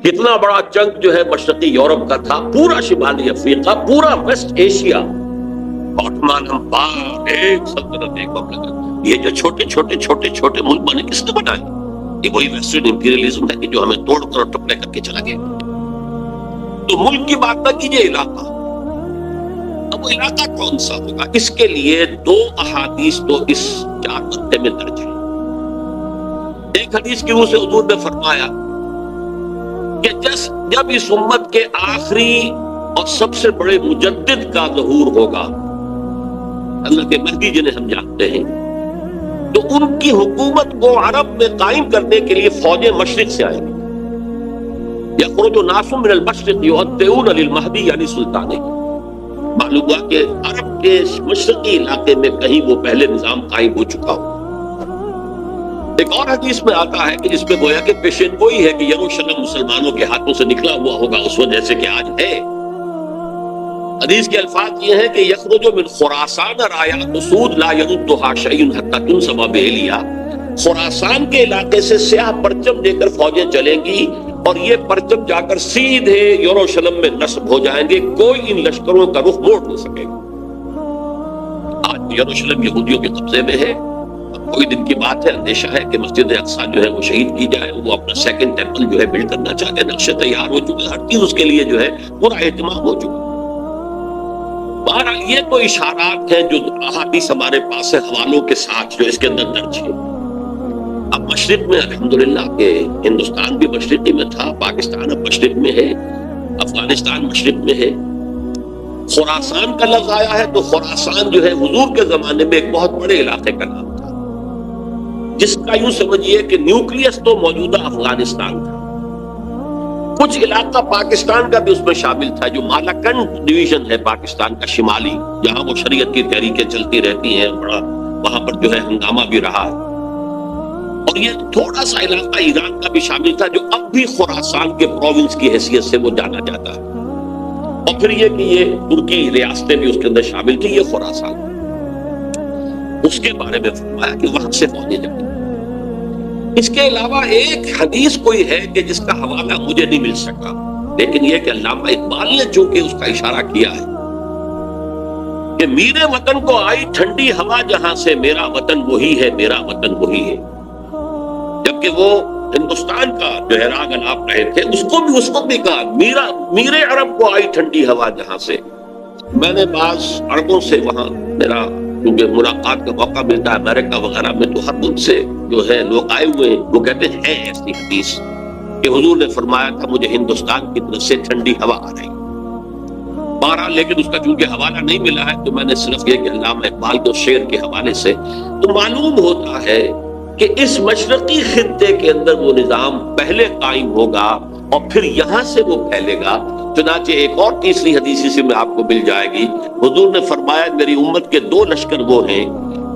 کتنا بڑا چنک جو ہے مشرقی یورپ کا تھا، پورا شمالی افریقہ، پورا ویسٹ ایشیا، عثمان امپائر، ایک سلطنت، ایک مملکت۔ یہ جو چھوٹے چھوٹے چھوٹے چھوٹے ملک بنے کس نے بنائے؟ یہ وہی ویسٹرن امپیریلزم ہے کہ جو ہمیں توڑ کر اور ٹکڑے کر کے چلا گیا۔ تو ملک کی بات نہ کیجیے، علاقہ۔ اب وہ علاقہ کون سا ہوگا؟ اس کے لیے دو احادیث تو اس 4 گھنٹے میں درج ہے۔ ایک حدیث کی روح سے حضور نے فرمایا کہ جب اس امت کے آخری اور سب سے بڑے مجدد کا ظہور ہوگا، اللہ کے مہدی جنہیں ہم جانتے ہیں، تو ان کی حکومت کو عرب میں قائم کرنے کے لیے فوجیں مشرق سے آئیں گی۔ یخرج ناس من المشرق یؤطئون للمہدی یعنی سلطان۔ معلوم ہوا کہ عرب کے مشرقی علاقے میں کہیں وہ پہلے نظام قائم ہو چکا ہو۔ ایک اور حدیث میں آتا ہے کہ جس میں گویا کہ پیشین گوئی ہے کہ یروشلم مسلمانوں کے ہاتھوں سے نکلا ہوا ہوگا اس وجہ سے کہ آج ہے۔ حدیث کے الفاظ یہ ہیں کہ یخرج من خراسان رایات سود لا یردها شیء حتی تنصب بإیلیا۔ خراسان کے علاقے سے سیاہ پرچم لے کر فوجیں چلیں گی اور یہ پرچم جا کر سیدھے یروشلم میں نصب ہو جائیں گے، کوئی ان لشکروں کا رخ موڑ نہیں سکے گا۔ آج یروشلم یہودیوں کے قبضے میں ہے۔ کوئی دن کی بات ہے، اندیشہ ہے کہ مسجد اقصی جو ہے وہ شہید کی جائے، وہ اپنا سیکنڈ ٹیمپل جو ہے بلڈ کرنا چاہتے ہیں، نقشے تیار ہو چکے، ہر چیز اس کے لیے جو ہے پورا اہتمام ہو چکا۔ بہرحال یہ تو اشارات ہیں جو احادیث ہمارے پاس ہے حوالوں کے ساتھ جو اس کے اندر درج ہے۔ اب مشرق میں الحمدللہ کہ ہندوستان بھی مشرقی میں تھا، پاکستان اب مشرق میں ہے، افغانستان مشرق میں ہے۔ خراسان کا لفظ آیا ہے تو خراسان جو ہے حضور کے زمانے میں ایک بہت بڑے علاقے کا نام تھا، جس کا یوں سمجھیے کہ نیوکلیس تو موجودہ افغانستان تھا۔ کچھ علاقہ پاکستان کا بھی اس میں شامل تھا، جو مالاکنڈ ڈویژن ہے پاکستان کا شمالی، جہاں وہ شریعت کی تحریکیں چلتی رہتی ہیں، بڑا وہاں پر جو ہے ہنگامہ بھی رہا ہے۔ اور یہ تھوڑا سا علاقہ ایران کا بھی شامل تھا، جو اب بھی خراسان کے پروونس کی حیثیت سے وہ جانا جاتا ہے۔ اور پھر یہ کہ یہ ترکی ریاستیں بھی اس کے اندر شامل تھی، یہ خراسان اس کے بارے میں فرمایا کہ وہاں سے فوجیں جائیں۔ اس کے علاوہ ایک حدیث کوئی ہے کہ جس کا حوالہ مجھے نہیں مل سکا، لیکن یہ کہ علامہ اقبال نے چونکہ اس کا اشارہ کیا ہے کہ میرے وطن کو آئی ٹھنڈی ہوا جہاں سے، میرا وطن وہی ہے، میرا وطن وہی ہے۔ جبکہ وہ ہندوستان کا جو ہے راگ الاپ رہے تھے، اس کو بھی اس وقت بھی کہا میرے عرب کو آئی ٹھنڈی ہوا جہاں سے۔ میں نے بعض عربوں سے وہاں میرا کیونکہ ملاقات کا موقع ملتا ہے امریکہ وغیرہ میں، تو ہر ملک سے جو ہے لوگ آئے ہوئے ہیں، وہ کہتے ہیں ہے ایسی حدیث کہ حضور نے فرمایا تھا مجھے ہندوستان کی طرف سے ٹھنڈی ہوا آ رہی۔ بہرحال لیکن اس کا چونکہ حوالہ نہیں ملا ہے تو میں نے صرف یہ کہ علامہ اقبال کے شعر کے حوالے سے تو معلوم ہوتا ہے کہ اس مشرقی خطے کے اندر وہ نظام پہلے قائم ہوگا اور پھر یہاں سے وہ پھیلے گا۔ چنانچہ ایک اور تیسری حدیث سے میں آپ کو مل جائے گی، حضور نے فرمایا میری امت کے 2 لشکر وہ ہیں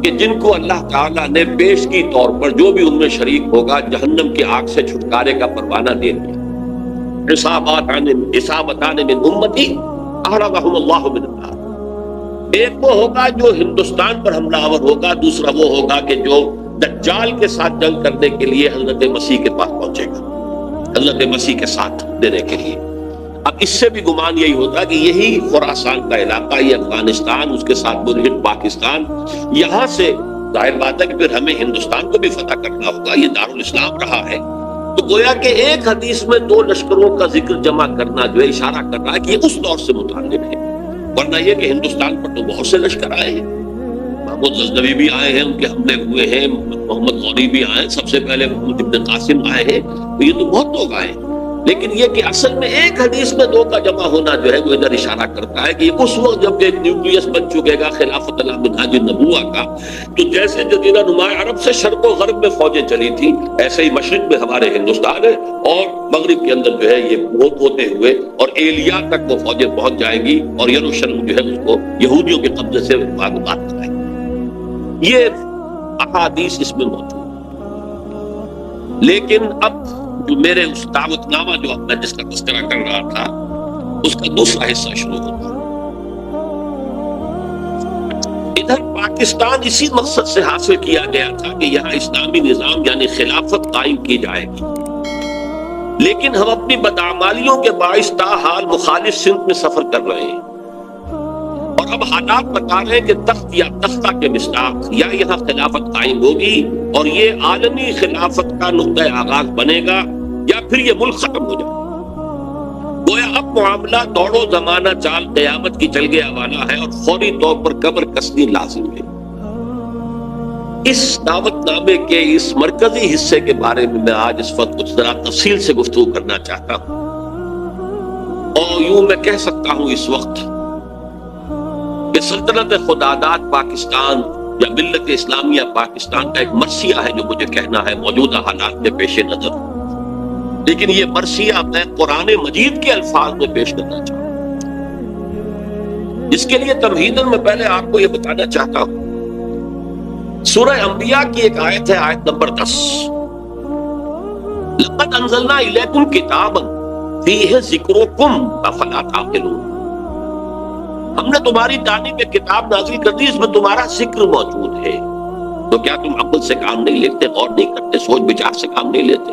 کہ جن کو اللہ تعالیٰ نے پیش کی طور پر جو بھی ان میں شریک ہوگا جہنم کی آگ سے چھٹکارے کا پروانہ دے دیا۔ عصابتان من امتی احرزهم اللہ من النار۔ ایک وہ ہوگا جو ہندوستان پر حملہ آور ہوگا، دوسرا وہ ہوگا کہ جو دجال کے ساتھ جنگ کرنے کے لیے حضرت مسیح کے پاس پہنچے گا، حضرت مسیح کے ساتھ دینے کے لیے۔ اب اس سے بھی گمان یہی ہوتا ہے کہ یہی خراسان کا علاقہ، یہ افغانستان، اس کے ساتھ ملحق پاکستان، یہاں سے ظاہر بات ہے کہ پھر ہمیں ہندوستان کو بھی فتح کرنا ہوگا، یہ دارالاسلام رہا ہے۔ تو گویا کہ ایک حدیث میں 2 لشکروں کا ذکر جمع کرنا جو ہے اشارہ کر رہا ہے کہ یہ اس دور سے متعلق ہے، ورنہ یہ کہ ہندوستان پر تو بہت سے لشکر آئے ہیں، محمود غزنوی بھی آئے ہیں، ان کے حملے ہوئے ہیں، محمد غوری بھی آئے ہیں، سب سے پہلے محمد ابن قاسم آئے ہیں، تو یہ تو بہت لوگ آئے ہیں۔ لیکن یہ کہ اصل میں ایک حدیث میں 2 کا جمع ہونا جو ہے وہ ادھر اشارہ کرتا ہے کہ اس وقت جب ایک نیوکلیس بن چکے گا خلافت اللہ منہاج النبوہ کا، تو جیسے جزیرہ نما عرب سے شرق و غرب میں فوجیں چلی تھیں، ایسے ہی مشرق میں ہمارے ہندوستان ہے اور مغرب کے اندر جو ہے یہ ہوتے ہوئے اور ایلیا تک وہ فوجیں پہنچ جائیں گی اور یروشلم جو ہے اس کو یہودیوں کے قبضے سے معلومات کرائیں گی۔ یہ احادیث اس میں موجود، لیکن اب جو میرے اس دعوت نامہ جو میں جس کا تذکرہ کر رہا تھا اس کا دوسرا حصہ شروع ہوتا ہے۔ ادھر پاکستان اسی مقصد سے حاصل کیا گیا تھا کہ یہاں اسلامی نظام یعنی خلافت قائم کی جائے گی، لیکن ہم اپنی بدعمالیوں کے باعث تاحال مخالف سمت میں سفر کر رہے ہیں، اور اب حالات بتا رہے ہیں کہ تخت یا تختہ کے مصداق یا یہاں خلافت قائم ہوگی اور یہ عالمی خلافت کا نقطۂ آغاز بنے گا، یا پھر یہ ملک ختم ہو جائے گا۔ گویا اب معاملہ دوڑو زمانہ چال قیامت کی چل گیا والا ہے، اور فوری طور پر قبر کسنی لازم ہے۔ اس دعوت نامے کے اس مرکزی حصے کے بارے میں آج اس وقت کچھ ذرا تفصیل سے گفتگو کرنا چاہتا ہوں، اور یوں میں کہہ سکتا ہوں اس وقت کہ سلطنت خداداد پاکستان یا ملت اسلامیہ پاکستان کا ایک مرثیہ ہے جو مجھے کہنا ہے موجودہ حالات کے پیش نظر، لیکن یہ مرثیہ میں قرآن مجید کے الفاظ میں پیش کرنا چاہتا ہوں، جس کے لیے تمہیداً میں پہلے آپ کو یہ بتانا چاہتا ہوں۔ سورہ انبیاء کی ایک آیت ہے، آیت نمبر 10، لقد انزلنا الیکم کتابا فیہ ذکرکم افلا تعقلون، ہم نے تمہاری جانب ایک کتاب نازل کر دی، اس میں تمہارا ذکر موجود ہے، تو کیا تم عقل سے کام نہیں لیتے، غور نہیں کرتے، سوچ بچار سے کام نہیں لیتے؟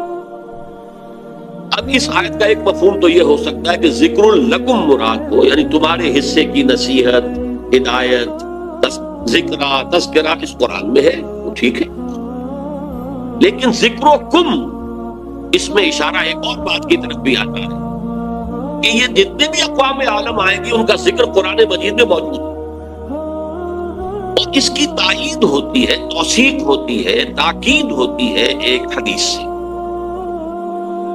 اب اس آیت کا ایک مفہوم تو یہ ہو سکتا ہے کہ ذکر لکم مراد ہو، یعنی تمہارے حصے کی نصیحت، ہدایت، ذکرہ، تذکرہ اس قرآن میں ہے، وہ ٹھیک ہے، لیکن ذکر و کم اس میں اشارہ ایک اور بات کی طرف بھی آتا ہے کہ یہ جتنے بھی اقوام عالم آئیں گی ان کا ذکر قرآن مجید میں موجود ہے، اور اس کی تائید ہوتی ہے، توثیق ہوتی ہے، تاکید ہوتی ہے ایک حدیث سے،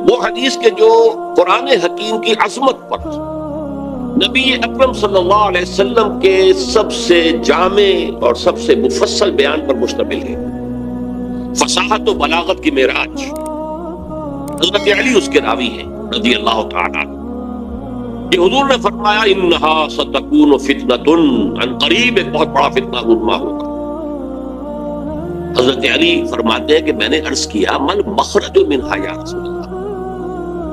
وہ حدیث کے جو قرآن حکیم کی عظمت پر نبی اکرم صلی اللہ علیہ وسلم کے سب سے جامع اور سب سے مفصل بیان پر مشتمل ہے، فصاحت و بلاغت کی معراج۔ حضرت علی اس کے راوی ہیں رضی اللہ تعالیٰ کہ حضور نے فرمایا انہا ستکون فتنۃ، عن قریب ایک بہت بڑا فتنہ رونما ہوگا۔ حضرت علی فرماتے ہیں کہ میں نے عرض کیا من مخرج منہا یا رسول اللہ،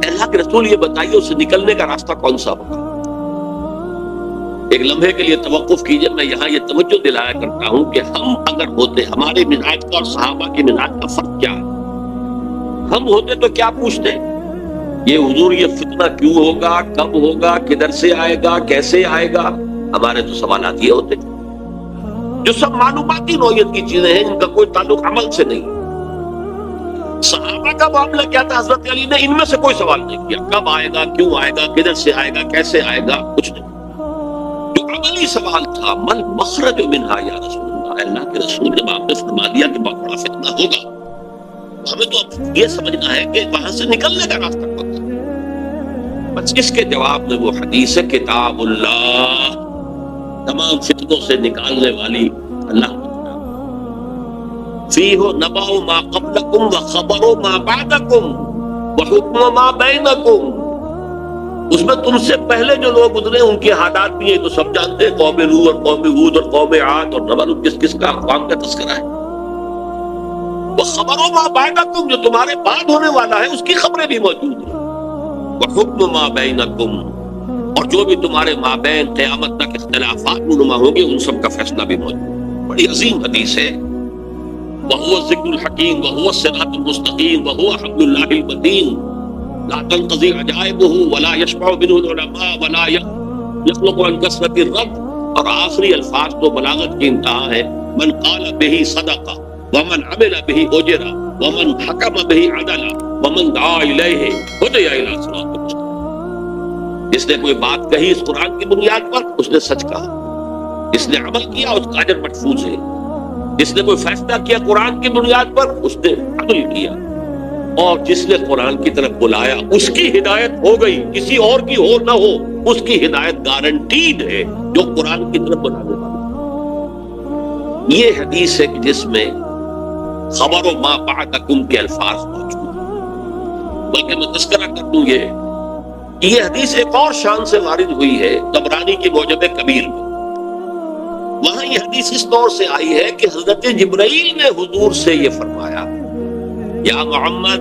اللہ کے رسول یہ بتائیے اسے نکلنے کا راستہ کون سا ہوگا؟ ایک لمحے کے لیے توقف کیجئے، میں یہاں یہ توجہ دلایا کرتا ہوں کہ ہم اگر ہوتے، ہمارے مزاج کا اور صحابہ کے مزاج کا فرق کیا ہے؟ ہم ہوتے تو کیا پوچھتے؟ یہ حضور یہ فتنہ کیوں ہوگا، کب ہوگا، کدھر سے آئے گا، کیسے آئے گا؟ ہمارے تو سوالات یہ ہوتے جو سب معلوماتی نوعیت کی چیزیں ہیں، ان کا کوئی تعلق عمل سے نہیں۔ صحابہ کا معاملہ کیا تھا؟ حضرت علی نے ان میں سے کوئی سوال نہیں کیا، کب آئے گا، کیوں آئے گا، کدھر سے آئے گا، کیسے آئے گا، کچھ نہیں۔ جو عملی سوال تھا من مخرج منہا یا رسول اللہ، اللہ کے رسول نے آپ نے فرما دیا کہ بہت بڑا فتنہ ہوگا، ہمیں تو اب یہ سمجھنا ہے کہ وہاں سے نکلنے کا راستہ کون سا؟ بس اس کے جواب میں وہ حدیث ہے کتاب اللہ، تمام فتنوں سے نکالنے والی اللہ کی کتاب، فیہ نبأ ما قبلکم وخبر ما بعدکم وحکم ما بینکم، اس میں تم سے پہلے جو لوگ گزرے ان کے حالات بھی ہیں تو سب جانتے ہیں، قوم نوح اور قوم ہود اور قوم عاد اور نمرود کس کس کا اقوام کا تذکرہ ہے، وخبر ما بعدکم جو تمہارے بعد ہونے والا ہے اس کی خبریں بھی موجود ہیں، وحکم ما بینکم اور جو بھی تمہارے مابین قیامت تک اختلافات رونما ہوں گے ان سب کا فیصلہ بھی موجود۔ بڑی عظیم حدیث ہے، وَهُوَ الذِّكْرُ الْحَكِيمُ وَهُوَ الصِّرَاطُ الْمُسْتَقِيمُ وَهُوَ حَبْلُ اللَّهِ الْمَتِينُ لَا تَنْقَضِي عَجَائِبُهُ وَلَا يَشْبَعُ مِنْهُ الْعُلَمَاءُ وَلَا يَخْلُقُ عَنْ كَثْرَةِ الرَّدِّ، اور آخری الفاظ تو بلاغت کی انتہا ہے، من قال به صدق ومن عمل به اجر ومن حکم به عدل ومن دعا الیہ ہدی الی صراط مستقیم۔ جس نے کوئی بات کہی اس قرآن کی بنیاد پر اس نے سچ کہا، جس نے عمل کیا اس کا اجر محفوظ ہے، جس نے کوئی فیصلہ کیا قرآن کی بنیاد پر اس نے عدل کیا، اور جس نے قرآن کی طرف بلایا اس کی ہدایت ہو گئی، کسی اور کی ہو نہ ہو اس کی ہدایت گارنٹیڈ ہے جو قرآن کی طرف بلانے والا۔ یہ حدیث ہے جس میں خبر و ما بعدکم کے الفاظ موجود ہیں، بلکہ میں تذکرہ کر دوں یہ حدیث ایک اور شان سے وارد ہوئی ہے طبرانی کی معجم کبیر میں، وہاں یہ حدیث اس طور سے آئی ہے کہ حضرت جبرائیل نے حضور سے یہ فرمایا یا محمد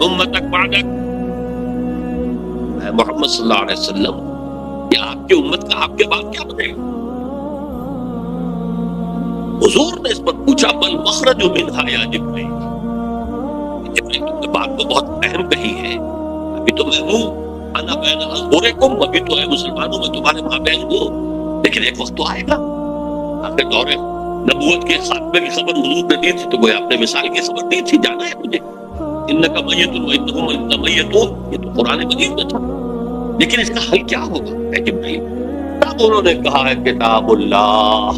امتک بعدک، محمد صلی اللہ علیہ وسلم یا آپ کی امت کا آپ کے بعد کیا بنے گا؟ حضور نے اس پر پوچھا بل مخرج منہا یا جبرائیل، جبرائیل نے بات کو بہت اہم کہی ہے، ابھی تو میں ہوں، انا بین اظہرکم، ابھی تو ہے مسلمانوں میں تمہارے ماں بہن ہوں، لیکن ایک وقت تو آئے گا۔ آخر دور نبوت کے خاتمے کی خبر حضور نے دی تھی تو وہ آپ نے مثال کی خبر دی تھی، جانا ہے مجھے، انک میت وانہم میتون، یہ تو قرآن مجید میں تھا۔ لیکن اس کا حل کیا ہوگا اے جبرائیل؟ تب انہوں نے کہا ہے کتاب اللہ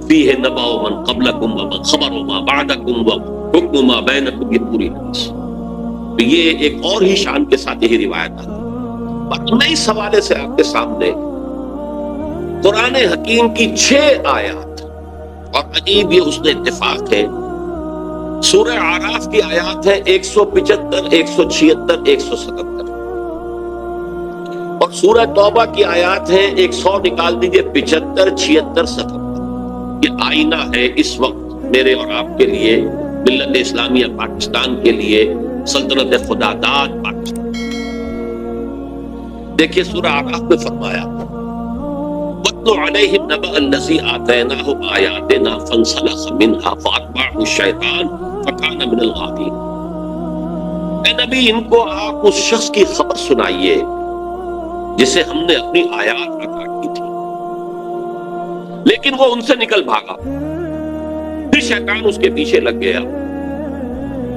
فیہ نبأ من قبلکم ومن خبر ما بعدکم وحکم ما بینکم، یہ پوری حدیث۔ تو یہ ایک اور ہی شان کے ساتھ یہی روایت آتی ہے۔ اور میں اس حوالے سے آپ کے سامنے قرآن حکیم کی 6 آیات، اور عجیب یہ حسن اتفاق ہے، سورہ اعراف کی آیات ہے 175، 176، 177، اور سورہ توبہ کی آیات ہیں 100 نکال دیجئے 75، 76، 77۔ یہ آئینہ ہے اس وقت میرے اور آپ کے لیے، ملت اسلامیہ پاکستان کے لیے، سلطنت خدا داد پاکستان۔ دیکھیے سورہ اعراف میں فرمایا وَاتْلُ عَلَيْهِمْ نَبَأَ الَّذِي آتَيْنَاهُ آيَاتِنَا فَانْسَلَخَ مِنْهَا فَأَتْبَعَهُ الشَّيْطَانُ فَكَانَ مِنَ الْغَاوِينَ۔ اے نبی، ان کو آپ اس شخص کی خبر سنائیے جسے ہم نے اپنی آیات عطا کی تھی، لیکن وہ ان سے نکل بھاگا، پھر شیطان اس کے پیچھے لگ گیا،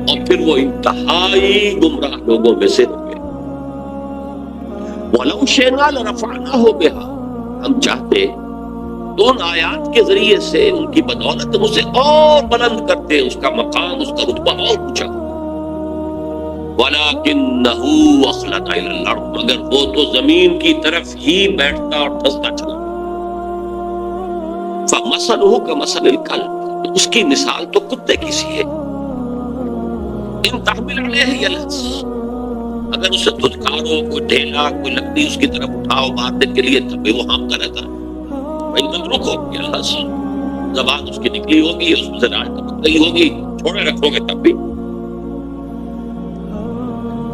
اور پھر وہ انتہائی گمراہ لوگوں میں سے ہو گیا۔ وَلَوْ شِئْنَا لَرَفَعْنَاهُ بِهَا، ہم چاہتے تو ان آیات کے ذریعے سے، ان کی بدولت ہم اسے اور بلند کرتے، اس کا مقام، اس کا رتبہ اور اونچا۔ وَلَكِنَّهُ أَخْلَدَ إِلَى الْأَرْضِ، مگر وہ تو زمین کی طرف ہی بیٹھتا اور دھستا چلا۔ فَمَثَلُهُ كَمَثَلِ الْكَلْبِ، اس کی مثال تو کتے کی سی ہے۔ إِن تَحْمِلْ عَلَيْهِ يَلْهَثْ، اگر اسے دھتکارو، کوئی ڈھیلا، کوئی لکڑی اس کی طرف اٹھاؤ مارنے کے لیے، تب بھی وہ ہانپتا رہتا ہے۔ وَإِن تَتْرُكْهُ يَلْهَثْ، زبان اس کی نکلی ہوگی، اس میں سے راج ٹپک رہی ہوگی، چھوڑے رکھو گے تب بھی۔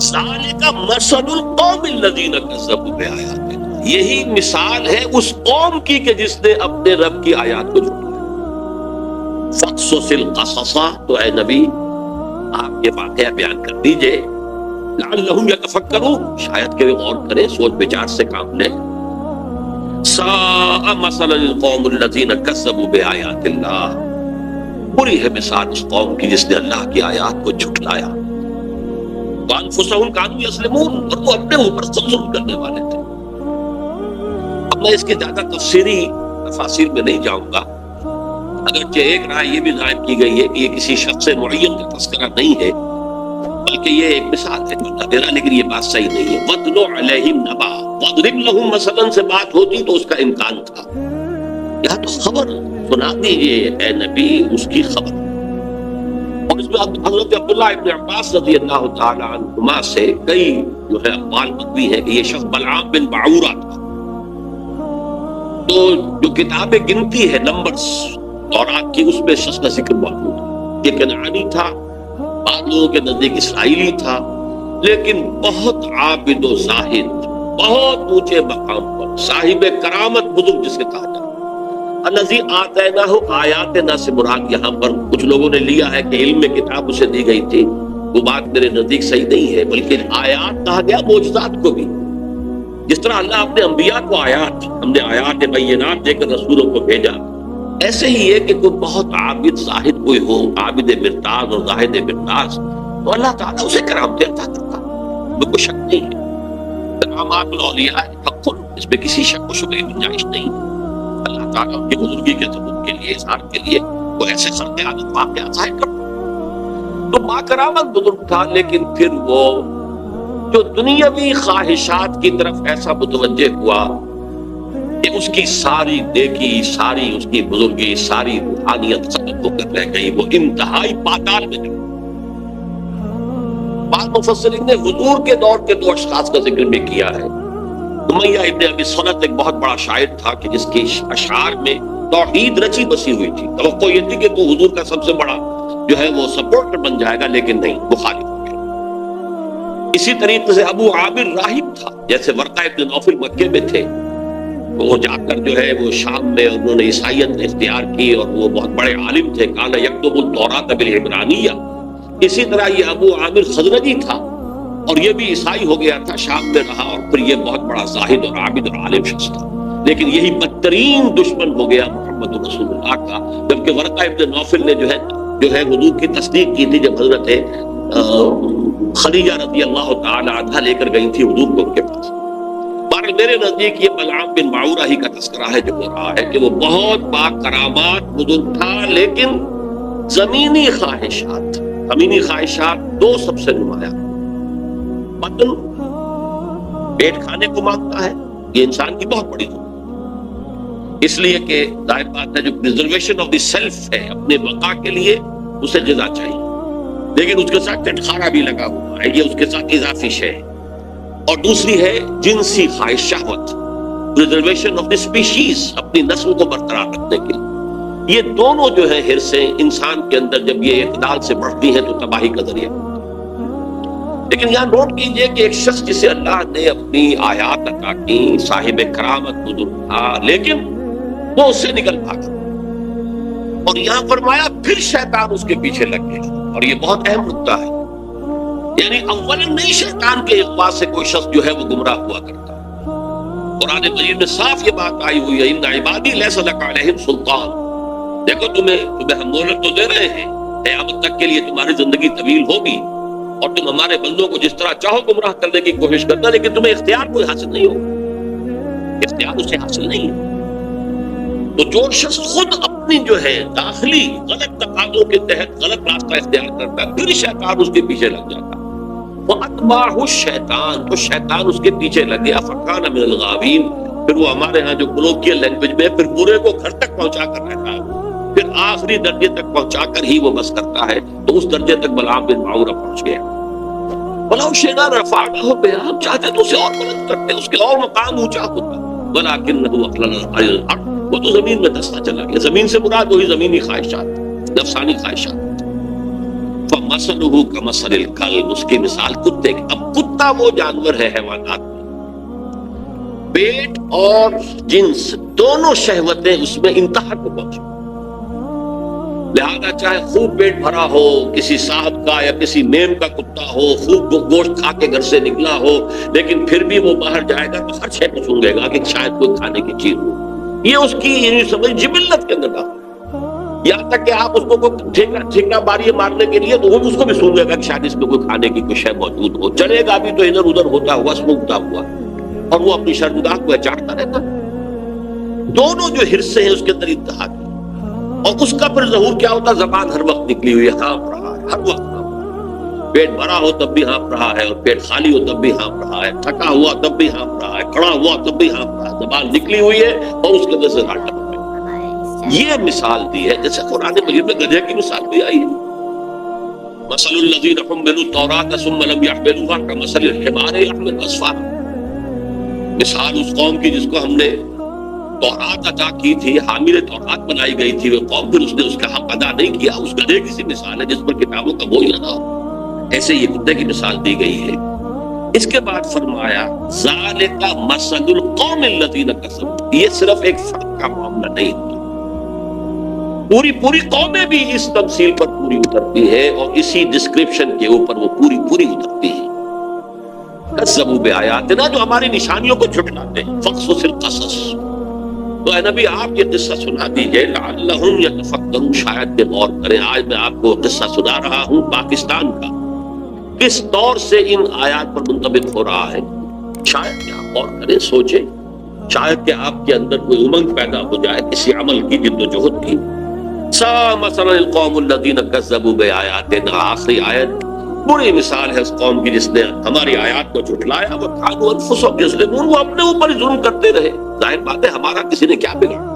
ذَلِكَ مَثَلُ الْقَوْمِ الَّذِينَ كَذَّبُوا بِآيَاتِنَا، یہی مثال ہے اس قوم کی کہ جس نے اپنے رب کی آیات کو جھٹلایا۔ فَقْصُصِ الْقَصَصَ، تو اے نبی آپ یہ واقعہ بیان کر دیجئے، لَعَلَّهُمْ يَتَفَكَّرُونَ، شاید کہ وہ غور کریں، سوچ بچار سے کام لیں۔ سَاءَ مَثَلًا الْقَوْمُ الَّذِينَ كَذَّبُوا بِآيَاتِ اللَّهِ، بری ہے مثال اس قوم کی جس نے اللہ کی آیات کو جھٹلایا۔ وَأَنفُسَهُمْ كَانُوا يَظْلِمُونَ، اور وہ اپنے اوپر ظلم کرنے والے تھے۔ اب میں اس کی زیادہ تفصیلی تفاصیل میں نہیں جاؤں گا، اگرچہ ایک رائے یہ بھی ظاہر کی گئی ہے کہ یہ کسی شخص معین کا تذکرہ نہیں ہے، بلکہ یہ ایک مثال ہے جو اللہ دے رہا، لیکن یہ بات صحیح نہیں ہے۔ وَاتْلُ عَلَيْهِمْ نَبَأَ، وَاضْرِبْ لَهُمْ مَثَلًا سے بات ہوتی تو اس کا امکان تھا، یا تو خبر سنا دیجیے اے نبی، اس کی خبر۔ اور اس میں حضرت عبداللہ ابن عباس رضی اللہ تعالی عنہما سے کئی جو ہے اقوال مروی ہیں کہ یہ شخص بلعام بن بعورہ تھا۔ تو جو کتاب گنتی ہے نمبرز تورات کی، اس میں شخص کا ذکر موجود ہے۔ یہ کنعانی تھا، بعض لوگوں کے نزدیک اسرائیلی تھا، لیکن بہت عابد و زاہد، بہت اونچے مقام پر، صاحب کرامت، بزرگ جسے کہا جاتا ہے۔ الذی آتیناہ آیاتنا سے مراد یہاں پر کچھ لوگوں نے لیا ہے کہ علم کتاب اسے دی گئی تھی، وہ بات میرے نزدیک صحیح نہیں ہے، بلکہ آیات کہا گیا معجزات کو بھی۔ جس طرح اللہ اپنے انبیاء کو آیات، ہم نے آیات بینات دے کر رسولوں کو بھیجا، ایسے ہی ہے کہ کوئی بہت عابد زاہد کوئی ہو، عابد مرتاز اور زاہد مرتاز، تو اللہ تعالیٰ اسے کرامتیں عطا کرتا، میں کوئی شک نہیں ہے۔ کرامات الاولیاء حق، اس میں کسی شک و شبہ گنجائش نہیں۔ اللہ تعالیٰ ان کی بزرگی کے ثبوت کے لیے، اظہار کے لیے وہ ایسے خلق عادت واقعات ظاہر کرتا۔ تو با کرامت بزرگ تھا، لیکن پھر وہ جو دنیاوی خواہشات کی طرف ایسا متوجہ ہوا کہ اس کی ساری نیکی، ساری اس کی بزرگی، ساری روحانیت ختم ہو کر رہ گئی، وہ انتہائی پاتال میں گئی۔ بعض مفسرین نے حضور کے دور کے 2 اشخاص کا ذکر بھی کیا ہے۔ امیہ ابن ابی سلط ایک بہت بڑا شاعر تھا کہ جس کی اشعار میں توحید رچی بسی ہوئی تھی، توقع یہ تھی کہ تو حضور کا سب سے بڑا جو ہے وہ سپورٹر بن جائے گا، لیکن نہیں، مخالف ہو گیا۔ اسی طریقے سے ابو عامر راہب تھا، جیسے ورقہ ابن نوفل مکے میں تھے، وہ جا کر جو ہے وہ شام میں انہوں نے عیسائیت اختیار کی، اور وہ بہت بڑے عالم تھے، کان یکتب التوراۃ بالعبرانیہ۔ اسی طرح یہ ابو عامر خزرجی تھا، اور یہ بھی عیسائی ہو گیا تھا، شام میں رہا، اور پھر یہ بہت بڑا زاہد اور عابد اور عالم شخص تھا، لیکن یہی بدترین دشمن ہو گیا محمد رسول اللہ کا، جبکہ ورقہ ابن نوفل نے جو ہے حضور کی تصدیق کی تھی جب حضرت خدیجہ رضی اللہ تعالی عنہا لے کر گئی تھی حضور کو ان کے پاس۔ بہرحال میرے نزدیک یہ بلعام بن معورہ ہی کا تذکرہ ہے جو ہو رہا ہے کہ وہ بہت با کرامات بزرگ تھا، لیکن زمینی خواہشات دو سب سے نمایاں، بدن پیٹ کھانے کو مانگتا ہے، یہ انسان کی بہت بڑی ضرورت، اس لیے کہ ظاہر بات ہے جو پریزرویشن آف دی سیلف ہے، اپنے بقا کے لیے اسے غذا چاہیے، لیکن اس کے ساتھ چٹخارا بھی لگا ہوا ہے، یہ اس کے ساتھ اضافی شے ہے۔ اور دوسری ہے جنسی خواہش، شہوت، پریزرویشن آف دی اسپیشیز، اپنی نسل کو برقرار رکھنے کے لیے۔ یہ دونوں جو ہے حرصیں انسان کے اندر جب یہ اعتدال سے بڑھتی ہیں تو تباہی کا ذریعہ۔ لیکن یہاں نوٹ کیجئے کہ ایک شخص جسے اللہ نے اپنی آیات عطا کی، صاحب کرامت بزرگ تھا، لیکن وہ اس سے نکل بھاگا، اور یہاں فرمایا پھر شیطان اس کے پیچھے لگ گیا، اور یہ بہت اہم نکتہ ہے، یعنی اولاً نہیں شیطان کے اغوا سے کوئی شخص جو ہے وہ گمراہ ہوا کرتا۔ قرآن مجید میں صاف یہ بات آئی ہوئی ہے، ان عبادی لیس لک علیہم سلطان، دیکھو تمہیں ہم مہلت تو دے رہے ہیں، قیامت تک کے لیے تمہاری زندگی طویل ہوگی، اور تم ہمارے بندوں کو جس طرح چاہو گمراہ کرنے کی کوشش کرنا، لیکن تمہیں اختیار کوئی حاصل نہیں ہوگا، اختیار اسے حاصل نہیں ہے۔ تو جو شخص خود اپنی جو ہے داخلی غلط تقاضوں کے تحت غلط راستہ اختیار کرتا ہے، پھر شیطان اس کے پیچھے لگ جاتا ہے، وَأَتْبَعَهُ الشَّيْطَانُ، تو شیطان اس کے پیچھے لگ گیا، فَكَانَ مِنَ الْغَاوِينَ، پھر وہ ہمارے ہاں جو کولوکیل لینگویج میں پھر برے کو گھر تک پہنچا کر رہتا ہے، پھر آخری درجے تک پہنچا کر ہی وہ بس کرتا ہے، تو اس درجے تک بلعام بن معورہ پہنچ گیا۔ وَلَوْ شِئْنَا رَفَعْنَاهُ بِهَا، ہم چاہتے تو اسے اور بلند کرتے، اس کے اور مقام اونچا ہوتا، وَلَكِنَّهُ أَخْلَدَ إِلَى الْأَرْضِ، وہ تو زمین میں دستا چلا گیا، زمین سے مراد وہی زمینی خواہشات، نفسانی خواہشات۔ فَمَثَلُهُ كَمَثَلِ الْكَلْبِ، اس کی مثال کتے کی۔ اب کتا وہ جانور ہے حیوانات میں، پیٹ اور جنس دونوں شہوتیں اس میں انتہا کو پہنچی، لہذا چاہے خوب پیٹ بھرا ہو، کسی صاحب کا یا کسی میم کا کتا ہو، خوب گوشت کھا کے گھر سے نکلا ہو، لیکن پھر بھی وہ باہر جائے گا تو ہر شے کو سونگے گا کہ شاید کوئی کھانے کی چیز ہو، یہ اس کی یعنی سمجھ جبلت کے اندر ہے۔ یہاں تک کہ آپ اس کو ٹھیکنا ماریے مارنے کے لیے تو وہ اس کو بھی سونگے گا کہ شاید اس میں کوئی کھانے کی کوئی شے موجود ہو، چلے گا بھی تو ادھر ادھر ہوتا ہوا سونگتا ہوا، اور وہ اپنی شرمگاہ کو چاٹتا رہتا۔ دونوں جو حرصے ہیں اس کے اندر انتہا کی، اور اس کا پھر ظہور کیا ہوتا، زبان ہر وقت نکلی ہوئی ہے، ہانپ رہا ہے، ہر وقت ہانپ رہا ہے، پیٹ بھرا ہو تب بھی ہانپ رہا ہے، اور پیٹ خالی ہو تب بھی ہانپ رہا ہے، تھکا ہوا تب بھی ہانپ رہا ہے، کھڑا ہوا تب بھی ہانپ رہا ہے، زبان نکلی ہوئی ہے اور اس کے اندر سے راٹا۔ یہ مثال دی ہے، جیسے قرآن مجید میں گدھے کی مثال بھی آئی ہے، مثل الذین حملوا التوراۃ ثم لم یحملوها کمثل الحمار یحمل اسفارا، مثال اس قوم کی جس کو ہم نے تورات عطا کی تھی، حامل تورات بنائی گئی تھی، وہ قوم پھر اس نے اس کا حق ادا نہیں کیا، اس گدھے کی سی مثال ہے جس پر کتابوں کا بوجھ نہ ہو، ایسے یہ کتے کی مثال دی گئی ہے۔ اس کے بعد فرمایا ذالک مثل القوم الذین کذبوا، یہ صرف ایک فرد کا معاملہ نہیں ہوتا، پوری قومیں بھی اس تمثیل پر پوری اترتی ہے، اور اسی ڈسکرپشن کے اوپر وہ پوری اترتی ہے۔ کذبوا بآیاتنا، جو ہماری نشانیوں کو جھٹلاتے ہیں، فقصص القصص، تو اے نبی آپ یہ قصہ سنا دیجئے، لعلہم یتفکرون، شاید کہ غور کریں۔ آج میں آپ کو قصہ سنا رہا ہوں پاکستان کا، کس طور سے ان آیات پر منطبق ہو رہا ہے، شاید کہ آپ غور کریں، سوچیں، شاید کہ آپ کے اندر کوئی امنگ پیدا ہو جائے کسی عمل کی، جد و جہد کی۔ سا مثلا القوم الذین کذبوا بآیاتنا، آخری آیت بری مثال ہے اس قوم کی جس نے ہماری آیات کو جھٹلایا، وکانوا انفسہم یظلمون، وہ اپنے اوپر ہی ظلم کرتے رہے، ظاہر بات ہے ہمارا کسی نے کیا بگاڑا۔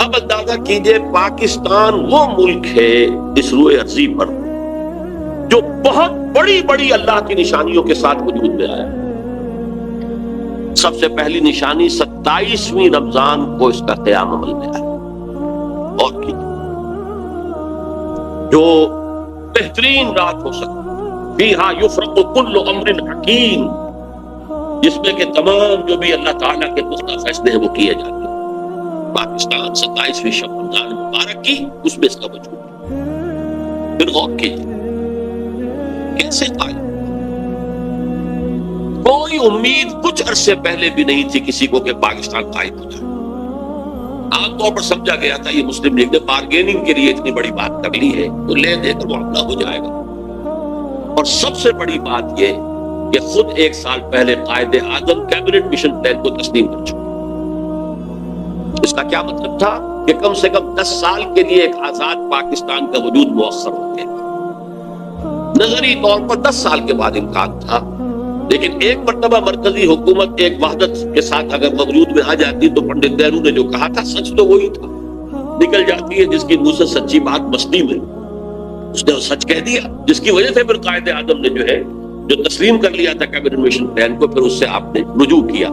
اب اندازہ کیجئے پاکستان وہ ملک ہے اس روئے ارضی پر جو بہت بڑی اللہ کی نشانیوں کے ساتھ وجود میں آیا۔ سب سے پہلی نشانی 27ویں رمضان کو اس کا قیام عمل میں آیا، اور کی جو بہترین رات ہو سکتی، فیہا یفرق کل امر حکیم، جس میں کہ تمام جو بھی اللہ تعالیٰ کے پختہ فیصلے ہیں وہ کیے جاتے ہیں۔ پاکستان 27ویں شب رمضان مبارک کی، اس میں اس کا وجود ہے۔ پھر غور کیجیے کیسے قائم، کوئی امید کچھ عرصے پہلے بھی نہیں تھی کسی کو کہ پاکستان قائم ہو جائے. عام طور پر سمجھا گیا تھا یہ مسلم لیگ نے بارگیننگ کے لیے اتنی بڑی بات کر لی ہے تو لے دے کر معاملہ ہو جائے گا. اور سب سے بڑی بات یہ کہ خود ایک سال پہلے Quaid Azam cabinet mission plan کو تسلیم کر چکے. اس کا کیا مطلب تھا کہ کم سے کم 10 سال کے لیے ایک آزاد پاکستان کا وجود مؤثر ہو گیا. نظری طور پر 10 سال کے بعد امکان تھا، لیکن ایک مرتبہ مرکزی حکومت ایک وحدت کے ساتھ اگر وجود میں آ جاتی تو پنڈت نہرو نے جو کہا تھا سچ تو وہی تھا. نکل جاتی ہے جس کی منہ سے سچی بات مستی میں، اس نے وہ سچ کہہ دیا، جس کی وجہ سے پھر قائد اعظم نے جو تسلیم کر لیا تھا کیبنٹ مشن پلان کو، پھر اس سے آپ نے رجوع کیا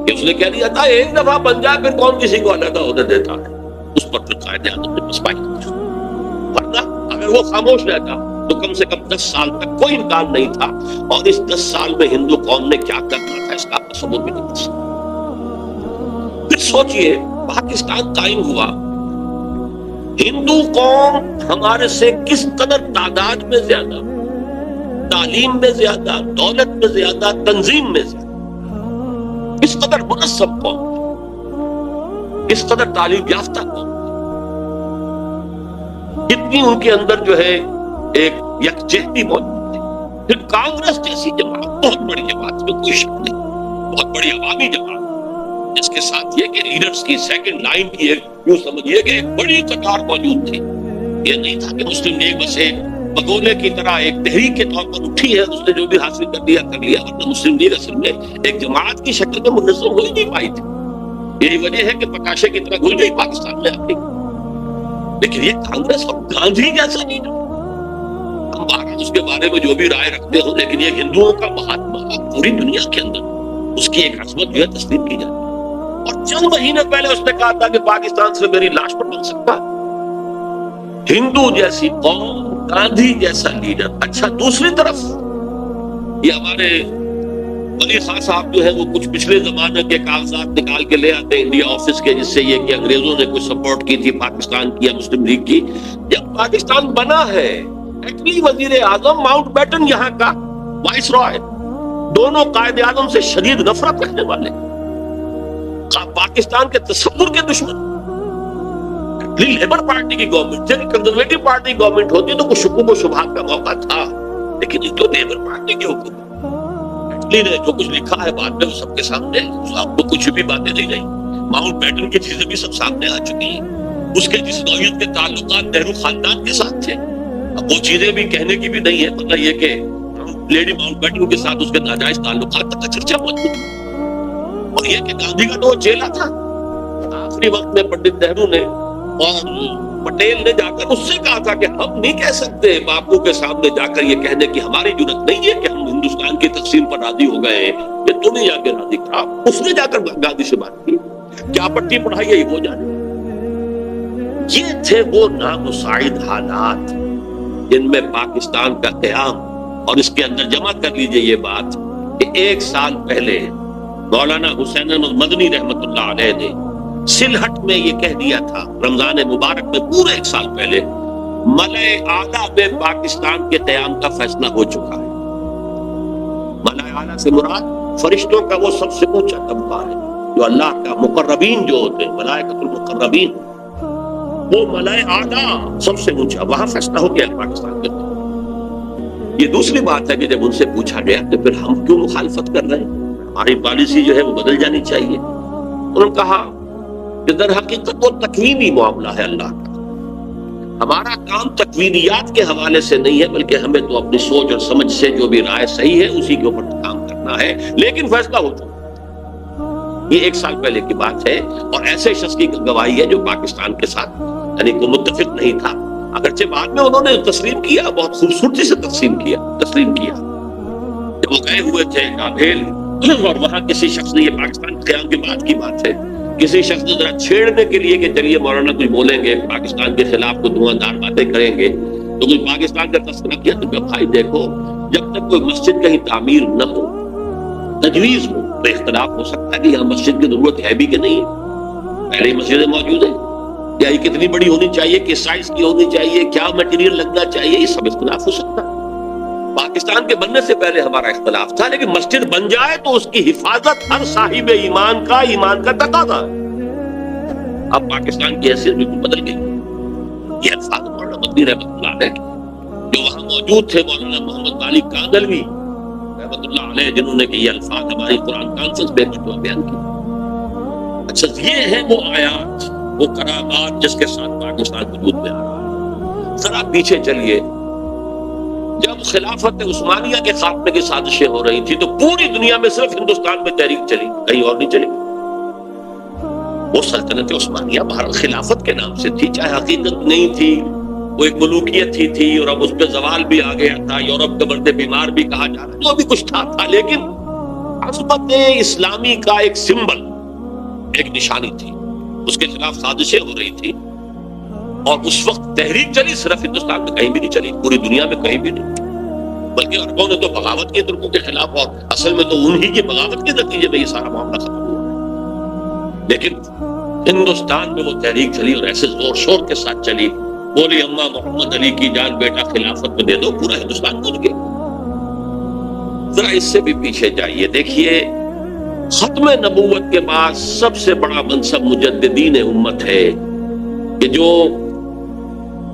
کہ اس نے کہہ دیا تھا ایک دفعہ بن جائے پھر کون کسی کو علیحدہ عہدہ دیتا ہے. اس پر پھر قائد اعظم نے پسپائی کی. ورنہ اگر وہ خاموش رہتا تو کم سے کم 10 سال تک کوئی امکان نہیں تھا، اور اس 10 سال میں ہندو قوم نے کیا کرنا تھا اس کا تصور بھی نہیں تھا. پھر سوچئے پاکستان قائم ہوا، ہندو قوم ہمارے سے کس قدر تعداد میں زیادہ، تعلیم میں زیادہ، دولت میں زیادہ، تنظیم میں زیادہ، کس قدر منظم قوم، کس قدر تعلیم یافتہ قوم، کتنی ان کے اندر ایک یکجہتی موجود تھی. پھر کانگریس جیسی جماعت، بہت بڑی جماعت میں کوئی شک نہیں، بہت بڑی عوامی جماعت، جس کے ساتھ یہ کہ لیڈرز کی سیکنڈ لائن کی یوں سمجھیے کہ ایک بڑی قطار موجود تھی. یہ نہیں تھا کہ مسلم لیگ بس ایک بگولے کی طرح ایک تحریک کے طور پر اٹھی ہے، اس نے جو بھی حاصل کر لیا کر لیا. ورنہ مسلم لیگ اصل میں ایک جماعت کی شکل میں منظم ہو ہی نہیں پائی تھی. یہی وجہ ہے کہ پتاشے کی طرح گل گئی پاکستان میں آ گئی. لیکن یہ کانگریس اور گاندھی جیسا نہیں تھا. ہم باہر اس کے بارے میں جو بھی رائے رکھتے ہوں، لیکن یہ ہندوؤں کا مہاتما پوری دنیا کے اندر اس کی ایک عظمت تسلیم کی جاتی. اور چند مہینے پہلے اس نے کہا تھا کہ پاکستان سے میری لاش پر بن سکتا. ہندو جیسی قوم، گاندھی جیسا لیڈر. اچھا دوسری طرف یہ ہمارے ولی خان صاحب وہ کچھ پچھلے زمانے کے کاغذات نکال کے لے آتے ہیں انڈیا آفس کے، جس سے یہ کہ انگریزوں نے کچھ سپورٹ کی تھی پاکستان کی یا مسلم لیگ کی. جب پاکستان بنا ہے ایکچولی وزیر اعظم ماؤنٹ بیٹن یہاں کا وائس رائے، دونوں قائد اعظم سے شدید نفرت رکھنے والے، پاکستان کے تصور کے دشمن. لیبر پارٹی کی گورنمنٹ تھی، کنزرویٹو پارٹی کی گورنمنٹ ہوتی تو کچھ شکوک و شبہات کا موقع تھا، لیکن یہ تو لیبر پارٹی کی حکومت نے جو کچھ لکھا ہے بعد میں وہ سب کے سامنے، آپ کو کچھ بھی باتیں نہیں رہی. ماؤنٹ بیٹن کی چیزیں بھی سب سامنے آ چکی ہیں. اس کے جس نوعیت کے تعلقات نہرو خاندان کے ساتھ تھے، اب وہ چیزیں بھی کہنے کی بھی نہیں ہے. مطلب یہ کہ لیڈی ماؤنٹ بیٹن کے ساتھ اس کے ناجائز تعلقات تک کا چرچا موجود. اور یہ کہ گاندھی کا تو وہ چیلا تھا. آخری وقت میں پنڈت نہرو نے اور پٹیل نے جا کر اس سے کہا تھا کہ ہم نہیں کہہ سکتے باپو کے سامنے جا کر یہ کہنے کی ہماری جرات نہیں ہے کہ ہم ہندوستان کی تقسیم پر راضی ہو گئے ہیں، کہ تم نے جا کے راضی کرا. اس نے جا کر گاندھی سے بات کی، کیا پٹی پڑھائی ہے وہ جانے. یہ تھے وہ نامساعد حالات جن میں پاکستان کا قیام. اور اس کے اندر جمع کر لیجئے یہ بات کہ 1 سال پہلے مولانا حسین مدنی رحمت اللہ علیہ نے سلہٹ میں یہ کہہ دیا تھا، رمضان مبارک میں پورے 1 سال پہلے، ملأ اعلیٰ میں پاکستان کے قیام کا فیصلہ ہو چکا ہے. ملأ اعلیٰ سے مراد فرشتوں کا وہ سب سے اونچا طبقہ ہے جو اللہ کا مقربین جو ہوتے ہیں، ملائکۃ المقربین، وہ ملأ اعلیٰ سب سے اونچا، وہاں فیصلہ ہو گیا پاکستان کے. یہ دوسری بات ہے کہ جب ان سے پوچھا گیا کہ پھر ہم کیوں مخالفت کر رہے ہیں، ہماری پالیسی وہ بدل جانی چاہیے. انہوں نے کہا کہ در حقیقت وہ تکوینی معاملہ ہے اللہ کا. ہمارا کام تکوینیات کے حوالے سے نہیں ہے، بلکہ ہمیں تو اپنی سوچ اور سمجھ سے جو بھی رائے صحیح ہے اسی کے اوپر کام کرنا ہے. لیکن فیصلہ ہو چکا. یہ 1 سال پہلے کی بات ہے، اور ایسے شخص کی گواہی ہے جو پاکستان کے ساتھ یعنی کوئی متفق نہیں تھا. اگرچہ بعد میں انہوں نے تسلیم کیا، بہت خوبصورتی سے تسلیم کیا. جب وہ گئے ہوئے تھے کابل اور وہاں کسی شخص نے، یہ پاکستان قیام کے بعد کی بات ہے، کسی شخص نے ذرا چھیڑنے کے لیے کہ چلیے مولانا کچھ بولیں گے پاکستان کے خلاف، کو دھواندار باتیں کریں گے، تو کچھ پاکستان کا تذکرہ کیا. تو بھائی دیکھو، جب تک کوئی مسجد کہیں تعمیر نہ ہو، تجویز ہو، تو اختلاف ہو سکتا ہے کہ یہاں مسجد کی ضرورت ہے بھی کہ نہیں ہے. پہلے مسجدیں موجود ہیں، یا یہ کتنی بڑی ہونی چاہیے، کس سائز کی ہونی چاہیے، کیا میٹیریل لگنا چاہیے، یہ سب اختلاف ہو سکتا ہے. پاکستان کے بننے سے پہلے ہمارا اختلاف تھا، لیکن مسجد بن جائے تو اس کی حفاظت ہر صاحب ایمان کا تقاضا ہے۔ اب پاکستان کی حیثیت بالکل بدل گئی۔ یہ الفاظ مولانا مدنی رحمۃ اللہ علیہ جو وہاں موجود تھے، مولانا محمد مالک کاندلوی رحمۃ اللہ علیہ، جنہوں نے کہ یہ الفاظ ہماری قرآن کانفرنس میں بیان کی۔ اچھا، یہ ہے وہ آیات، وہ کرامات جس کے ساتھ پاکستان وجود میں آ رہا ہے۔ ذرا پیچھے چلیے، جب خلافت عثمانیہ کے خاتمے کی سازشیں ہو رہی تھی تو پوری دنیا میں صرف ہندوستان میں تحریک چلی، کہیں اور نہیں چلی۔ وہ سلطنت عثمانیہ بہرحال خلافت کے نام سے تھی، چاہے حقیقت نہیں تھی، وہ ایک ملوکیت ہی تھی، اور اب اس پہ زوال بھی آ گیا تھا، یورپ کا مرد بیمار بھی کہا جا رہا، جو بھی کچھ تھا، لیکن عصمت اسلامی کا ایک سمبل، ایک نشانی تھی، اس کے خلاف سازشیں ہو رہی تھی، اور اس وقت تحریک چلی صرف ہندوستان میں کہیں بھی نہیں چلی، پوری دنیا میں کہیں بھی نہیں، بلکہ عربوں نے تو بغاوت کی ترکوں کے خلاف، اور اصل میں تو انہی کی بغاوت کے نتیجے میں یہ سارا معاملہ ختم ہوا۔ لیکن ہندوستان میں وہ تحریک چلی اور ایسے زور شور کے ساتھ چلی، بولی اماں محمد علی کی جان بیٹا خلافت میں دے دو، پورا ہندوستان گونج گیا۔ ذرا اس سے بھی پیچھے جائیے، دیکھیے ختم نبوت کے بعد سب سے بڑا منصب مجددین امت ہے، کہ جو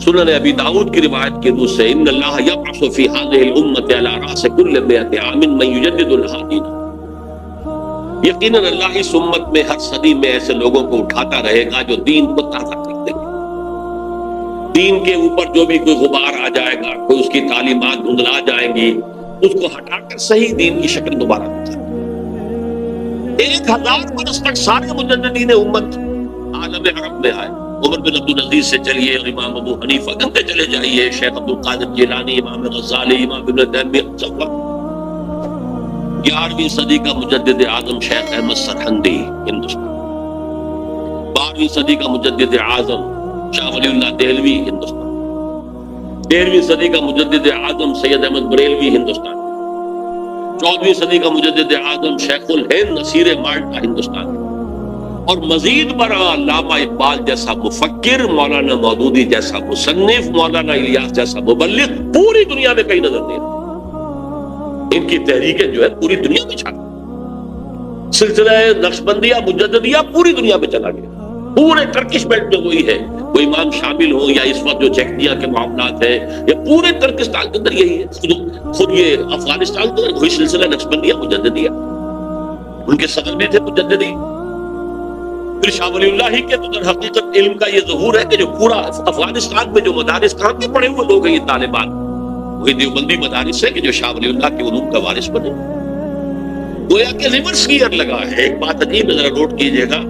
سنن ابی داؤد کی روایت کی روح سے ان اللہ یبعث فی هذه الامه على راس كل 100 عام من یجدد الحدین، یقیناً اللہ اس امت میں ہر صدی میں ایسے لوگوں کو اٹھاتا رہے گا جو دین کو تازہ کر دیں گے، دین کے اوپر جو بھی کوئی غبار آ جائے گا، کوئی اس کی تعلیمات دھندلا جائیں گی، اس کو ہٹا کر صحیح دین کی شکل دوبارہ دکھائے۔ 1000 برس تک سارے مجددین امت عالم عرب میں آئے، عمر بن عبد العزیز سے چلیے، اور امام ابو حنیفہ گنتے چلے جائیے، شیخ عبد القادر جیلانی، امام غزالی، امام ابن تیمیہ، سب وقت 11ویں صدی کا مجدد اعظم شیخ احمد سرہندی ہندوستان، 12ویں صدی کا مجدد اعظم شاہ ولی اللہ دہلوی ہندوستان، 13ویں صدی کا مجدد اعظم سید احمد بریلوی ہندوستان، 14ویں صدی کا مجدد اعظم شیخ الہند نصیر مالٹا ہندوستان، اور مزید برآں علامہ اقبال جیسا مفکر، مولانا مودودی جیسا مصنف، مولانا الیاس جیسا مبلغ پوری دنیا میں کہیں نظر نہیں آتے۔ ان کی تحریکیں جو ہے پوری دنیا میں چھا گئی، سلسلہ نقشبندیہ مجددیہ پوری دنیا میں چلا گیا، پورے ٹرکش بیلٹ میں وہی ہے، وہ امام شامل ہو یا اس وقت جو چیکنیا کے معاملات ہیں، یا پورے ترکستان کے اندر یہی ہے، خود یہ افغانستان کے اندر وہی سلسلہ نقشبندیہ مجددیہ، ان کے صدر بھی تھے مجددی۔ پھر شاہ ولی اللہ ہی کے تو در حقیقت علم کا یہ ظہور ہے کہ جو پورا افغانستان میں جو مدارس کہاں کے پڑے ہوئے لوگ ہیں یہ طالبان، وہی دیوبندی مدارس ہے کہ جو شاہ ولی اللہ کے علوم کا وارث بنے، گویا کہ ریورس گیئر لگا ہے۔ ایک بات عجیب ہے، ذرا نوٹ کیجئے گا،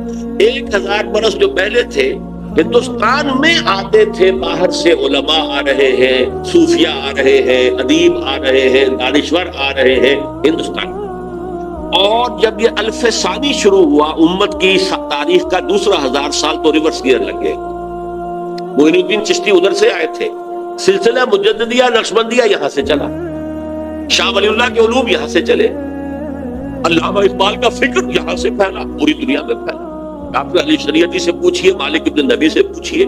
1000 برس جو پہلے تھے ہندوستان میں آتے تھے، باہر سے علماء آ رہے ہیں، صوفیاء آ رہے ہیں، ادیب آ رہے ہیں، دانشور آ رہے ہیں ہندوستان میں، اور جب یہ الف ثانی شروع ہوا امت کی تاریخ کا دوسرا 1000 سال، تو ریورس گیئر لگ گئے۔ معین الدین چشتی ادھر سے آئے تھے، سلسلہ مجددیہ نقشبندیہ یہاں سے چلا، شاہ ولی اللہ کے علوم یہاں سے چلے، علامہ اقبال کا فکر یہاں سے پھیلا، پوری دنیا میں پھیلا۔ ڈاکٹر علی شریعتی سے پوچھئے، مالک ابن نبی سے پوچھئے،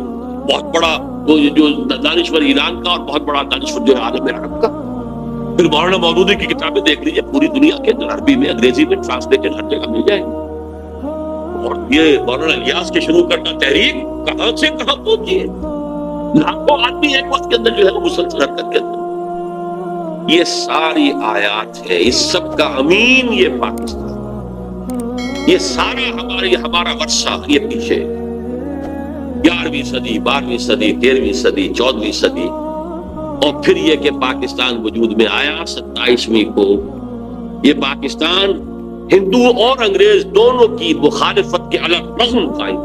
بہت بڑا جو دانشور ایران کا اور بہت بڑا دانشور جو عالم عرب کا۔ پھر مولانا مودودی کی کتابیں دیکھ لیجیے، پوری دنیا کے اندر عربی میں، انگریزی میں ٹرانسلیٹڈ ہر جگہ مل جائے گی۔ اور یہ مولانا الیاس کے شروع کرنا تحریک کہاں سے کہاں پہنچی ہے، لاکھوں آدمی ایک وقت کے اندر جو ہے وہ مسلسل حرکت کے اندر۔ یہ ساری آیات ہے، اس سب کا امین یہ پاکستان، یہ سارا ہمارا ورثہ یہ پیچھے 11ویں صدی، 12ویں صدی، 13ویں صدی، 14ویں صدی، اور پھر یہ کہ پاکستان وجود میں آیا 27ویں کو۔ یہ پاکستان ہندو اور انگریز دونوں کی مخالفت کے الگ رغم قائم،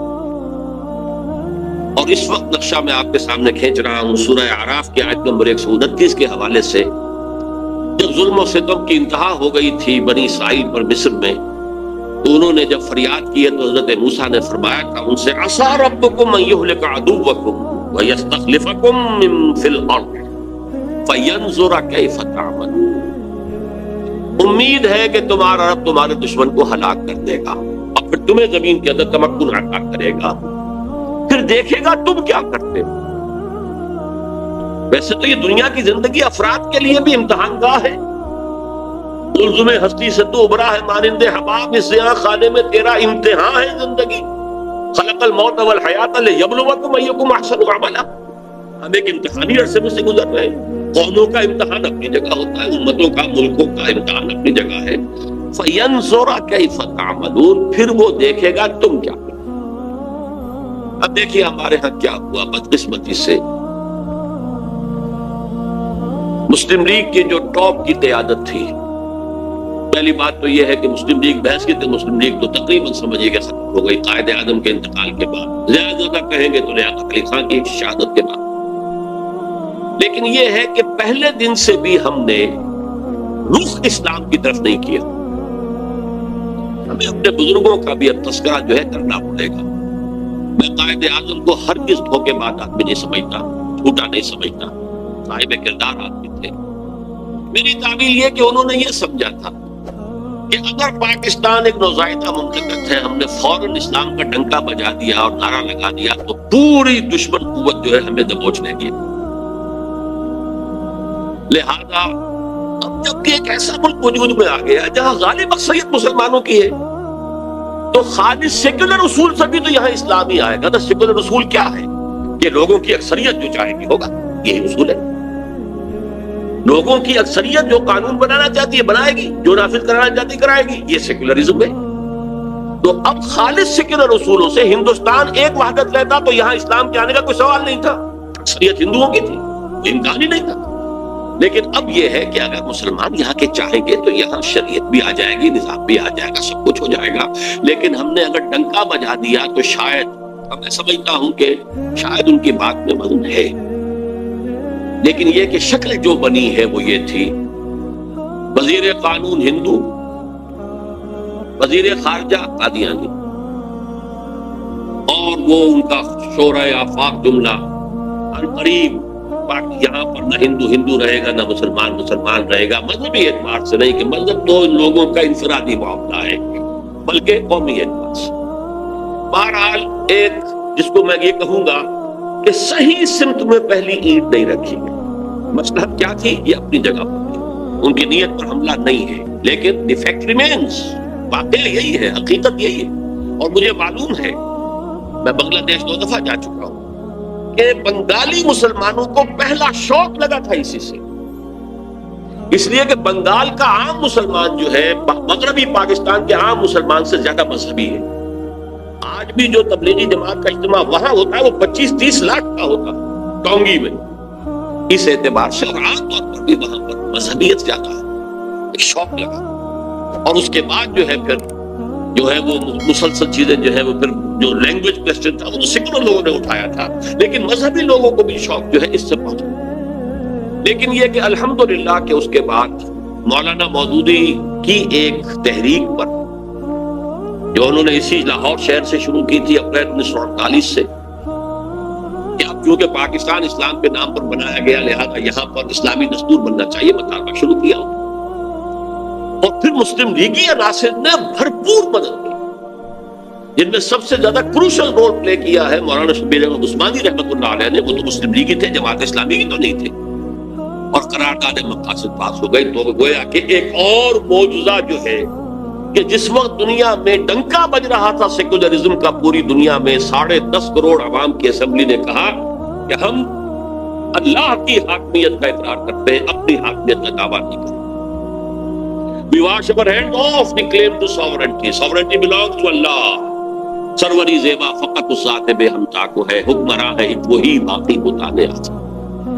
اور اس وقت نقشہ میں آپ کے سامنے کھینچ رہا ہوں سورہ اعراف کی آیت نمبر 129 کے حوالے سے۔ جب ظلم و ستم کی انتہا ہو گئی تھی بنی اسرائیل پر مصر میں، تو انہوں نے جب فریاد کی ہے تو حضرت موسیٰ نے فرمایا تھا ان سے، عَسَىٰ رَبُّكُمْ أَن يُهْلِكَ عَدُوَّكُمْ وَيَسْتَخْلِفَكُمْ فِي الْأَرْضِ فَيَنظُرَ كَيْفَ تَعْمَلُونَ۔ امید ہے کہ تمہارا رب تمہارے دشمن کو ہلاک کر دے گا، اور پھر تمہیں زمین کے اندر تمکن عطا کرے گا، پھر دیکھے گا تم کیا کرتے ہو۔ ویسے تو یہ دنیا کی زندگی افراد کے لیے بھی امتحان گاہ ہے. ملزم ہستی سے تو ابرا ہے مانند حباب، اس سیاہ خانے میں تیرا امتحان ہے زندگی. خلق الموت والحیات لیبلوکم ایکم احسن عملا. ہم ایک امتحانی عرصے میں سے گزر رہے ہیں. قوموں کا امتحان اپنی جگہ ہوتا ہے، امتوں کا، ملکوں کا امتحان اپنی جگہ ہے. فینظر کیف تعملون، پھر وہ دیکھے گا تم کیا کرو. اب دیکھیے ہمارے ہاں کیا ہوا بدقسمتی سے. مسلم لیگ کی جو ٹاپ کی قیادت تھی، پہلی بات تو یہ ہے کہ مسلم لیگ بحث کی تھی، مسلم لیگ تو تقریباً سمجھیے کہ ختم ہو گئی قائد اعظم کے انتقال کے بعد. زیادہ کہیں گے تو لیاقت علی خان کی شہادت کے بعد. لیکن یہ ہے کہ پہلے دن سے بھی ہم نے رخ اسلام کی طرف نہیں کیا. ہمیں اپنے بزرگوں کا بھی اب تذکرہ جو ہے کرنا پڑے گا. میں قائد اعظم کو ہرگز دھوکے بعد آدمی نہیں سمجھتا، جھوٹا نہیں سمجھتا، صاحب کردار آدمی تھے. میری تعبیر یہ کہ انہوں نے یہ سمجھا تھا کہ اگر پاکستان ایک نوزائیدہ مملکت ہے، ہم نے فوراً اسلام کا ڈنکا بجا دیا اور نعرہ لگا دیا تو پوری دشمن قوت جو ہے ہمیں دبوچ لے گی. لہذا اب جب کہ ایک ایسا ملک وجود میں آ گیا جہاں غالب اکثریت مسلمانوں کی ہے، تو خالص سیکولر اصول سے بھی تو یہاں اسلام ہی آئے گا. تو سیکولر اصول کیا ہے کہ لوگوں کی اکثریت جو چاہے گی ہوگا، یہی اصول ہے. لوگوں کی اکثریت جو قانون بنانا چاہتی ہے بنائے گی، جو نافذ کرانا چاہتی کرائے گی. یہ سیکولرزم ہے. تو اب خالص سیکولر اصولوں سے ہندوستان ایک وحدت لیتا تو یہاں اسلام کے آنے کا کوئی سوال نہیں تھا. اکثریت ہندوؤں کی تھی، امکان ہی نہیں تھا. لیکن اب یہ ہے کہ اگر مسلمان یہاں کے چاہیں گے تو یہاں شریعت بھی آ جائے گی، نظام بھی آ جائے گا، سب کچھ ہو جائے گا. لیکن ہم نے اگر ڈنکا بجا دیا تو شاید، اب میں سمجھتا ہوں کہ شاید ان کی بات میں وزن ہے، لیکن یہ کہ شکل جو بنی ہے وہ یہ تھی: وزیر قانون ہندو، وزیر خارجہ قادیانی، اور وہ ان کا شورائے آفاق جملہ عنقریب یہاں پر نہ ہندو ہندو رہے گا، نہ مسلمان مسلمان رہے گا. مذہبی اعتبار سے نہیں کہ مذہب تو ان لوگوں کا انفرادی معاملہ ہے، بلکہ قومی اعتبار سے. بہرحال ایک جس کو میں یہ کہوں گا کہ صحیح سمت میں پہلی اینٹ نہیں رکھی ہے. مصلحت کیا تھی یہ اپنی جگہ پر تھی، ان کی نیت پر حملہ نہیں ہے، لیکن دی فیکٹ ریمینز، واقعہ یہی ہے، حقیقت یہی ہے. اور مجھے معلوم ہے، میں بنگلہ دیش 2 دفعہ جا چکا ہوں، کہ بنگالی مسلمانوں کو پہلا شوق لگا تھا اسی سے. اس لیے کہ بنگال کا عام مسلمان جو ہے مغربی پاکستان کے عام مسلمان سے زیادہ مذہبی ہے. آج بھی جو تبلیغی جماعت کا اجتماع وہاں ہوتا ہے وہ 25-30 لاکھ کا ہوتا ٹونگی میں. اس اعتبار سے اور عام طور پر بھی وہاں پر مذہبیت زیادہ ہے، ایک شوق لگا. اور اس کے بعد جو ہے پھر جو ہے وہ مسلسل چیزیں جو ہے وہ پھر جو لینگویج کوسچن تھا وہ تو سیکولر لوگوں نے اٹھایا تھا، لیکن مذہبی لوگوں کو بھی شوق جو ہے اس سے پہنچا. لیکن یہ کہ الحمدللہ کہ اس کے بعد مولانا مودودی کی ایک تحریک پر جو انہوں نے اسی لاہور شہر سے شروع کی تھی اپریل 1948 سے، کہ اب چونکہ پاکستان اسلام کے نام پر بنایا گیا لہذا یہاں پر اسلامی دستور بننا چاہیے، مطالبہ شروع کیا. اور پھر مسلم لیگی عناصر نے بھرپور مدد کی، جن میں سب سے زیادہ کروشل رول پلے کیا ہے مولانا شبیر احمد عثمانی رحمۃ اللہ علیہ نے. وہ تو مسلم لیگی تھے، جماعت اسلامی کی تو نہیں تھے. اور قرارداد مقاصد پاس ہو گئی. تو گویا کہ ایک اور معجزہ جو ہے کہ جس وقت دنیا میں ڈنکا بج رہا تھا سیکولرزم کا پوری دنیا میں، 10.5 کروڑ عوام کی اسمبلی نے کہا کہ ہم اللہ کی حاکمیت کا اقرار کرتے ہیں، اپنی حاکمیت کا دعویٰ نہیں کرتے. We wash our hands off the claim to sovereignty. Sovereignty belongs to Allah. سروری زیبا فقط اس ذات بے ہمتا کو ہے، حکمراں ہے ایک وہی باقی متعال آتا.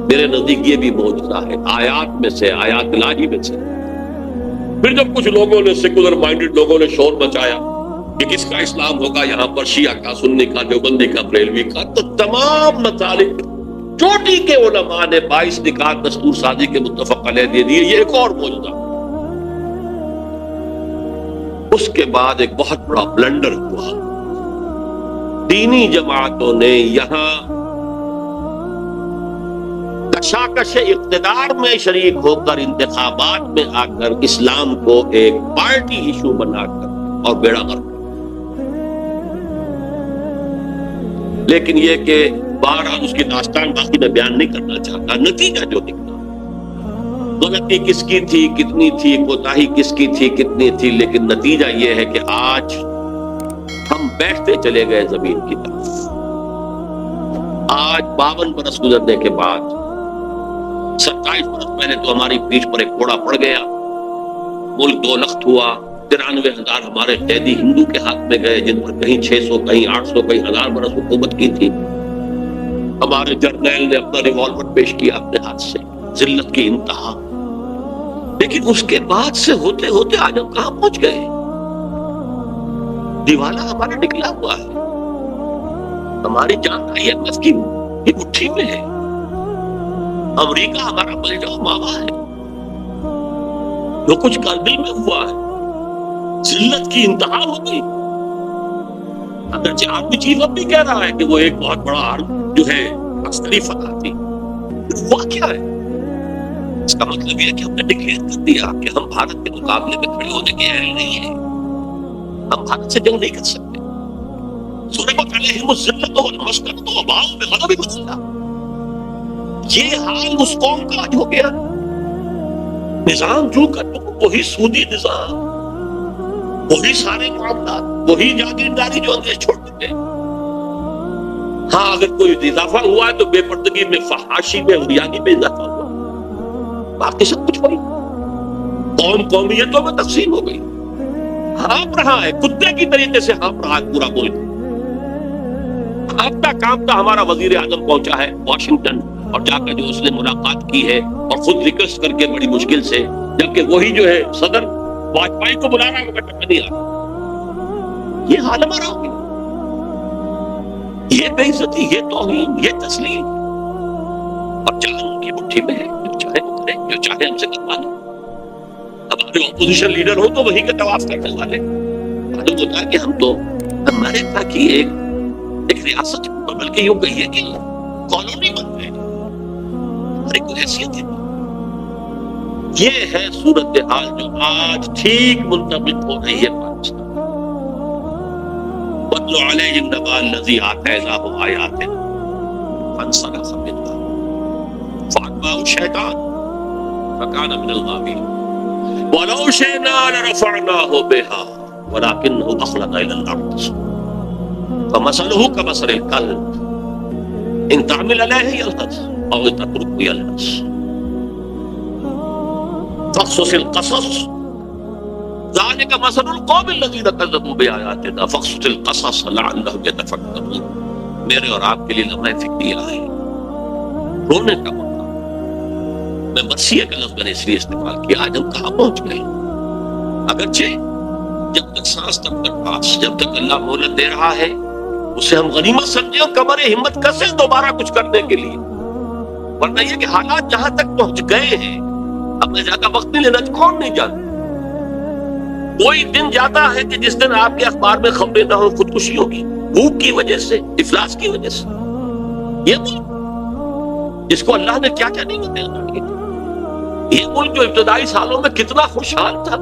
میرے نزدیک یہ بھی معجزہ ہے، آیات میں سے، آیات الہی میں سے. پھر جب کچھ لوگوں نے، سیکولر مائنڈڈ لوگوں نے شور مچایا کہ کس کا اسلام ہوگا یہاں پر، شیعہ کا، سنی کا، دیوبندی کا، بریلوی کا، تو تمام مطالب چوٹی کے علماء نے 22 نکات دستور سازی کے متفق علیہ دے دیے. یہ ایک اور معجزہ. اس کے بعد ایک بہت بڑا بلنڈر ہوا. دینی جماعتوں نے یہاں کشاکش اقتدار میں شریک ہو کر انتخابات میں آ کر اسلام کو ایک پارٹی ایشو بنا کر اور بیڑا غرق. لیکن یہ کہ بہرحال اس کی داستان باقی میں بیان نہیں کرنا چاہتا. نتیجہ جو نکلا، غلطی کس کی تھی، کتنی تھی، کوتاہی کس کی تھی، کتنی تھی، لیکن نتیجہ یہ ہے کہ آج ہم بیٹھتے چلے گئے زمین کی طرف. آج 52 برس گزرنے کے بعد 27 برس پہلے تو ہماری پیٹھ پر ایک کوڑا پڑ گیا، ملک 2 لخت ہوا، 93,000 ہمارے قیدی ہندو کے ہاتھ میں گئے، جن پر کہیں 600 کہیں 800 کہیں 1000 برس حکومت کی تھی. ہمارے جرنیل نے اپنا ریوالور پیش کیا اپنے ہاتھ سے، ذلت کی انتہا. لیکن اس کے بعد سے ہوتے ہوتے آج ہم کہاں پہنچ گئے؟ دیوالا ہمارا نکلا ہوا ہے، ہماری جان IMF کی مٹھی میں ہے، امریکہ ہمارا بلجاؤ ماما ہے. جو کچھ کارگل میں ہوا ہے، ذلت کی انتہا ہو گئی. اگرچہ آرمی چیف اب بھی کہہ رہا ہے کہ وہ ایک بہت بڑا جو ہے عسکری فتح تھی، ہوا کیا ہے؟ اس کا مطلب یہ ہے کہ ہم نے ڈکلیئر کر دیا کہ ہم بھارت کے مقابلے میں کھڑے ہونے کے اہل نہیں ہیں، ہم بھارت سے جنگ نہیں کر سکتے. ضربت علیہم الذلۃ والمسکنۃ وباءوا بغضب من اللہ. یہ حال اس قوم کا آج ہو گیا. نظام جو کا وہی سودی نظام، وہی سارے معاملات، وہی جاگیرداری جو انگریز چھوڑ چکے. ہاں اگر کوئی اضافہ ہوا ہے تو بے پردگی میں، فحاشی میں، عریانی میں اضافہ ہوا، باقی سب کچھ وہی. قوم قومیتوں میں تقسیم ہو گئی. ہانپ رہا ہے کتے کی طریقے سے، ہانپ رہا ہے پورا ملک. ہانپتا کامتا ہمارا وزیر اعظم پہنچا ہے واشنگٹن، اور جا کر جو اس نے ملاقات کی ہے اور خود ریکویسٹ کر کے بڑی مشکل سے، جبکہ وہی جو ہے صدر واجپئی کو بلا رہا ہے، وہ بیٹھک نہیں آ رہا. یہ حال ہمارا ہو گیا. یہ بے عزتی، یہ توہین، یہ تسلیم. اور جان ان کی مٹھی میں ہے، جو چاہے وہ کرے، جو چاہے ہم سے کروا لے. ہمارے اپوزیشن لیڈر ہو تو وہی کا طواف کرنے والے. معلوم ہوتا ہے کہ ہم تو ہمارے کی ایک ریاست، بلکہ یوں کہیے کہ کالونی بن گئے، ہماری کوئی حیثیت ہے. یہ ہے صورتحال جو آج ٹھیک منطبق ہو رہی ہے پاکستان. وَاتْلُ عَلَيْهِمْ نَبَأَ الَّذِي آتَيْنَاهُ آيَاتِنَا فَانسَلَخَ مِنْهَا فَأَتْبَعَهُ الشَّيْطَانُ فَكَانَ مِنَ الْغَاوِينَ وَلَوْ شِئْنَا لَرَفَعْنَاهُ بِهَا وَلَكِنَّهُ أَخْلَدَ إِلَى الْأَرْضِ فَمَثَلُهُ كَمَثَلِ الْكَلْبِ إِنْ تَحْمِلْ عَلَيْهِ يَلْهَثْ أَوْ تَتْرُكْهُ يَلْهَث فَاقْصُصِ الْقَصَصَ ذَلِكَ مَثَلُ الْقَوْمِ الَّذِينَ كَذَّبُوا بِآيَاتِنَا فَاقْصُصِ الْقَصَصَ لَعَلَّهُمْ يَتَفَكَّرُونَ. میرے اور آپ کے لیے لمحہ فکریہ ہے، رونے کا موقع. میں مرثیہ کا لفظ میں نے اس لیے استعمال کیا. آج ہم کہاں پہنچ گئے؟ اگرچہ جب تک سانس تب تک پاس، جب تک اللہ مہلت دے رہا ہے اسے ہم غنیمت سمجھیں اور کمر ہمت کسے دوبارہ کچھ کرنے کے لیے. ورنہ یہ کہ حالات جہاں تک پہنچ گئے ہیں، اب میں زیادہ وقت نہیں لینا، کون نہیں جانتا. کوئی دن جاتا ہے کہ جس دن آپ کے اخبار میں خبریں نہ ہوں خودکشیوں کی، بھوک کی وجہ سے، افلاس کی وجہ سے. یہ ملک جس کو اللہ نے کیا کیا نہیں عطا کی، یہ ملک جو ابتدائی سالوں میں کتنا خوشحال تھا،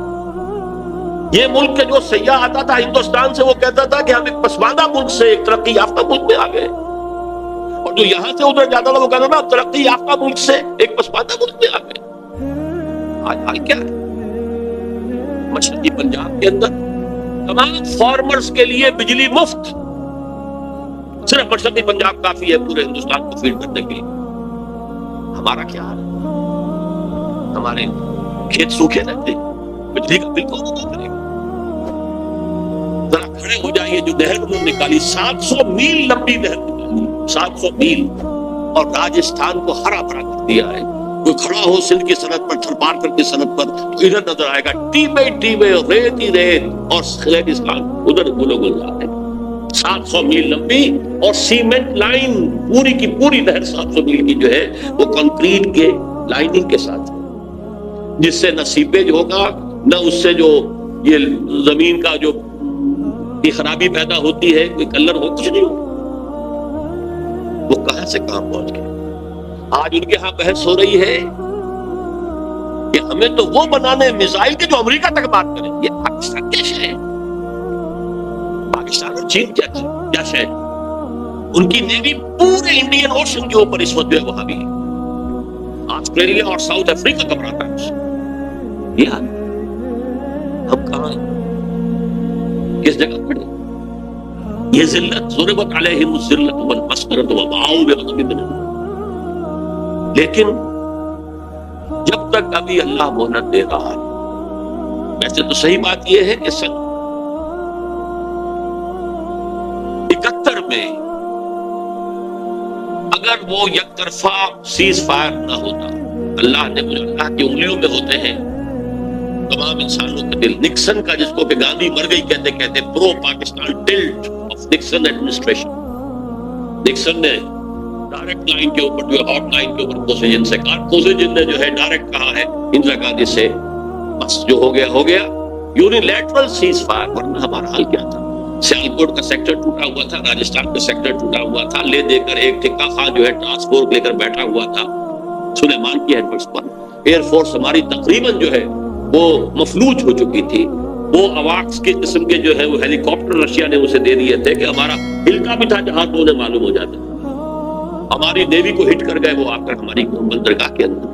یہ ملک کے جو سیاح آتا تھا ہندوستان سے، وہ کہتا تھا کہ ہم ایک پسماندہ ملک سے ایک ترقی یافتہ ملک میں آ گئے. اور جو یہاں سے ادھر جاتا تھا وہ کہتا تھا ترقی یافتہ ملک سے ایک پسماندہ ملک میں آ گئے. آج حال کیا ہے؟ مشرقی پنجاب کے اندر تمام فارمرز کے لیے بجلی مفت. صرف مشرقی پنجاب کافی ہے پورے ہندوستان کو فیڈ کرنے کے لیے. ہمارا کیا حال ہے؟ ہمارے کھیت سوکھے رہتے، بجلی کا بل کون ادا کرے گا؟ ذرا کھڑے ہو جائیے. جو نہر انہوں نے نکالی، 700 میل لمبی نہر نکالی، 700 میل، اور راجستھان کو ہرا بھرا کر دیا ہے. کوئی کھڑا ہو سندھ کی سرحد پر، تھرپار کر کی سرحد پر، تو ادھر نظر آئے گا ٹیبے ٹیبے، ریت ہی ریت، اور ریگستان ادھر گلو گلزار ہے. 700 میل لمبی اور سیمنٹ لائن، پوری کی پوری نہر 700 میل کی جو ہے وہ کنکریٹ کے لائننگ کے ساتھ ہے، جس سے نہ سیپیج ہوگا، نہ اس سے جو یہ زمین کا جو خرابی پیدا ہوتی ہے، کوئی کلر ہو، کچھ نہیں ہوگا. وہ کہاں سے کہاں پہنچ گئے؟ آج ان کے ہاں بحث ہو رہی ہے کہ ہمیں تو وہ بنانے میزائل کے جو امریکہ تک بات کریں. یہ پاکستان کیا شے ہے؟ پاکستان اور چین کیا شے؟ ان کی نیوی پورے انڈین اوشن کے اوپر اس وقت جو ہے وہاں بھی ہے. آسٹریلیا اور ساؤتھ افریقہ گھبراتا ہے اس سے. یار ہم کہاں ہیں؟ کس جگہ کھڑے؟ یہ ذلت ضربت علیہم الذلۃ والمسکنۃ وباؤوا بغضب من اللہ. لیکن جب تک ابھی اللہ مہلت دے رہا ہے. ویسے تو صحیح بات یہ ہے کہ سن 71 میں اگر وہ یک طرفہ سیز فائر نہ ہوتا، اللہ نے مجھے اللہ کی انگلیوں میں ہوتے ہیں تمام انسانوں کے دل. نکسن کا جس کو کہ گاندھی مر گئی کہتے کہتے pro Pakistan tilt of Nixon administration. Nixon نے ڈائریکٹ لائن کے اوپر جو ہے ہاٹ لائن کے اوپر کوسیجن سے کہا، کوسیجن نے جو ہے ڈائریکٹ کہا ہے اندرا گاندھی سے بس جو ہو گیا ہو گیا. یونیلیٹرل سیز فائر، ورنہ ہمارا حال کیا تھا؟ سیالکوٹ کا سیکٹر ٹوٹا ہوا تھا، راجستھان کا سیکٹر ٹوٹا ہوا تھا، لے دے کر ایک ٹھکا خان جو ہے ٹاسک فورس لے کر بیٹھا ہوا تھا سلیمان کی ہیڈ پر. ایئر فورس ہماری تقریباً جو ہے وہ مفلوج ہو چکی تھی. وہ اواکس کے قسم کے جو ہے وہ ہیلی کاپٹر رشیا نے اسے دے دیے تھے کہ ہمارا ہلکا بھی تھا جہاں تو انہیں معلوم ہو جاتا. ہماری نیوی کو ہٹ کر گئے وہ آ کر ہماری بندرگاہ کے اندر.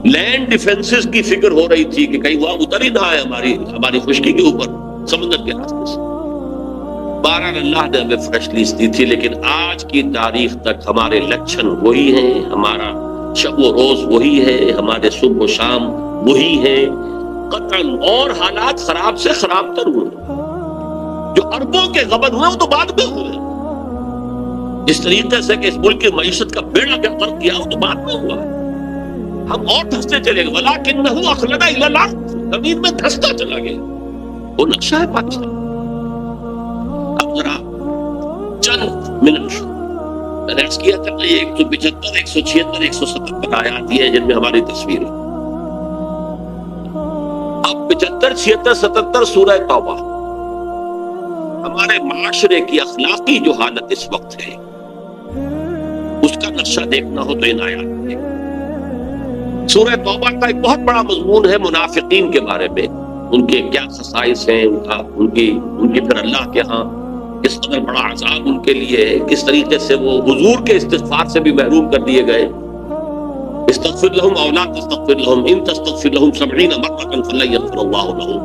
لینڈ ڈیفنسز کی فکر ہو رہی تھی کہ کہیں وہاں اتر ہی نہ آئے ہماری خشکی کے اوپر سمندر کے راستے سے. 12 اللہ نے ہمیں فریش لیز دی تھی، لیکن آج کی تاریخ تک ہمارے لچھن وہی ہیں، ہمارا شب و روز وہی ہے، ہمارے صبح و شام وہی ہے قطعاً. اور حالات خراب سے خراب تر ہوئے. جو اربوں کے غبن ہوئے وہ تو بعد میں ہوئے. جس طریقے سے کہ اس ملک کی معیشت کا بیڑا کیا فرق کیا وہ تو بعد میں ہوا. ہم اور دھستے چلے گئے. وَلَٰكِنَّهُ أَخْلَدَ إِلَى الْأَرْضِ، زمین میں دھستا چلا گیا. وہ نقشہ ہے پاکستان. اب ذرا چند منٹ میں نے عرض کیا تھا کہ 175 176 177 آیات یہ ہیں جن میں ہماری تصویر ہے. اب 75 76 77 سورہ توبہ. ہمارے معاشرے کی اخلاقی جو حالت اس وقت ہے اس کا نقشہ دیکھنا ہو تو ان آیات میں. سورہ توبہ کا ایک بہت بڑا مضمون ہے منافقین کے بارے میں. ان کے کیا خصائص ہیں، ان کی پھر اللہ کے ہاں کس قدر بڑا عذاب ان کے لیے ہے، کس طریقے سے وہ حضور کے استغفار سے بھی محروم کر دیے گئے. استغفر لهم او لا تستغفر لهم ان تستغفر لهم 70 مرة فلن يغفر الله لهم.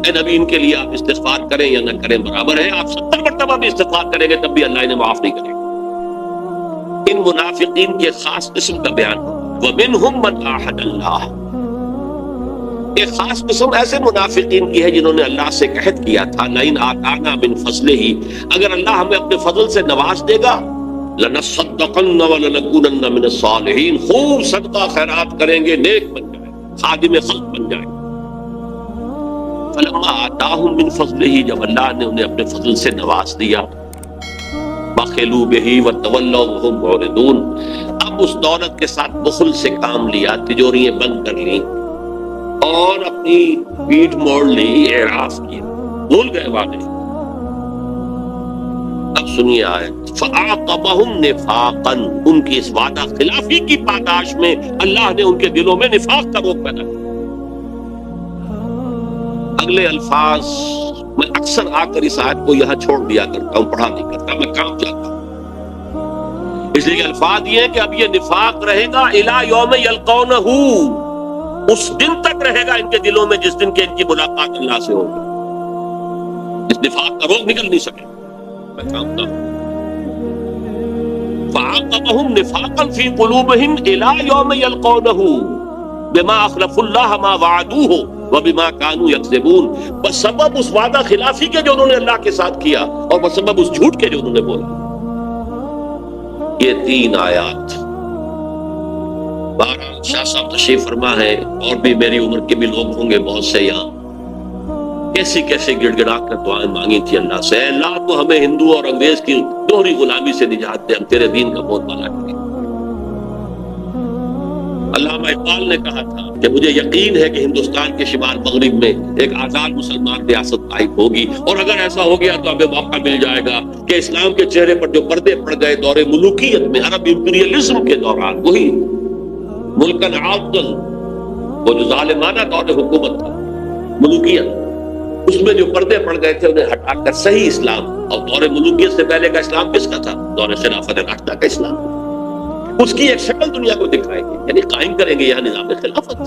اے نبی ان کے لیے آپ استغفار کریں یا نہ کریں برابر ہے. آپ 70 مرتبہ بھی استغفار کریں گے تب بھی اللہ انہیں معاف نہیں کرے گا. ان منافقین کے خاص قسم کا بیان. وَمِنْهُمْ مَنْ عَاهَدَ اللَّهَ، ایک خاص قسم ایسے منافقین کی ہے جنہوں نے اللہ سے عہد کیا تھا لَإِنْ آتَانَا مِنْ فَضْلِهِ، اگر اللہ ہمیں اپنے فضل سے نواز دے گا لَنَصَّدَّقَنَّ وَلَنَكُونَنَّ مِنَ الصَّالِحِينَ، خوب صدقہ خیرات کریں گے، نیک بن جائیں، خادم خلق بن جائیں. فَلَمَّا آتَاهُمْ مِنْ فَضْلِهِ، جب اللہ نے انہیں اپنے فضل سے نواز دیا بَخِلُوا بِهِ وَتَوَلَّوْا وَهُمْ مُعْرِضُونَ، اب اس دولت کے ساتھ بخل سے کام لیا، تجوریاں بند کر لیں اور اپنی پیٹھ موڑ لی، اعراض کیا، بھول گئے وعدے. اب سنیے آیت فَأَعْقَبَهُمْ نِفَاقًا، ان کی اس وعدہ خلافی کی پاداش میں اللہ نے ان کے دلوں میں نفاق کا روگ پیدا کیا. اگلے الفاظ میں اکثر آ کر اس آیت کو یہاں چھوڑ دیا کرتا ہوں، پڑھا نہیں کرتا، میں کام جاتا ہوں. اس لیے الفاظ یہ ہے کہ اب یہ نفاق رہے گا الی یوم یلقونہ، اس دن تک رہے گا ان کے دلوں میں جس دن کے ان کی ملاقات اللہ سے ہوگی. اس نفاق کا روگ نکل نہیں سکے. میں کام کرتا ہوں. فَعَاقَبَهُمْ نِفَاقًا فِي قُلُوبِهِمْ إِلَى يَوْمِ يَلْقَوْنَهُ بِمَا أَخْلَفُوا اللَّهَ مَا وَعَدُوهُ وَبِمَا كَانُوا يَكْذِبُونَ، بسبب اس وعدہ خلافی کے جو انہوں نے اللہ کے ساتھ کیا اور بسبب اس جھوٹ کے جو انہوں نے بولا. یہ 3 آیات. بہرحال شاہ صاحب تشریف فرما ہے اور بھی میری عمر کے بھی لوگ ہوں گے بہت سے یہاں. کیسی کیسے گڑ گڑا کر دعائیں مانگی تھی اللہ سے، اے اللہ تو ہمیں ہندو اور انگریز کی دوہری غلامی سے نجات دے، ہم تیرے دین کا بہت بالا کریں. علامہ اقبال نے کہا تھا کہ مجھے یقین ہے کہ ہندوستان کے شمال مغرب میں ایک آزاد مسلمان ریاست قائم ہوگی، اور اگر ایسا ہو گیا تو ہمیں موقع مل جائے گا کہ اسلام کے چہرے پر جو پردے پڑ گئے دور ملوکیت میں، عرب امپیریلزم کے دوران، وہی ملکن عاقل، وہ جو ظالمانہ دور حکومت تھا، ملوکیت، اس میں جو پردے پڑ گئے تھے انہیں ہٹا کر صحیح اسلام، اور دور ملوکیت سے پہلے کا اسلام کس کا تھا؟ دور خلافت راشدہ کا اسلام، اس کی ایک شکل دنیا کو دکھائیں گے، یعنی قائم کریں گے یہاں نظام خلافت۔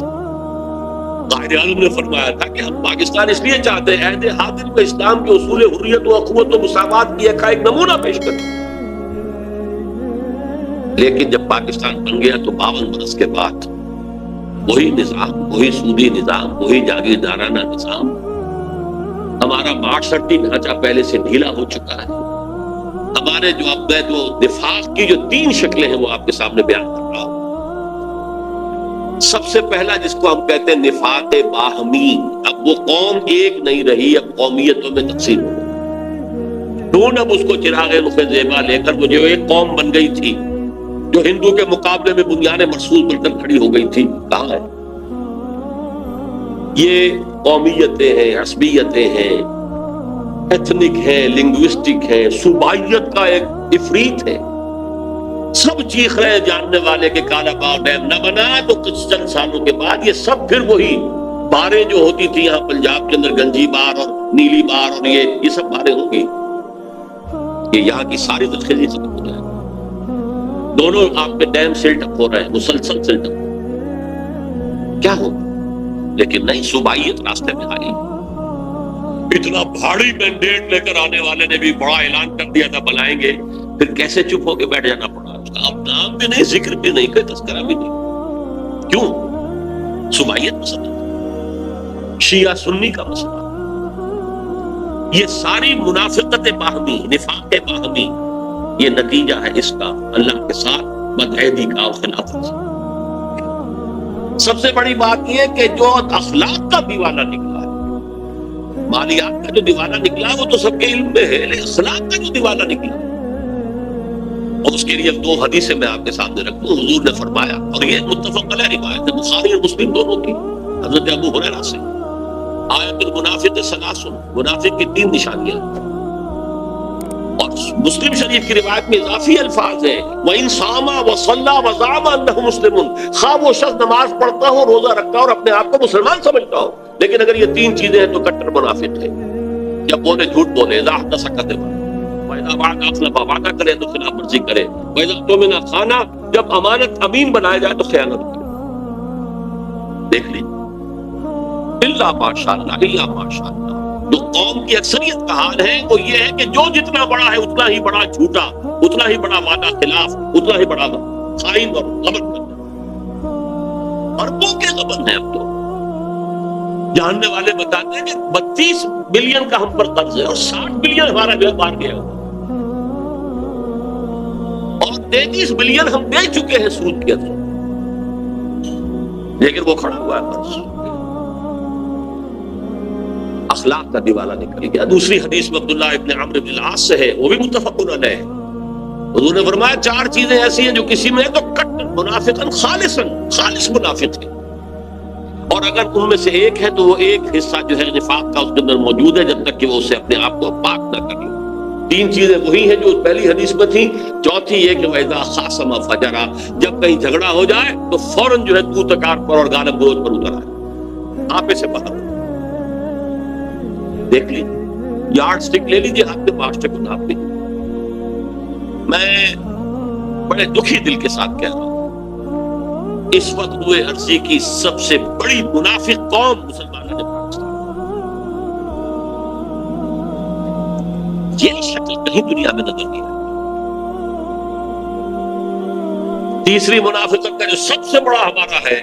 قائد اعظم نے فرمایا تھا کہ ہم پاکستان اس لیے چاہتے ہیں عہد حاضر میں اسلام کے اصول حریت و اخوت و مساوات کی ایک نمونہ پیش کریں، لیکن جب پاکستان بن گیا تو 52 برس کے بعد وہی نظام، وہی سودی نظام، وہی جاگیردارانہ نظام، ہمارا معاشرتی ڈھانچہ پہلے سے ڈھیلا ہو چکا ہے۔ ہمارے جو اب میں جو نفاق کی جو 3 شکلیں ہیں وہ آپ کے سامنے بیان کر رہا ہوں۔ سب سے پہلا جس کو ہم کہتے ہیں نفاق باہمی، اب وہ قوم ایک نہیں رہی، اب قومیتوں میں تقسیم ہو گئی۔ ڈھونڈ اب اس کو چراغ رخ زیبا لے کر، وہ جو ایک قوم بن گئی تھی جو ہندو کے مقابلے میں بنیاد مرسوس بن کر کھڑی ہو گئی تھی، کہاں ہے؟ یہ قومیتیں ہیں، عصبیتیں ہیں، ایتھنک ہے، لنگوسٹک ہے، صوبائیت کا ایک افریت ہے۔ سب چیخ رہے ہیں جاننے والے کہ کالا باغ ڈیم نہ بنا تو کچھ چند سالوں کے بعد یہ سب پھر وہی باریں جو ہوتی تھی یہاں پنجاب کے اندر، گنجی بار اور نیلی بار اور یہ سب باریں ہوں گی، یہ یہاں کی ساری زرخیزی ختم ہو جائے گی۔ دونوں آپ کے ڈیم سلٹ اپ ہو رہے ہیں، مسلسل سلٹ اپ، کیا ہو؟ لیکن نہیں، صوبائیت راستے میں آئی۔ اتنا بھاری مینڈیٹ لے کر آنے والے نے بھی بڑا اعلان کر دیا تھا بلائیں گے، پھر کیسے چپ ہو کے بیٹھ جانا پڑا؟ اس کا اب نام بھی نہیں، ذکر بھی نہیں، کوئی تذکرہ بھی نہیں۔ کیوں؟ صوبائیت مسئلہ، شیعہ سنی کا مسئلہ، یہ ساری منافقت باہمی، نفاق باہمی، یہ نتیجہ ہے اس کا اللہ کے ساتھ بدعہدی کا اور خلافت کا۔ سب سے بڑی بات یہ کہ جو اخلاق کا دیوانہ نکلا ہے، مالیات کا جو دیوانہ نکلا وہ تو سب کے علم میں ہے، لیکن اخلاق کا جو دیوانہ نکلا، اور اس کے لیے 2 حدیثیں میں آپ کے سامنے رکھوں۔ حضور نے فرمایا، اور یہ متفق علیہ روایت ہے، بخاری اور مسلم دونوں کی، حضرت ابو ہریرہ سے، آیت المنافق ثلاث، منافق کی 3 نشانیاں، اور مسلم شریف کی روایت میں اضافی الفاظ ہیں، وَإِن صَامَ وَصَلَّى وَزَعَمَ أَنَّهُ مُسْلِمٌ، خواہ وہ شخص نماز پڑھتا ہو، روزہ رکھتا ہو اور اپنے آپ کو مسلمان سمجھتا ہو، لیکن اگر یہ 3 چیزیں ہیں تو کٹر منافق ہے۔ جب بولے جھوٹ بولے، اذا حدث کذب، وَإِذَا وعد أَخْلَفَ، وعدہ کرے تو خلاف ورزی کرے، وَإِذَا اؤْتُمِنَ خَانَ، جب امانت امین بنایا جائے تو خیانت کرے۔ دیکھ لیجیے، الا ماشاءاللہ، الا ماشاءاللہ، جو قوم کی اکثریت کا حال ہے وہ یہ ہے کہ جو جتنا بڑا ہے اتنا ہی بڑا جھوٹا، اتنا ہی بڑا وعدہ خلاف، اتنا ہی بڑا خائن اور غبن کرنا۔ اربوں کے غبن ہے اب تو۔ جاننے والے بتاتے ہیں کہ 32 بلین کا ہم پر قرض ہے اور 60 بلین ہمارا جو ہے باہر گیا اور 33 بلین ہم دے چکے ہیں سود کے اندر، لیکن وہ کھڑا ہوا ہے قرض۔ اخلاق کا دیوانہ نکل گیا۔ دوسری حدیث میں عبداللہ ابن عمرو بن العاص سے ہے، وہ بھی متفق علیہ، حضور نے فرمایا 4 چیزیں ایسی ہیں جو کسی میں ہے تو کٹ منافقاً خالصاً، خالص منافق ہے، اور اگر ان میں سے ایک ہے تو وہ ایک حصہ جو ہے نفاق کا اس کے اندر موجود ہے، جب تک کہ وہ اسے اپنے آپ کو پاک نہ کر لے۔ 3 چیزیں وہی ہیں جو پہلی حدیث میں تھی۔ چوتھی یہ کہ وَإِذَا خَاصَمَ فَجَرَ، جب کہیں جھگڑا ہو جائے تو فوراً جو ہے تو تکار پر اور گالا گلوچ پر اتر آئے، آپے سے باہر۔ دیکھ لیجیے، یارڈ سٹک لے لیجیے آپ کے معاشرے کو ناپ لیجیے۔ میں بڑے دکھی دل کے ساتھ کہہ رہا ہوں، اس وقت روئے ارضی کی سب سے بڑی منافق قوم مسلمانوں نے پاکستان، یہ شکل کہیں دنیا میں نظر نہیں آئی۔ تیسری منافقت کا جو سب سے بڑا ہمارا ہے،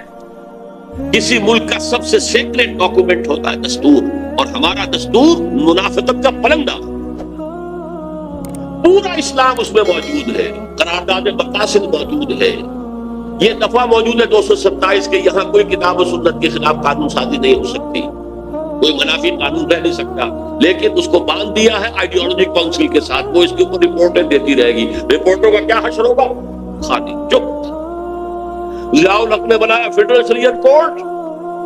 کسی ملک کا سب سے سیکریٹ ڈاکومنٹ ہوتا ہے دستور، اور ہمارا دستور منافقت کا پلندہ، پورا اسلام اس میں موجود ہے، قرارداد مقاصد موجود ہے، یہ دفعہ موجود ہے 227 کے، یہاں کوئی کتاب و سنت کے خلاف قانون سازی نہیں ہو سکتی، کوئی منافی قانون رہ نہیں سکتا، لیکن اس کو باندھ دیا ہے آئیڈیالوجی کونسل کے ساتھ، وہ اس کے اوپر رپورٹیں دیتی رہے گی۔ رپورٹوں کا کیا حشر ہوگا؟ خالی چپ۔ ضیاء الحق نے بنایا فیڈرل شریعت کورٹ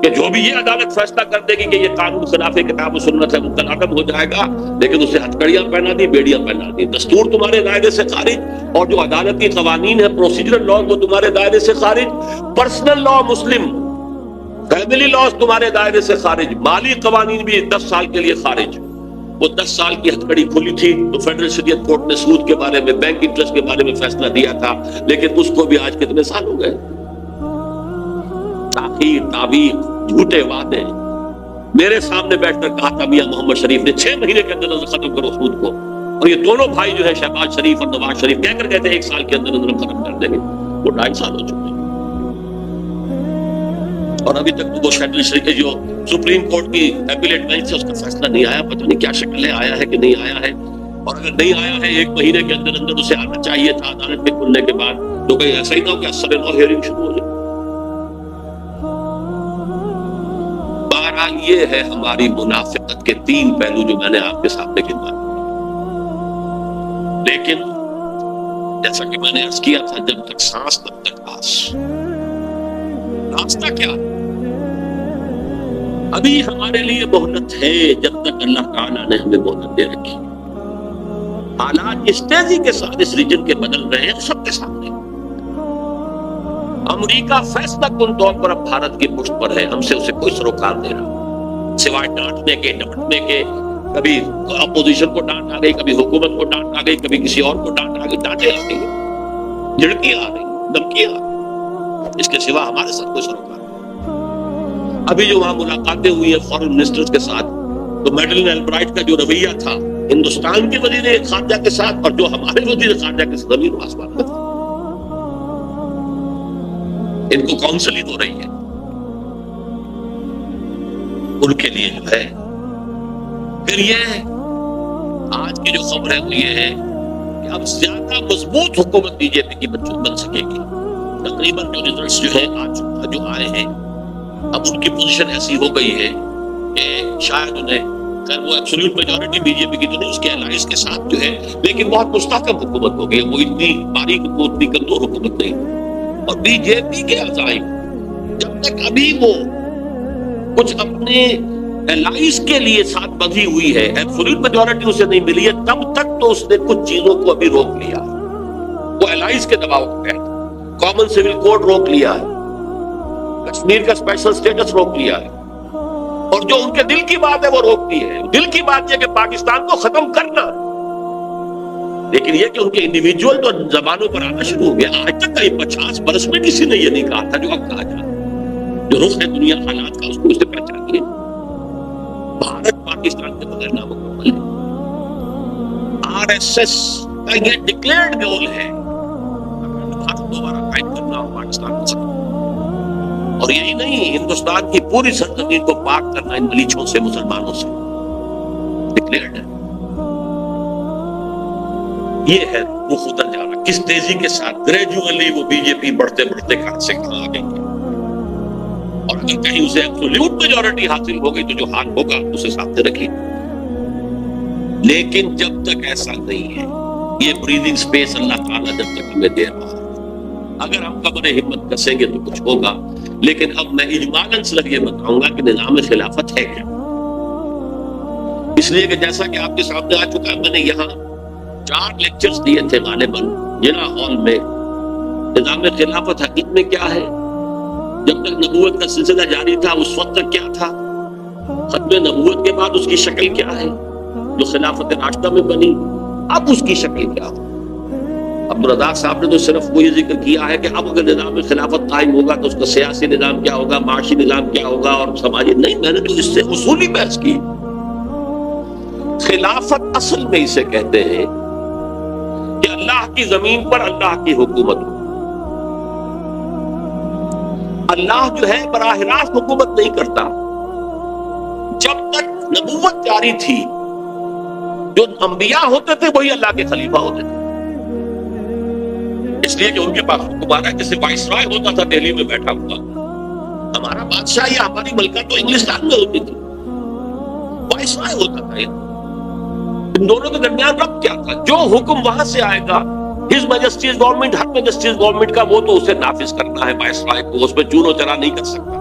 کہ جو بھی یہ عدالت فیصلہ کر دے گی کہ یہ قانون خلاف کتاب و سنت ہے، متناقض ہو جائے گا، لیکن اسے ہتھکڑیاں پہنا دی، بیڑیاں پہنا دی، دستور تمہارے دائرے سے خارج، اور جو عدالتی قوانین ہے، پروسیجرل لا، وہ تمہارے دائرے سے خارج۔ پرسنل لا مسلم، فیملی لاز تمہارے دائرے سے خارج، مالی قوانین بھی 10 سال کے لیے خارج۔ وہ 10 سال کی ہتھ کڑی کھلی تھی تو فیڈرل شریعت کورٹ نے سود کے بارے میں، بینک انٹرسٹ کے بارے میں فیصلہ دیا تھا، لیکن اس کو بھی آج کتنے سال ہو گئے؟ تاخیر، تعویق، جھوٹے وعدے۔ میرے سامنے بیٹھ کر کہا تھا میاں محمد شریف نے 6 مہینے کے اندر ختم کرو سود کو، اور یہ دونوں بھائی جو ہے شہباز شریف اور نواز شریف کہہ کر کہتے ہیں 1 سال کے اندر اندر ختم کر دیں گے، وہ 2.5 سال ہو چکے ہیں، اور ابھی تک وہ فیڈرل شریعت جو سپریم کورٹ کی ایپیلیٹ بینچ سے اس کا فیصلہ نہیں آیا۔ پتہ نہیں کیا شکل ہے، آیا ہے کہ نہیں آیا ہے، اور اگر نہیں آیا ہے 1 مہینے کے اندر اندر اسے آنا چاہیے تھا عدالت کے کھلنے کے بعد، تو کہیں ایسا ہی نہ ہو کہ اصل لا ہیئرنگ شروع ہو جائے۔ بہرحال یہ ہے ہماری منافقت کے 3 پہلو جو میں نے آپ کے سامنے گنوائے، لیکن جیسا کہ میں نے عرض کیا تھا، جب تک سانس تب تک آس۔ راستہ کیا؟ ابھی ہمارے لیے مہلت ہے، جب تک اللہ تعالیٰ نے ہمیں مہلت دے رکھی۔ حالات اس تیزی کے ساتھ اس ریجن کے بدل رہے ہیں، سب کے سامنے۔ امریکہ فیصلہ کن طور پر اب بھارت کی پشت پر ہے، ہم سے اسے کوئی سروکار نہیں رہا، سوائے ڈانٹنے کے، ڈپٹنے کے۔ کبھی اپوزیشن کو ڈانٹ آ گئی، کبھی حکومت کو ڈانٹ آ گئی، کبھی کسی اور کو ڈانٹ آ گئی، ڈانٹیں آ گئی، جھڑکیاں آ گئی، دھمکیاں آ گئی، اس کے سوا ہمارے ساتھ کوئی سروکار نہیں۔ ابھی جو وہاں ملاقاتیں ہوئی ہیں فارن منسٹرز کے ساتھ، تو میڈلن البرائٹ کا جو رویہ تھا ہندوستان کے وزیر خارجہ کے ساتھ اور جو ہمارے وزیر خارجہ کے ساتھ، زمین و آسمان کا تھا۔ ان کو کاؤنسلنگ ہو رہی ہے، ان کے لیے جو ہے۔ پھر یہ آج کی جو خبر ہے وہ یہ ہے کہ اب زیادہ مضبوط حکومت بی جے پی کی بن سکے گی۔ تقریباً جو ریزلٹس جو ہیں جو آئے ہیں، اب ان کی پوزیشن ایسی ہو گئی ہے کہ شاید انہیں، خیر وہ ایبسولوٹ میجورٹی بی جے پی کی تو نہیں، اس کے الائنس کے ساتھ جو ہے، لیکن بہت مستحکم حکومت ہو گئی، وہ اتنی باریک، وہ اتنی کمزور حکومت نہیں۔ اور بی جے پی کے عزائم جب تک ابھی وہ کچھ اپنے الائنس کے لیے ساتھ بندھی ہوئی ہے، ایبسولوٹ میجورٹی اسے نہیں ملی ہے، تب تک تو اس نے کچھ چیزوں کو ابھی روک لیا ہے۔ وہ الائنس کے دباؤ کے تحت کامن سول کوڈ روک لیا ہے، کشمیر کا اسپیشل اسٹیٹس روک لیا ہے، اور جو ان کے دل کی بات ہے وہ روکتی ہے۔ دل کی بات یہ کہ پاکستان کو ختم کرنا، لیکن یہ کہ ان کے انڈیویجول تو زبانوں پر آنا شروع ہو گیا۔ آج تک کئی 50 برس میں کسی نے یہ نہیں کہا تھا جو اب کہا جا رہا، جو رخ ہے دنیا حالات کا اس کو اسے پہچانیے۔ بھارت پاکستان کے بغیر نامکمل ہے۔ RSS کا یہ ڈکلیئرڈ گول ہے بھارت دوبارہ قائم کرنا اور پاکستان کو ختم، اور یہی نہیں، ہندوستان کی پوری سرزمین کو پاک کرنا ان ملیچھوں سے، مسلمانوں سے، ڈکلیئرڈ ہے۔ یہ ہے وہ خدا جانا کس تیزی کے ساتھ گریجولی وہ بی جے پی بڑھتے بڑھتے کہاں سے کہاں آ گئی ہے، اور اگر کہیں اسے ایبسولوٹ میجورٹی حاصل ہو گئی تو جو حال ہوگا اسے سامنے رکھیے۔ لیکن جب تک ایسا نہیں ہے، یہ بریدنگ سپیس اللہ تعالیٰ جب تک ہمیں دے رہا ہے، اگر ہم قبر ہمت کسیں گے تو کچھ ہوگا۔ لیکن اب میں اجمالاً صرف یہ بتاؤں گا کہ نظام خلافت ہے کیا، اس لیے کہ جیسا کہ آپ کے سامنے آ چکا ہے، میں نے یہاں 4 لیکچرز دیے تھے غالباً جنا ہال میں۔ نظام خلافت حقیقت میں کیا ہے، جب تک نبوت کا سلسلہ جاری تھا اس وقت تک کیا تھا، ختم نبوت کے بعد اس کی شکل کیا ہے جو خلافت راشدہ میں بنی، اب اس کی شکل کیا ہو۔ عبدالرزاق صاحب نے تو صرف وہی ذکر کیا ہے کہ اب اگر نظام خلافت قائم ہوگا تو اس کا سیاسی نظام کیا ہوگا، معاشی نظام کیا ہوگا اور سماجی نہیں۔ میں نے تو اس سے اصولی بحث کی۔ خلافت اصل میں اسے کہتے ہیں کہ اللہ کی زمین پر اللہ کی حکومت ہو۔ اللہ جو ہے براہ راست حکومت نہیں کرتا۔ جب تک نبوت جاری تھی جو انبیاء ہوتے تھے وہی اللہ کے خلیفہ ہوتے تھے، اس لیے کہ ان کے پاس حکمران جیسے وائسرائے ہوتا تھا دہلی میں بیٹھا ہوا، ہمارا بادشاہ یا ہماری ملکہ تو انگلستان میں ہوتی تھی، وائسرائے ہوتا تھا۔ ان دونوں کے درمیان ربط کیا تھا؟ جو حکم وہاں سے آئے گا، ہز میجسٹیز گورنمنٹ، ہر میجسٹیز گورنمنٹ کا، وہ تو اسے نافذ کرنا ہے وائسرائے کو، اس میں چون و چرا نہیں کر سکتا۔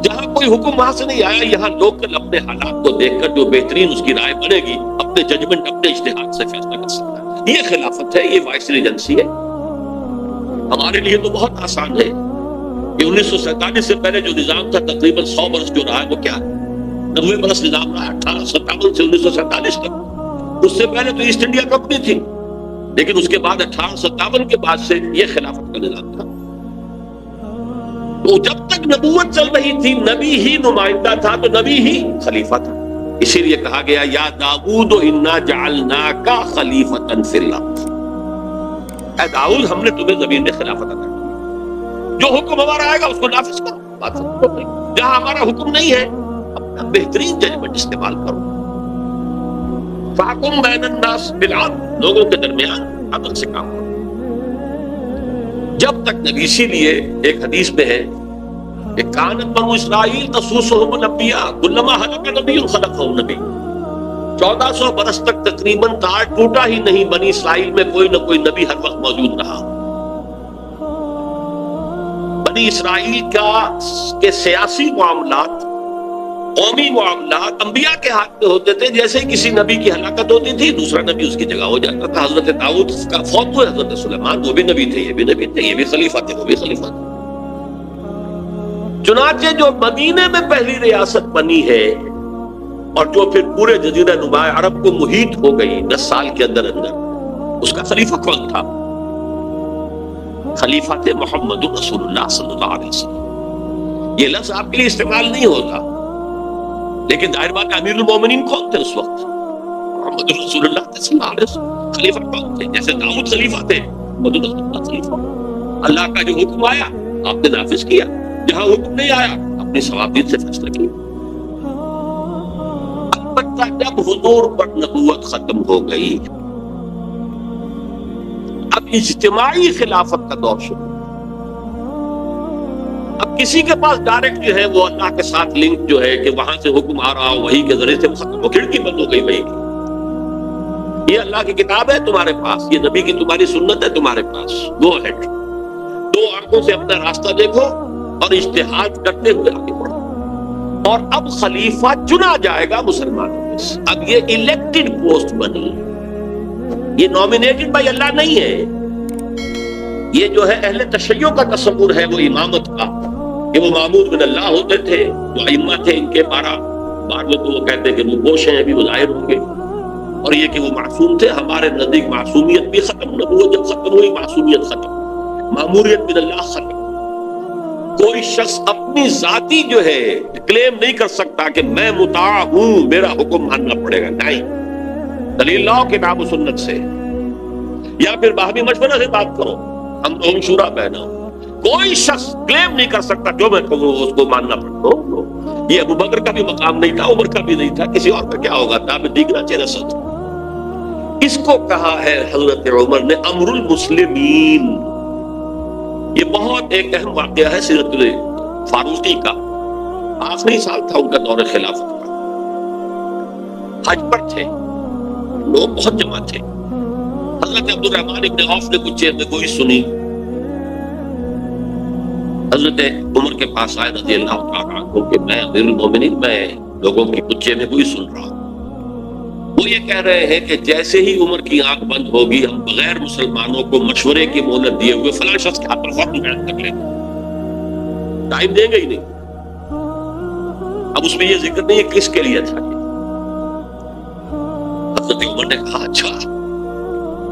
جہاں کوئی حکم وہاں سے نہیں آیا، یہاں لوکل اپنے حالات کو دیکھ کر جو بہترین اس کی رائے بنے گی، اپنے ججمنٹ، اپنے اجتہاد سے فیصلہ کر سکتا ہے۔ یہ خلافت ہے، یہ وائس ریجنسی ہے۔ ہمارے لیے تو بہت آسان ہے کہ 1947 سے پہلے جو نظام تھا تقریباً 100 برس جو رہا ہے وہ کیا ہے؟ 90 برس نظام رہا ہے 1857 سے 1947 تک. اس سے پہلے تو ایسٹ انڈیا کمپنی تھی، لیکن اس کے بعد 1857 کے بعد سے یہ خلافت کا نظام تھا. تو جب تک نبوت چل رہی تھی نبی ہی نمائندہ تھا، تو نبی ہی خلیفہ تھا. اسی لیے کہا گیا یا داؤد انا جعلناک خلیفۃ فی الارض، اے داؤد ہم نے تمہیں زمین میں خلافت عطا کی، جو حکم ہمارا آئے گا اس کو نافذ کرو. بات سمجھ گئی؟ جہاں ہمارا حکم نہیں ہے اپنا بہترین ججمنٹ استعمال کرو. فاحکم بین الناس بالعدل، لوگوں کے درمیان عدل سے کام کرو. جب تک نبی، اسی لیے ایک حدیث میں ہے کہ کانت بنو اسرائیل تسوسهم الانبیاء کلما ہلک نبی خلقہ نبی. 1400 برس تک تقریباً تار ٹوٹا ہی نہیں، بنی اسرائیل میں کوئی نہ کوئی نبی ہر وقت موجود رہا. بنی اسرائیل کے سیاسی معاملات، قومی معاملات انبیاء کے ہاتھ میں ہوتے تھے. جیسے ہی کسی نبی کی ہلاکت ہوتی تھی دوسرا نبی اس کی جگہ ہو جاتا تھا. حضرت داؤد کا فوت ہوئے، حضرت سلیمان وہ بھی نبی تھے، یہ بھی نبی تھے، یہ بھی خلیفہ تھے، وہ بھی خلیفہ تھے. چنانچہ جو مدینے میں پہلی ریاست بنی ہے اور جو پھر پورے جزیرہ نما عرب کو محیط ہو گئی 10 سال کے اندر اندر، اس کا خلیفہ کون تھا؟ خلیفہ تھے محمد رسول اللہ صلی اللہ علیہ وسلم. یہ لفظ آپ کے لیے استعمال نہیں ہوتا، لیکن ظاہر بات امیر المومنین کون تھے اس وقت؟ محمد رسول اللہ صلی اللہ علیہ وسلم. خلیفہ کون تھے؟ جیسے داؤد خلیفہ تھے، محمد رسول اللہ خلیفہ. اللہ کا جو حکم آیا آپ نے نافذ کیا، جہاں حکم نہیں آیا اپنی صوابیت سے فیصلہ کیا. البتہ جب حضور پر نبوت ختم ہو گئی، اب اجتماعی خلافت کا دور شروع. اب کسی کے پاس ڈائریکٹ جو ہے وہ اللہ کے ساتھ لنک جو ہے کہ وہاں سے حکم آ رہا ہو، وہی کے ذریعے سے وہ ختم ہو، کھڑکی بند ہو گئی وہی کی. یہ اللہ کی کتاب ہے تمہارے پاس، یہ نبی کی تمہاری سنت ہے تمہارے پاس، گو ہیڈ. 2 آنکھوں سے اپنا راستہ دیکھو اور اجتہاد کرتے ہوئے آگے بڑھو. اور اب خلیفہ چنا جائے گا مسلمانوں میں سے. اب یہ الیکٹڈ پوسٹ بنی، یہ نامینیٹڈ بائی اللہ نہیں ہے. یہ جو ہے اہل تشیع کا تصور ہے وہ امامت کا، کہ وہ معمود من اللہ ہوتے تھے، جو ائمہ تھے ان کے 12 بعد میں تو وہ کہتے ہیں کہ نبوش ہیں، ابھی وہ ظاہر ہوں گے. اور یہ کہ وہ معصوم تھے. ہمارے نزدیک معصومیت بھی ختم، نبوت جب ختم ہوئی معصومیت ختم، ماموریت من اللہ ختم. کوئی شخص اپنی ذاتی جو ہے کلیم نہیں کر سکتا کہ میں مطاع ہوں، میرا حکم ماننا پڑے گا. نہیں، دلیل لاؤ کتاب و سنت سے، یا پھر باہمی مشورہ سے بات کرو، ہم تو شورا بہنا. کوئی شخص کلیم نہیں کر سکتا جو میں کہوں اس کو ماننا پڑتا. یہ ابو بکر کا بھی مقام نہیں تھا، عمر کا بھی نہیں تھا، کسی اور کا کیا ہوگا تھا، دیگرا چہرہ سچ. اس کو کہا ہے حضرت عمر نے امر المسلمین. یہ بہت ایک اہم واقعہ ہے سیرت فاروقی کا. آخری سال تھا ان کا دور خلافت کا، حج پر تھے، لوگ بہت جمع تھے. حضرت عبد الرحمن ابن عوف نے کچھ چیز میں کوئی سنی، حضرت عمر کے پاس آئے رضی اللہ تعالیٰ عنہ کہ میں امیر المومنین، میں لوگوں کی کچھ چیز میں کوئی سن رہا ہوں. وہ یہ کہہ رہے ہیں کہ جیسے ہی عمر کی آنکھ بند ہوگی ہم بغیر مسلمانوں کو مشورے کی مہلت دیے ہوئے فلاں شخص کے ہاتھ پر فوراً بیعت کر لیں گے، ٹائم دیں گے ہی نہیں. اب اس میں یہ ذکر نہیں ہے کس کے لیے تھا. حضرت عمر نے کہا اچھا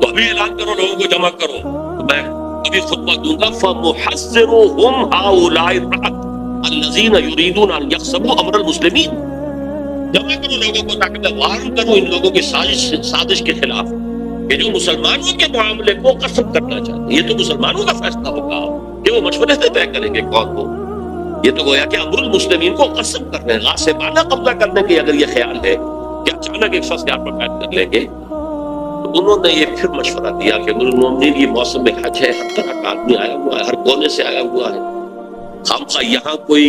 تو ابھی اعلان کرو، لوگوں کو جمع کرو، تو میں ابھی خطبہ دوں گا. فَمُحَذِّرُهُمْ هَؤُلَاءِ الرَّعَدْ الَّذِينَ يُرِيدُونَ أَن يَخْسَبُوا أَمْرَ الْمُسْلِمِينَ. جمع کرو لوگوں کو تاکہ میں وارن کروں ان لوگوں کی سازش کے خلاف کہ جو مسلمانوں کے معاملے کو قسم کرنا چاہتے ہیں. یہ تو مسلمانوں کا فیصلہ ہوگا کہ وہ مشورے سے طے کریں گے کون ہو. یہ تو گویا کہ امر المسلمین کو قسم کرنے، غاصبانہ قبضہ کرنے کی اگر یہ خیال ہے کہ اچانک ایک شخص یہاں پر بیعت کر لیں گے. تو انہوں نے یہ پھر مشورہ دیا کہ امیر المومنین یہ موسم میں حج ہے، ہر طرح کا آدمی آیا ہوا ہے، ہر کونے سے آیا ہوا ہے. خامخواہ یہاں کوئی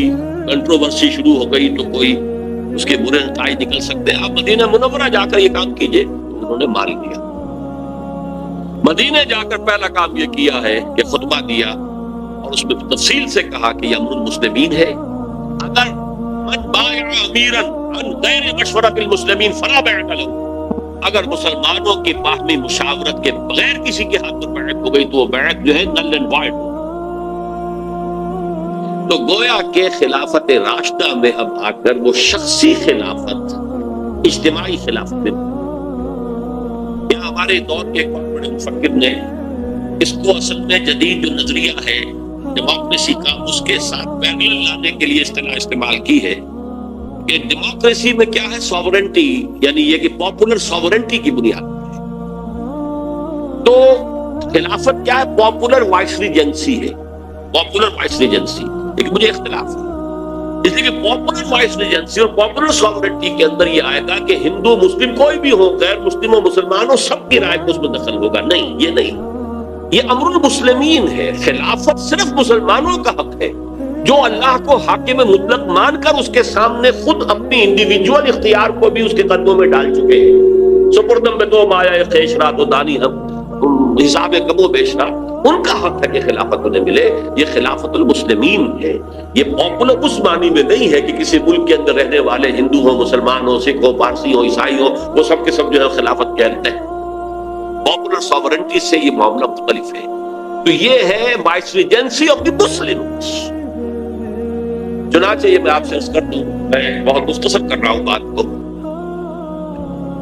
کنٹروورسی شروع ہو گئی تو کوئی اس کے برے نتائج نکل سکتے ہیں. آپ مدینہ منورہ جا کر یہ کام کیجئے. انہوں نے مان لیا. مدینہ جا کر پہلا کام یہ کیا ہے کہ خطبہ دیا اور اس میں تفصیل سے کہا کہ یہ امر المسلمین ہے. اگر من بايع اميرا عن غیر مشورۃ المسلمین فلا بیعۃ له. اگر مسلمانوں کی باہمی مشاورت کے بغیر کسی کے ہاتھ پر بیعت ہو گئی تو وہ بیعت جو ہے نل اینڈ وائڈ. تو گویا کہ خلافت راشدہ میں اب آ کر وہ شخصی خلافت اجتماعی خلافت میں، یا ہمارے دور کے ایک بہت بڑے مفکر نے اس کو اصل میں جدید جو نظریہ ہے ڈیموکریسی کا اس کے ساتھ پیرلل لانے کے لیے اصطلاح استعمال کی ہے کہ ڈیموکریسی میں کیا ہے، سوورنٹی، یعنی یہ کہ پاپولر سوورنٹی کی بنیاد پر ہے۔ تو خلافت کیا ہے؟ پاپولر وائس ریجنسی ہے، پاپولر وائس ریجنسی، لیکن مجھے اختلاف ہے، اس لیے کہ پاپولر وائس ریجنسی اور پاپولر سوورنٹی کے اندر یہ آئے گا کہ ہندو مسلم کوئی بھی ہو، غیر مسلم و مسلمانوں سب کی رائے کو اس میں دخل ہوگا، نہیں، یہ نہیں، یہ امر المسلمین ہے۔ خلافت صرف مسلمانوں کا حق ہے جو اللہ کو حاکم مطلق مان کر اس کے سامنے خود اپنی انڈیویجول اختیار کو بھی اس کے قدموں میں ڈال چکے ہیں۔ سپردم میں تو مایا خیش رات و دانی ہم حساب کم و بیش رات، ان کا حق ہے کہ خلافت انہیں ملے۔ یہ خلافت المسلمین ہے، یہ پاپولر اس معنی میں نہیں ہے کہ کسی ملک کے اندر رہنے والے ہندو ہو، مسلمان ہو، سکھ ہو، پارسی ہو، عیسائی ہو، وہ سب کے سب جو ہے خلافت کہتے ہیں۔ پاپولر سوورنٹی سے یہ معاملہ مختلف ہے۔ تو یہ ہے vice regency of the Muslims. چنانچہ یہ میں آپ سے عرض کر دوں، میں بہت مختصر کر رہا ہوں بات کو۔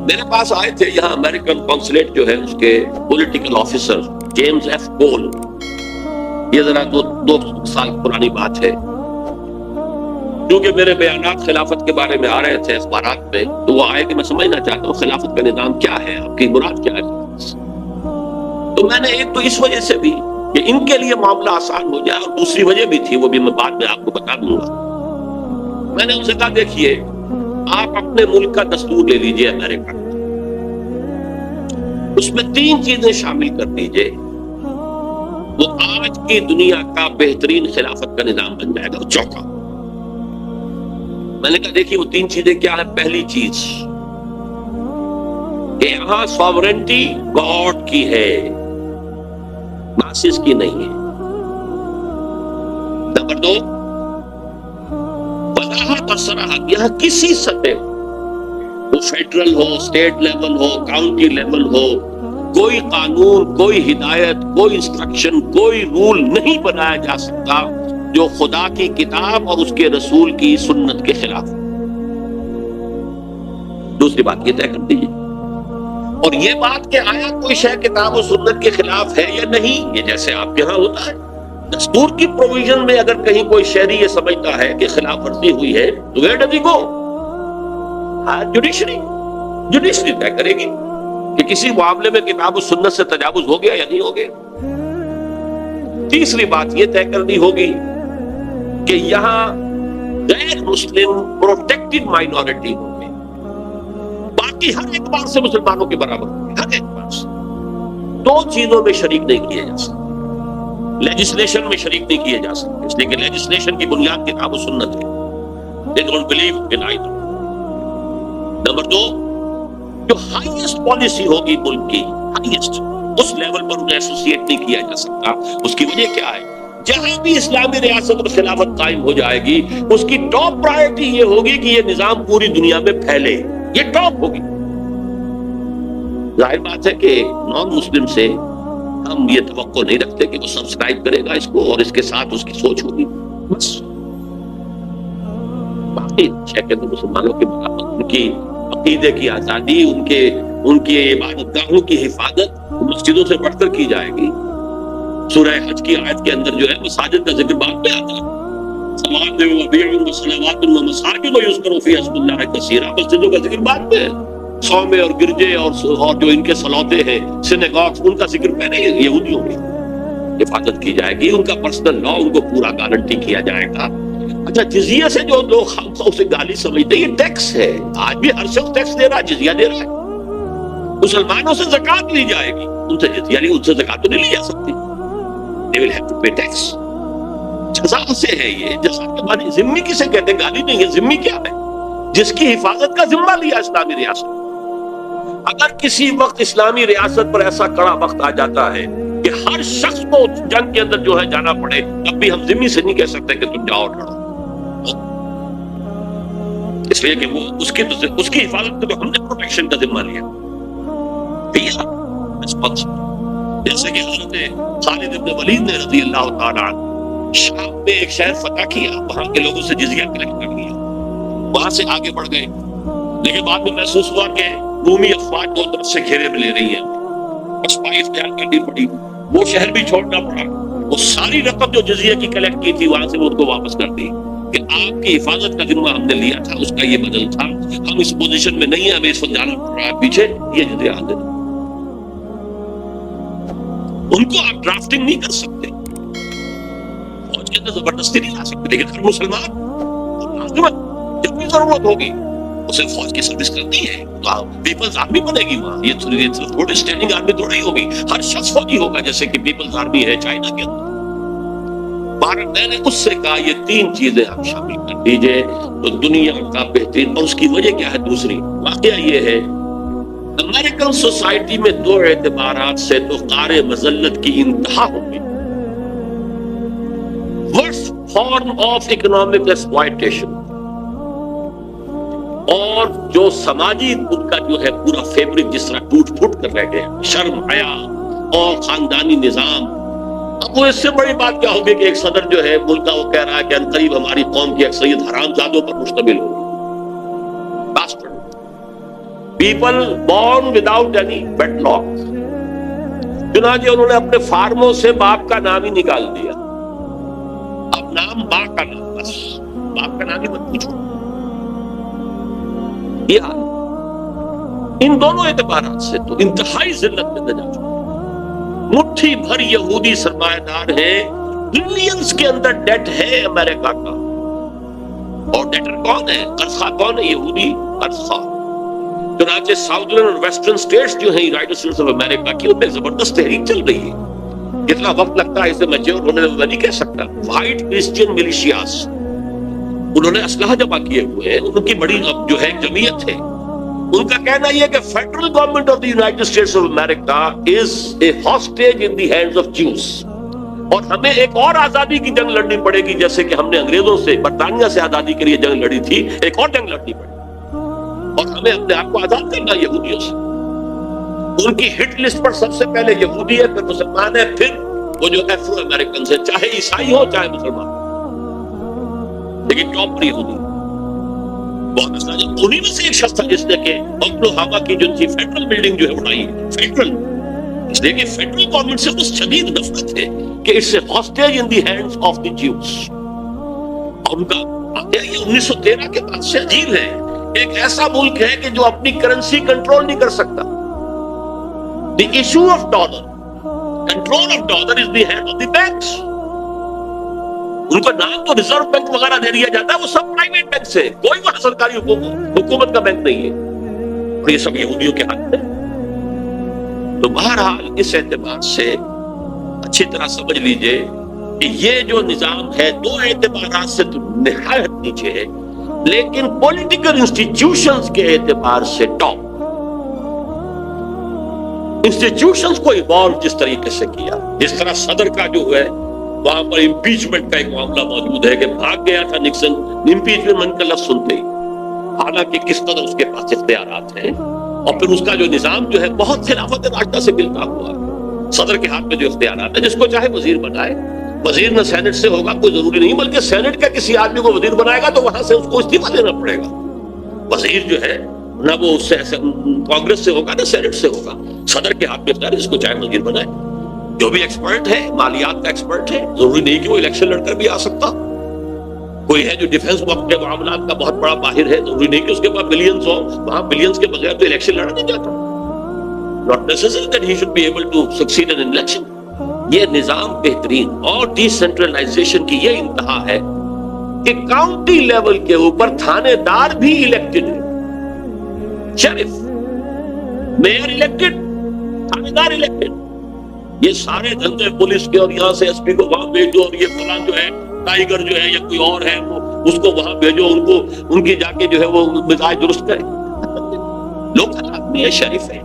میرے پاس آئے تھے یہاں امریکن کونسلیٹ جو ہے اس کے پولیٹیکل آفیسر جیمز ایف کول، یہ ذرا دو سال پرانی بات ہے، کیونکہ میرے بیانات خلافت کے بارے میں آ رہے تھے اخبارات میں، تو وہ آئے کہ میں سمجھنا چاہتا ہوں خلافت کا نظام کیا ہے، آپ کی مراد کیا ہے۔ تو میں نے ایک تو اس وجہ سے بھی کہ ان کے لیے معاملہ آسان ہو جائے، اور دوسری وجہ بھی تھی، وہ بھی میں بعد میں آپ کو بتا دوں گا۔ میں نے ان سے کہا دیکھیے آپ اپنے ملک کا دستور لے لیجئے امریکہ، اس میں 3 چیزیں شامل کر دیجئے، وہ آج کی دنیا کا بہترین خلافت کا نظام بن جائے گا، وہ چوکا۔ میں نے کہا دیکھیے وہ 3 چیزیں کیا ہے۔ پہلی چیز کہ یہاں سوورنٹی گاڈ کی ہے، ماسس کی نہیں ہے۔ نمبر 2، وضاحت اور صراحت، یہاں کسی سطح، وہ فیڈرل ہو، اسٹیٹ لیول ہو، کاؤنٹی لیول ہو، کوئی قانون، کوئی ہدایت، کوئی انسٹرکشن، کوئی رول نہیں بنایا جا سکتا جو خدا کی کتاب اور اس کے رسول کی سنت کے خلاف۔ دوسری بات یہ طے کر دیجیے، اور یہ بات کہ آیا کوئی شے کتاب و سنت کے خلاف ہے یا نہیں، یہ جیسے آپ کے ہاں ہوتا ہے دستور کی پروویژن میں، اگر کہیں کوئی شہری یہ سمجھتا ہے کہ خلاف ورزی ہوئی ہے تو where does he go? Judiciary طے کرے گی کہ کسی معاملے میں کتاب و سنت سے تجاوز ہو گیا یا نہیں ہو گیا۔ تیسری بات یہ طے کرنی ہوگی کہ یہاں غیر مسلم پروٹیکٹڈ مائنورٹی ہوں گے، باقی ہر اعتبار سے مسلمانوں کے برابر ہوں گے، ہر اعتبار سے۔ 2 چیزوں میں شریک نہیں کیے جا سکتے، لیجسلیشن میں شریک نہیں کیے جا سکتے، اس لیے کہ لیجسلیشن کی بنیاد کتاب و سنت ہے۔ They don't believe in either۔ Number 2، جو ہائیسٹ پالیسی ہوگی ملک کی، ہائیسٹ، اس لیول پر انہیں ایسوسیٹ نہیں کیا جا سکتا۔ اس کی وجہ کیا ہے؟ جہاں بھی اسلامی ریاست اور خلافت قائم ہو جائے گی، اس کی ٹاپ پرائرٹی یہ ہوگی کہ یہ نظام پوری دنیا میں پھیلے، یہ ٹاپ ہوگی۔ ظاہر بات ہے کہ نان مسلم سے ہم یہ توقع نہیں رکھتے کہ وہ سبسکرائب کرے گا اس کو اور اس کے ساتھ اس کی سوچ ہوگی، بس۔ باقی شیخ مسلمانوں کے برابر، ان کی عقیدے کی آزادی، ان کی عبادت گاہوں کی حفاظت مسجدوں سے بڑھ کر کی جائے گی۔ سورہ حج کی آیت کے اندر جو ہے مساجد کا ذکر بعد میں آتا ہے، صلوات و بیع و صلوات و مساجد و یذکر فیہا اسم اللہ کثیرا، مسجدوں کا ذکر بعد میں ہے۔ صومعے اور گرجے اور جو ان کے صلوتے ہیں، سینیگاگز، ان کا ذکر پہلے یہودیوں میں حفاظت کی جائے گی، ان کا پرسنل لا ان کو پورا گارنٹی کیا جائے گا۔ اچھا، جزیہ سے جو لوگ خامخواہ اسے گالی سمجھتے ہیں، یہ ٹیکس ہے، آج بھی ہر شخص ٹیکس دے رہا ہے، جزیہ دے رہا ہے۔ مسلمانوں سے زکوٰۃ لی جائے گی، ان سے جزیہ نہیں، ان سے زکوٰۃ تو نہیں لی جا سکتی۔ They will have to pay tax۔ جزا سے ہے یہ، جزا کے بعد ذمہ کسے کہتے ہیں؟ گالی نہیں ہے، ذمہ کیا ہے؟ جس کی حفاظت کا ذمہ لیا اسلامی ریاست۔ اگر کسی وقت اسلامی ریاست پر ایسا کڑا وقت آ جاتا ہے کہ ہر شخص کو جنگ کے اندر جو ہے جانا پڑے، تب بھی ہم ذمہ سے نہیں کہہ سکتے کہ تم جاؤ لڑو، اس لیے کہ وہ اس کی حفاظت کو ہم نے پروٹیکشن کا ذمہ لیا۔ جیسے کہ حضرت خالد بن ولید نے رضی اللہ تعالیٰ عنہ شام میں ایک شہر فتح کیا، وہاں کے لوگوں سے جزیہ کلیکٹ کر لیا، وہاں سے آگے بڑھ گئے، لیکن بعد میں محسوس ہوا کہ رومی افواج دو طرف سے گھیرے میں لے رہی ہیں، اسپائی اختیار کرنی پڑی، وہ شہر بھی چھوڑنا پڑا، وہ ساری رقم جو جزیہ کی کلیکٹ کی تھی وہاں سے وہ ان کو واپس کر دی کہ آپ کی حفاظت کا ذمہ ہم نے لیا تھا، اس کا یہ بدل تھا، ہم اس پوزیشن میں نہیں ہیں، ہمیں اس وقت جانا پڑ رہا ہے پیچھے، یہ جزیہ دے دو۔ ان کو آپ ڈرافٹنگ نہیں کر سکتے، فوج کے اندر زبردستی نہیں لا سکتے، لیکن ہر مسلمان جب بھی ضرورت ہوگی اسے فوج کی سروس کرنی ہے تو پیپلز آرمی بنے گی وہاں، یہ تھوڑی اسٹینڈنگ آرمی تھوڑی ہوگی، ہر شخص فوجی ہوگا جیسے کہ پیپلز آرمی ہے چائنا کے اندر۔ بھارت نے اس سے کہا یہ تین چیزیں آپ شامل کر دیجئے تو دنیا کا بہترین، اور اس کی وجہ کیا ہے؟ دوسری واقعہ یہ ہے امریکن سوسائٹی میں دو اعتبارات سے تو قار مذلت کی انتہا ہوگی۔ Worst form of economic exploitation, اور جو سماجی ان کا جو ہے پورا فیبرک جس طرح ٹوٹ پھوٹ کر رہ گئے، شرم حیا اور خاندانی نظام۔ اب وہ اس سے بڑی بات کیا ہوگی کہ ایک صدر جو ہے ملک کا وہ کہہ رہا ہے کہ عنقریب ہماری قوم کی اکثریت حرام زادوں پر مشتمل ہوگی۔ People born without any bad luck, چنانچہ انہوں نے اپنے فارموں سے باپ کا نام ہی نکال دیا، اب نام باپ کا نام، بس باپ کا نام ہی مت پوچھو۔ یہ ان دونوں اعتبارات سے تو انتہائی ذلت میں نہ جا، مٹھی بھر یہودی سرمایہ دار ہیں، بلینز کے اندر ڈیٹ ہے امریکہ کا، اور ڈیٹر کون ہے؟ قرض خواہ کون ہے؟ یہودی قرض خواہ۔ چنانچہ ساؤدرن اور ویسٹرن سٹیٹس جو ہیں یونائیٹڈ اسٹیٹس آف امریکہ کی، ان میں زبردست تحریک چل رہی ہے، کتنا وقت لگتا ہے اسے میچور ہونے میں میں نہیں کہہ سکتا۔ وائٹ کرسچین ملیشیاز، انہوں نے اسلحہ جمع کیے ہوئے ہیں، ان کی بڑی جو ہے جمعیت ہے، ان کا کہنا یہ ہے کہ federal government of the United States of America is a hostage in the hands of Jews, اور ہمیں ایک اور آزادی کی جنگ لڑنی پڑے گی، جیسے کہ ہم نے انگریزوں سے، برطانیہ سے آزادی کے لیے جنگ لڑی تھی، ایک اور جنگ لڑنی پڑے گی، اور ہمیں اپنے آپ کو آزاد کرنا یہودیوں سے۔ ان کی ہٹ لسٹ پر سب سے پہلے یہودی ہے، پھر مسلمان ہے، پھر وہ جو افرو امریکنز ہیں، چاہے عیسائی ہو چاہے مسلمان، لیکن ٹاپ پر یہودی۔ بہت انہی میں سے ایک شخص تھا جس نے کہ اوکلاہوما کی جو تھی فیڈرل بلڈنگ جو ہے اڑائی، فیڈرل، اس لیے کہ فیڈرل گورنمنٹ سے اس شدید نفرت ہے کہ it's a hostage in the hands of the Jews. اور ان کا یہ 1913 کے بعد سے عجیب ہے، ایک ایسا ملک ہے کہ جو اپنی کرنسی کنٹرول نہیں کر سکتا۔ The issue of dollar, control of dollar is the hand of the banks. ان کا نام تو ریزرو بینک وغیرہ دے دیا جاتا ہے، وہ سب پرائیویٹ بینک ہے، کوئی وہاں سرکاری حکومت کا بینک نہیں ہے، اور یہ سب یہودیوں کے ہاتھ میں۔ تو بہرحال اس اعتبار سے اچھی طرح سمجھ لیجئے کہ یہ جو نظام ہے دو اعتبارات سے تو نہایت نیچے ہے، لیکن پولیٹیکل انسٹیٹیوشنز کے اعتبار سے ٹاپ۔ انسٹیٹیوشنز کو ایوالو جس طریقے سے کیا، جس طرح صدر کا جو ہے وہاں پر امپیچمنٹ کا ایک معاملہ موجود ہے کہ بھاگ گیا تھا نکسن، امپیچمنٹ کا لفظ سنتے ہی، حالانکہ کس قدر اس کے پاس اختیارات ہیں، اور پھر اس کا جو نظام جو ہے بہت خلافت راشدہ سے ملتا ہوا ہے، صدر کے ہاتھ میں جو اختیارات ہیں، جس کو چاہے وزیر بنائے، وزیر نہ سینٹ سے ہوگا کوئی ضروری نہیں، بلکہ سینٹ کا کسی آدمی کو وزیر بنائے گا تو وہاں سے اس کو استعفا دینا پڑے گا۔ وزیر جو ہے نہ وہ اس سے کانگریس سے ہوگا نہ سینٹ سے ہوگا، صدر کے ہاتھ میں اختیار ہے، جس کو چاہے وزیر بنائے۔ جو بھی ایکسپرٹ ہے، مالیات کا ایکسپرٹ ہے، ضروری نہیں کہ وہ الیکشن لڑ کر بھی آ سکتا، کوئی ہے جو ڈیفنس کے معاملات کا بہت بڑا ماہر ہے، ضروری نہیں کہ اس کے پاس بلینز ہو، وہاں بلینز کے بغیر تو الیکشن لڑا نہیں جاتا، not necessary that he should be able to succeed in an election۔ یہ نظام بہترین اور ڈی سینٹرلائزیشن کی یہ انتہا ہے کہ کاؤنٹی لیول کے اوپر تھانے دار بھی الیکٹڈ ہے، شریف، میئر الیکٹڈ، تھانے دار الیکٹڈ۔ یہ سارے دھندے پولیس کے اور یہاں سے ایس پی کو وہاں بھیجو، اور یہ فلاں جو ہے ٹائیگر جو ہے یا کوئی اور ہے وہ اس کو وہاں بھیجو، ان کو ان کی جا کے جو ہے وہ مزاج درست کرے۔ لوگ آدمی ہے، شریف ہے،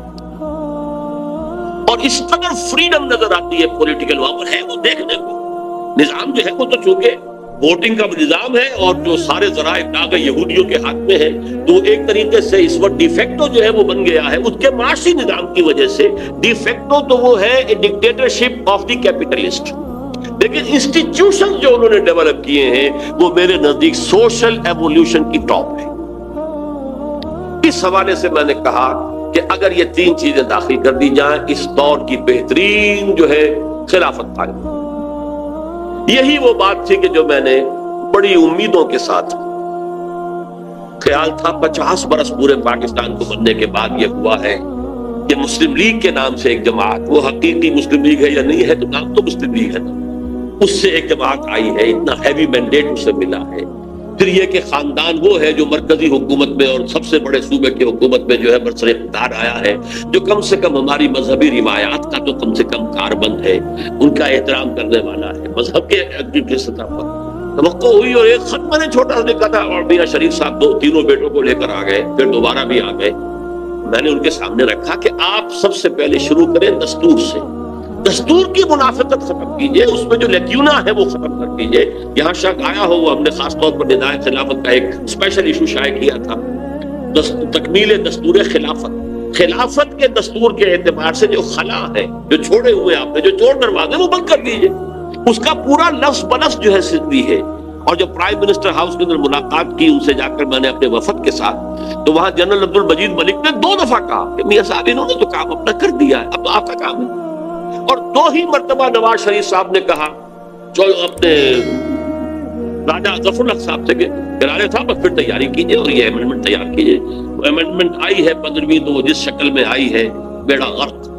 اور اس قدر فریڈم نظر آتی ہے پولیٹیکل، وہاں پر ہے وہ دیکھنے کو۔ نظام جو ہے وہ تو چونکہ ووٹنگ کا نظام ہے اور جو سارے ذرائع ابلاغ یہودیوں کے ہاتھ میں ہے، تو ایک طریقے سے اس وقت ڈی فیکٹو جو ہے وہ بن گیا ہے، اس کے معاشی نظام کی وجہ سے ڈی فیکٹو تو وہ ہے ڈکٹیٹرشپ آف دی کیپیٹلسٹ، لیکن لیکن انسٹیٹیوشن جو انہوں نے ڈیولپ کیے ہیں وہ میرے نزدیک سوشل ایوولوشن کی ٹاپ ہے۔ اس حوالے سے میں نے کہا کہ اگر یہ تین چیزیں داخل کر دی جائیں، اس دور کی بہترین جو ہے خلافت قائم ہوگی۔ یہی وہ بات تھی کہ جو میں نے بڑی امیدوں کے ساتھ خیال تھا 50 برس پورے پاکستان کو بننے کے بعد یہ ہوا ہے کہ مسلم لیگ کے نام سے ایک جماعت، وہ حقیقی مسلم لیگ ہے یا نہیں ہے تو نام تو مسلم لیگ ہے نا، اس سے ایک جماعت آئی ہے، اتنا ہیوی مینڈیٹ اسے ملا ہے۔ پھر یہ کہ خاندان وہ ہے جو مرکزی حکومت میں اور سب سے بڑے صوبے کی حکومت میں جو ہے برسر اقتدار آیا ہے، جو کم سے کم ہماری مذہبی روایات کا تو کم سے کم کاربند ہے، ان کا احترام کرنے والا ہے مذہب کے ایکٹیویٹی سطح پر۔ توقع ہوئی اور ایک خط میں نے چھوٹا سا لکھا تھا، اور میاں شریف صاحب تینوں بیٹوں کو لے کر آ گئے، پھر دوبارہ بھی آ گئے۔ میں نے ان کے سامنے رکھا کہ آپ سب سے پہلے شروع کریں دستور سے، دستور کی منافقت ختم کیجئے، اس میں جو لیکیونا ہے وہ ختم کر دیجئے۔ یہاں شک آیا ہو، ہم نے خاص طور پر ندائے خلافت کا ایک اسپیشل ایشو شائع کیا تھا، تکمیل دستور خلافت۔ خلافت کے دستور کے اعتبار سے جو خلا ہے، جو چھوڑے ہوئے آپ نے، جو چور دروازے وہ بند کر دیجئے، اس کا پورا لفظ بلفظ جو ہے صدقی ہے۔ اور جب پرائم منسٹر ہاؤس کے اندر ملاقات کی ان سے جا کر میں نے اپنے وفد کے ساتھ، تو وہاں جنرل عبد المجید ملک نے 2 دفعہ کہا کہ میاں صاحب انہوں نے تو کام اپنا کر دیا ہے، اب تو آپ کا کام ہے۔ اور 2 ہی مرتبہ نواز شریف صاحب نے کہا جو اپنے راجہ ظفر الحق صاحب سے کہ راجہ صاحب پھر تیاری کیجئے اور یہ امینڈمنٹ تیار کیجئے۔ وہ امینڈمنٹ آئی ہے 15ویں، تو جس شکل میں آئی ہے بیڑا غرق،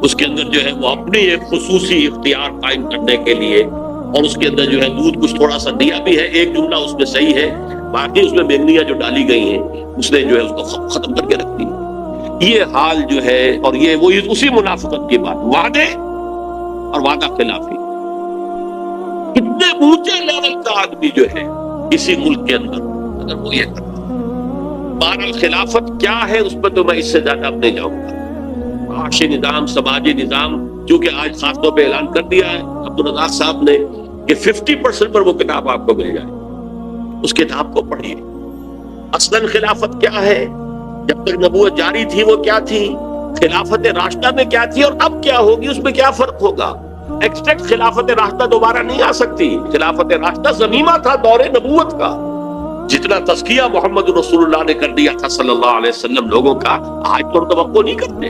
اس کے اندر جو ہے وہ اپنی ایک خصوصی اختیار قائم کرنے کے لیے، اور اس کے اندر جو ہے دودھ کچھ تھوڑا سا دیا بھی ہے، ایک جملہ اس میں صحیح ہے، باقی اس میں بیگنیاں جو ڈالی گئی ہیں اس نے جو ہے اس کو ختم کر کے رکھ دی۔ یہ حال جو ہے، اور یہ وہ اسی منافقت کی بات، وعدے اور وعدہ خلافی۔ کتنے اونچے لیول کا آدمی جو ہے کسی ملک کے اندر اگر وہ یہ کرتا، بہرحال خلافت کیا ہے اس پہ تو میں اس سے زیادہ اب نہیں جاؤں گا۔ معاشی نظام، سماجی نظام، چونکہ آج خاص طور پہ اعلان کر دیا ہے عبدالرزاق صاحب نے کہ 50% پر وہ کتاب آپ کو مل جائے، اس کتاب کو پڑھیے۔ اصلاً خلافت کیا ہے، جب تک نبوت جاری تھی وہ کیا تھی، خلافت راشدہ میں کیا تھی، اور اب کیا ہوگی، اس میں کیا فرق ہوگا۔ ایکسٹیکٹ خلافت راشدہ دوبارہ نہیں آ سکتی۔ خلافت راشدہ زمینہ تھا دور نبوت کا، جتنا تزکیہ محمد رسول اللہ نے کر دیا تھا صلی اللہ علیہ وسلم لوگوں کا، آج تو توقع نہیں کرتے۔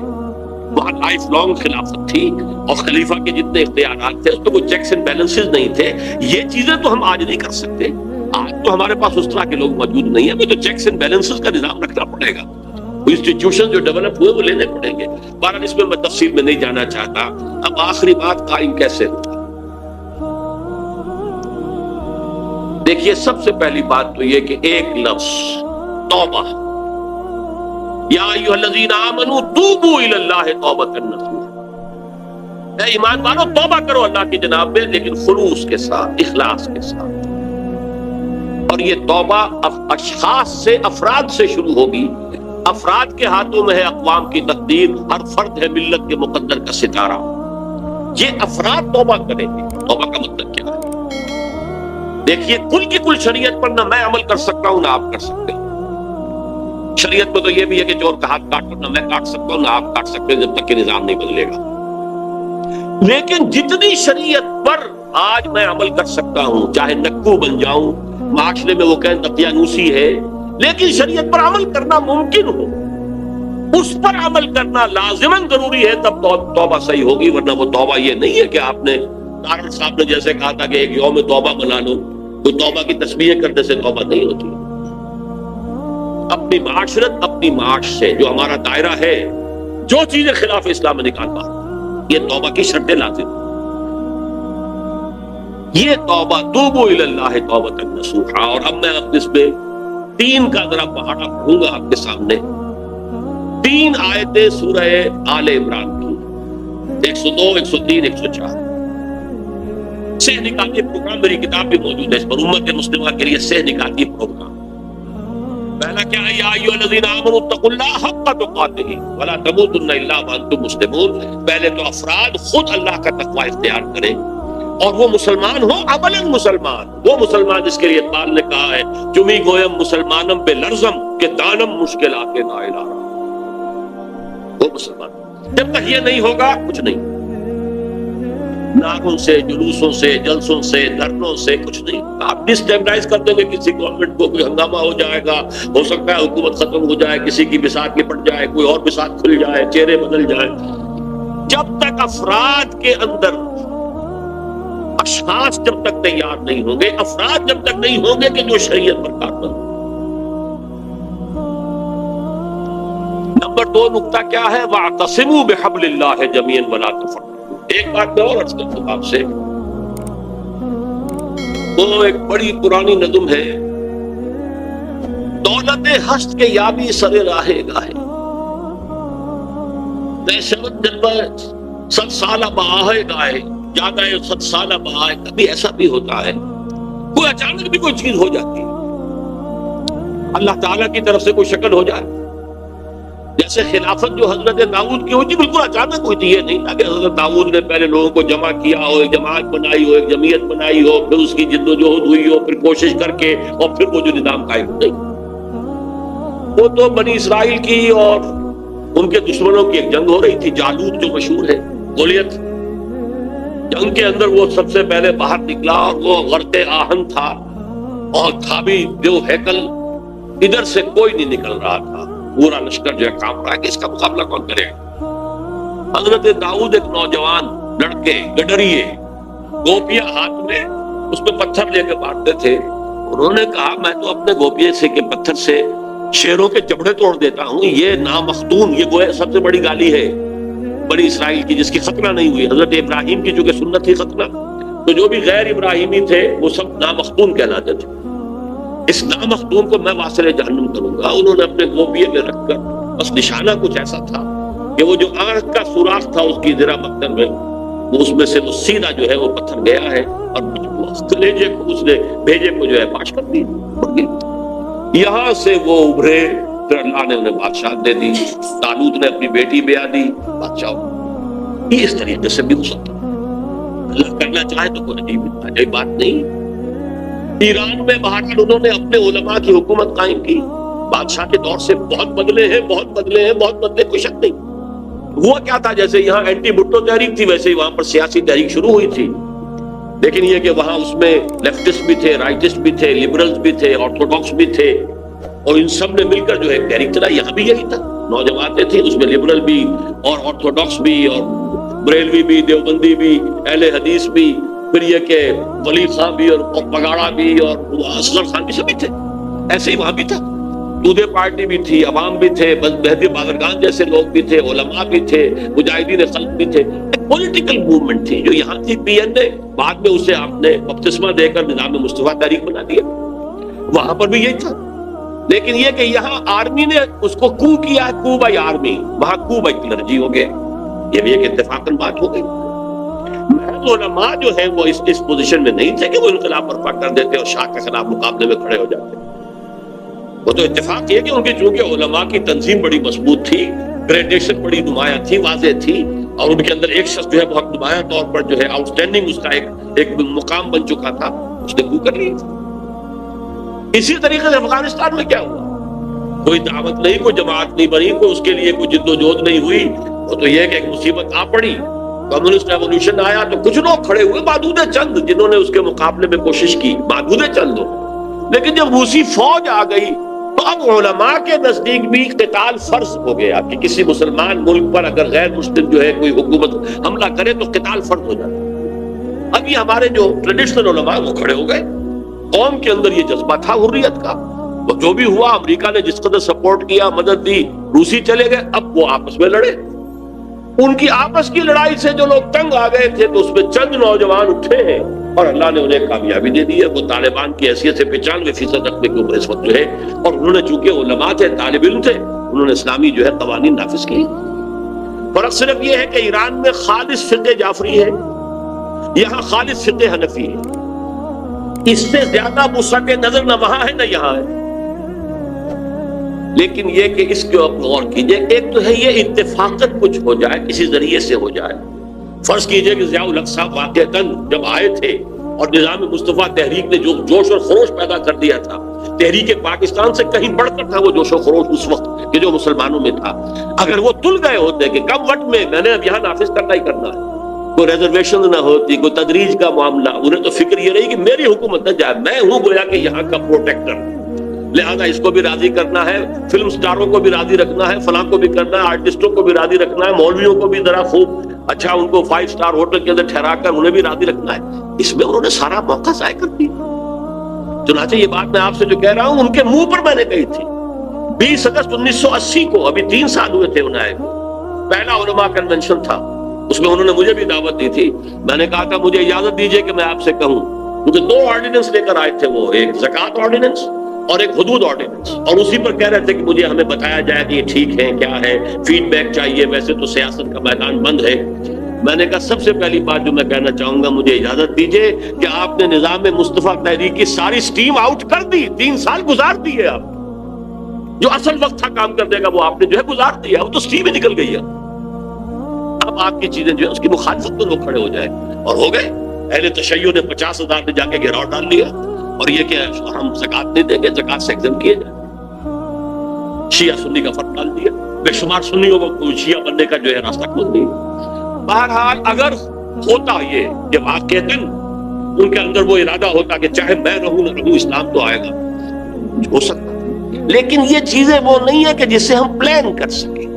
وہاں لائف لانگ خلافت تھی، اور خلیفہ کے جتنے اختیارات تھے اس پہ کوئی چیکس اینڈ بیلنسز نہیں تھے۔ یہ چیزیں تو ہم آج نہیں کر سکتے، آج تو ہمارے پاس اس طرح کے لوگ موجود نہیں ہیں، ہمیں تو چیکس اینڈ بیلنسز کا نظام رکھنا پڑے گا، انسٹیٹیوشن جو ڈیولپ ہوئے وہ لینے پڑیں گے۔ بہرحال اس میں میں تفصیل میں نہیں جانا چاہتا۔ اب آخری بات، قائم کیسے ہوگا؟ دیکھیے، سب سے پہلی بات تو یہ کہ ایک لفظ توبہ، یا ایھا الذین آمنوا توبوا الی اللہ توبۃ نصوحا، اے ایمان والو توبہ کرو اللہ کی جناب میں، لیکن خلوص کے ساتھ، اخلاص کے ساتھ۔ اور یہ توبہ اشخاص سے، افراد سے شروع ہوگی۔ افراد کے ہاتھوں میں ہے اقوام کی تقدیر، ہر فرد ہے ملت کے مقدر کا ستارہ۔ یہ افراد توبہ کریں گے۔ توبہ کا مطلب کیا ہے؟ دیکھیے، کل کی کل شریعت پر نہ میں عمل کر سکتا ہوں نہ آپ کر سکتے ہیں۔ شریعت میں تو یہ بھی ہے کہ چور کا ہاتھ کاٹو، نہ میں کاٹ سکتا ہوں نہ آپ کاٹ سکتے ہیں جب تک کہ نظام نہیں بدلے گا۔ لیکن جتنی شریعت پر آج میں عمل کر سکتا ہوں، چاہے نکو بن جاؤں، معاشرے میں وہ کہیں دقیانوسی ہے، لیکن شریعت پر عمل کرنا ممکن ہو، اس پر عمل کرنا لازماً ضروری ہے، تب توبہ صحیح ہوگی۔ ورنہ وہ توبہ یہ نہیں ہے کہ آپ نے دارال صاحب نے جیسے کہا تھا کہ ایک یوم توبہ بنا لو، کوئی توبہ کی تسبیحیں کرنے سے توبہ نہیں ہوتی۔ اپنی معاشرت، اپنی معاش سے جو ہمارا دائرہ ہے، جو چیزیں خلاف اسلام میں نکالتا، یہ توبہ کی شرط لازم۔ یہ توبہ، توبوا الی اللہ توبۃ نصوحا۔ اور اب میں اس میں 3 کا ذرا پہاڑا پڑھوں گا آپ کے سامنے۔ 3 آیتیں سورہ آل عمران کی، 102، 103، 104۔ سہ نکاتی پروگرام، میری کتاب بھی موجود ہے اس پر، امت مسلمہ کے لیے سہ نکاتی پروگرام۔ پہلا کیا ہے؟ یا ایھا الذین آمنوا اتقوا اللہ حق تقاتہ ولا تموتن الا وانتم مسلمون۔ پہلے تو افراد خود اللہ کا تقوی اختیار کریں، اور وہ مسلمان ہو، عملاً مسلمان، وہ مسلمان جس کے لیے اقبال نے کہا ہے چمی گویم مسلمانم بے لرزم کہ دانم مشکلات نائلہ، وہ مسلمان۔ جب تک یہ نہیں ہوگا کچھ نہیں۔ نعروں سے، جلوسوں سے، جلسوں سے، دھرنوں سے کچھ نہیں. آپ ڈسٹیبلائز کر دیں گے کسی گورنمنٹ کو، کوئی ہنگامہ ہو جائے گا، ہو سکتا ہے حکومت ختم ہو جائے، کسی کی بساط نپٹ جائے، کوئی اور بساط کھل جائے، چہرے بدل جائیں. جب تک افراد کے اندر اشخاص جب تک تیار نہیں ہوں گے، افراد جب تک نہیں ہوں گے کہ جو شریعت پر کاربند. نمبر 2 نقطہ کیا ہے؟ وَاعْتَصِمُوا بِحَبْلِ اللَّهِ جَمِيعًا وَلَا تَفَرَّقُوا. ایک بات میں اور عرض کرتا ہوں آپ سے، وہ ایک بڑی پرانی نظم ہے، دولت ہست کے یابی سر راہ گاہے، شبد جلوہ 100 سالہ بہائے گائے، جاگا 100 سالہ بہائے. کبھی ایسا بھی ہوتا ہے کوئی اچانک بھی کوئی چیز ہو جاتی ہے، اللہ تعالیٰ کی طرف سے کوئی شکل ہو جائے. جیسے خلافت جو حضرت داؤد کی ہوئی تھی بالکل اچانک ہوئی تھی. یہ نہیں تھا کہ حضرت داؤد نے پہلے لوگوں کو جمع کیا ہو، ایک جماعت بنائی ہو، ایک جمعیت بنائی ہو، پھر اس کی جد و جہد ہوئی ہو، پھر کوشش کر کے اور پھر وہ جو نظام قائم ہو. نہیں، وہ تو بنی اسرائیل کی اور ان کے دشمنوں کی ایک جنگ ہو رہی تھی. جالوت جو مشہور ہے، گولیت، جنگ کے اندر وہ سب سے پہلے باہر نکلا اور وہ غرق آہن تھا اور تھا بھی جو ہیکل، ادھر سے کوئی نہیں نکل رہا تھا، پورا لشکر جو ہے کام رہا ہے کہ اس کا مقابلہ کون کرے. حضرت داؤد ایک نوجوان لڑکے گڈریے، گوپیاں ہاتھ میں، اس پہ پتھر لے کے مارتے تھے. انہوں نے کہا میں تو اپنے گوپیے سے کے پتھر سے شیروں کے جبڑے توڑ دیتا ہوں، یہ نامختون، یہ گویا سب سے بڑی گالی ہے بنی اسرائیل کی جس کی ختنہ نہیں ہوئی. حضرت ابراہیم کی چونکہ سنت تھی ختنہ، تو جو بھی غیر ابراہیمی تھے وہ سب نامختون کہلاتے تھے. اس نامختون کو میں واصل جہنم کروں گا. انہوں نے اپنے گوپیے میں رکھ کر، بس نشانہ کچھ ایسا تھا کہ وہ جو آنکھ کا سوراخ تھا اس کی ذرا مقدر میں، وہ اس میں سے وہ سیدھا جو ہے وہ پتھر گیا ہے اور کلیجے کو اس نے بھیجے کو جو ہے پاش کر دی. یہاں سے وہ ابھرے، پھر اللہ نے انہیں بادشاہ دے دی. طالوت نے اپنی بیٹی بیاہ دی، بادشاہ. یہ اس طریقے سے بھی ہو سکتا ہے، اللہ کرنا چاہے تو کوئی عجیب بات نہیں. ایران میں بہرحال انہوں نے اپنے علماء کی حکومت قائم کی. بادشاہ کے دور سے بہت بدلے ہیں، بہت بدلے ہیں، بہت بدلے، کوئی شک نہیں. ہوا کیا تھا، جیسے یہاں اینٹی بھٹو تحریک تھی ویسے ہی وہاں پر سیاسی تحریک شروع ہوئی تھی. لیکن یہ کہ وہاں اس میں لیفٹسٹ بھی تھے، رائٹسٹ بھی تھے، لبرلز بھی تھے، آرتھوڈاکس بھی تھے، اور ان سب نے مل کر جو ہے تحریک چلائی. یہاں بھی یہی تھا، نوجوانیں تھیں، اس میں لبرل بھی اور آرتھوڈاکس بھی اور بریلوی بھی، دیوبندی بھی، اہل حدیث بھی، پھر یہ کہ ولی خان بھی اور پگاڑا بھی اور اصغر خان بھی سبھی تھے. ایسے ہی وہاں بھی تھا، دودے پارٹی بھی تھی، عوام بھی تھے، مہدی بازرگان جیسے لوگ بھی تھے، علماء بھی تھے، مجاہدین خلق بھی تھے. ایک پولیٹیکل موومنٹ تھی جو یہاں تھی. پی این اے بعد میں اسے آپ نے بپتسمہ دے کر نظام مصطفیٰ تحریک بنا دیا. وہاں پر بھی یہی تھا. لیکن یہ کہ یہاں آرمی نے اس کو کو کیا ہے، کو بائی آرمی، وہاں کو بائی کلرجی ہو گئے. یہ بھی ایک اتفاقاً بات ہو گئی. علماء جو ہیں وہ اس پوزیشن میں نہیں تھے کہ وہ انقلاب برپا کر دیتے اور شاہ کے خلاف مقابلے میں کھڑے ہو جاتے. وہ تو اتفاق یہ کہ ان کی چونکہ علماء کی تنظیم بڑی مضبوط تھی، گریڈیشن بڑی نمایاں تھی، واضح تھی، اور ان کے اندر ایک شخص جو ہے بہت نمایاں طور پر جو ہے آؤٹ اسٹینڈنگ اس کا ایک مقام بن چکا تھا، اس نے کو کر لی. اسی طریقے سے افغانستان میں کیا ہوا، کوئی دعوت نہیں، کوئی جماعت نہیں بنی، کوئی اس کے لیے کوئی جد و جہد نہیں ہوئی. وہ تو یہ کہ ایک مصیبت آ پڑی، کمیونسٹ ریولوشن آیا تو کچھ لوگ کھڑے ہوئے، معدود چند جنہوں نے اس کے مقابلے میں کوشش کی، معدود چند لوگ. لیکن جب روسی فوج آ گئی تو اب علماء کے نزدیک بھی قتال فرض ہو گیا کہ کسی مسلمان ملک پر اگر غیر مسلم جو ہے کوئی حکومت حملہ کرے تو قتال فرض ہو جاتا. اب یہ ہمارے جو ٹریڈیشنل علماء وہ کھڑے ہو گئے. قوم کے اندر یہ جذبہ تھا حریت کا. تو جو بھی ہوا، امریکہ نے جس قدر سپورٹ کیا، مدد دی، روسی چلے گئے، اب وہ آپس میں لڑے. ان کی آپس کی لڑائی سے جو لوگ تنگ آ گئے تھے تو اس میں چند نوجوان اٹھے ہیں اور اللہ نے انہیں کامیابی دے دی ہے. وہ طالبان کی حیثیت سے 95% رقبے کے اوپر اس وقت جو ہے، اور انہوں نے چونکہ علماء تھے، طالب علم تھے، انہوں نے اسلامی جو ہے قوانین نافذ کی. فرق صرف یہ ہے کہ ایران میں خالص فقہ جعفری ہے، یہاں خالص فقہ حنفی ہے. اس سے زیادہ وسعت نظر نہ وہاں ہے نہ یہاں ہے. لیکن یہ کہ اس کے اوپر غور کیجئے. ایک تو ہے یہ اتفاقاً کچھ ہو جائے، کسی ذریعے سے ہو جائے. فرض کیجئے کہ ضیاء الحق صاحب واقعتاً جب آئے تھے اور نظام مصطفیٰ تحریک نے جو جوش اور خروش پیدا کر دیا تھا، تحریک پاکستان سے کہیں بڑھ کر تھا وہ جوش و خروش اس وقت کہ جو مسلمانوں میں تھا. اگر وہ تل گئے ہوتے کہ کم وقت میں نے اب یہاں نافذ کرنا ہی کرنا ہے، کوئی ریزرویشن نہ ہوتی, کوئی تدریج کا معاملہ. انہیں تو فکر یہ رہی کہ میری حکومت نہ جائے, میں ہوں گویا کہ یہاں کا پروٹیکٹر, لہذا اس کو بھی راضی کرنا ہے, فلم سٹاروں کو بھی راضی رکھنا ہے, فلاں کو بھی کرنا ہے, آرٹسٹوں کو بھی راضی رکھنا ہے, مولویوں کو بھی ذرا خوب اچھا ان کو 5 اسٹار ہوٹل کے اندر ٹھہرا کر انہیں بھی راضی رکھنا ہے. اس میں انہوں نے سارا موقع ضائع کر دیا. چنانچہ یہ بات میں آپ سے جو کہہ رہا ہوں ان کے منہ پر میں نے کہی تھی. 20 اگست 1980 کو, ابھی 3 سال ہوئے تھے انہیں آئے کو, پہلا علماء کنونشن تھا, اس میں انہوں نے مجھے بھی دعوت دی تھی. میں نے کہا تھا مجھے اجازت دیجئے کہ میں آپ سے کہوں, کیونکہ 2 آرڈیننس لے کر آئے تھے وہ, ایک زکوٰۃ آرڈیننس اور ایک حدود آرڈیننس, اور اسی پر کہہ رہے تھے کہ مجھے ہمیں بتایا جائے کہ یہ ٹھیک ہے کیا ہے, فیڈ بیک چاہیے, ویسے تو سیاست کا میدان بند ہے. میں نے کہا سب سے پہلی بات جو میں کہنا چاہوں گا, مجھے اجازت دیجئے کہ آپ نے نظام مصطفیٰ تحریک کی ساری سٹیم آؤٹ کر دی, 3 سال گزار دیے آپ. جو اصل وقت تھا کام کرنے کا وہ آپ نے جو ہے گزار دیا, وہ تو سٹیم ہی نکل گئی ہے. اب آپ کی چیزیں جو ہے اس کی مخالفت میں لوگ کھڑے ہو جائے, اور ہو گئے. اہل تشیع نے 50,000 نے جا کے گھیراؤ ڈال لیا, اور یہ کہ ہم زکوٰۃ نہیں دیں گے, زکوٰۃ سے ایگزم کیے جائیں. شیعہ سنی کا فرق ڈال دیا, بے شمار سنیوں کو شیعہ بننے کا جو ہے راستہ کھول دیا. بہرحال اگر ہوتا یہ کہ واقعتاً ان کے اندر وہ ارادہ ہوتا کہ چاہے میں رہوں نہ رہوں اسلام تو آئے گا, ہو سکتا, لیکن یہ چیزیں وہ نہیں ہے کہ جس سے ہم پلان کر سکیں.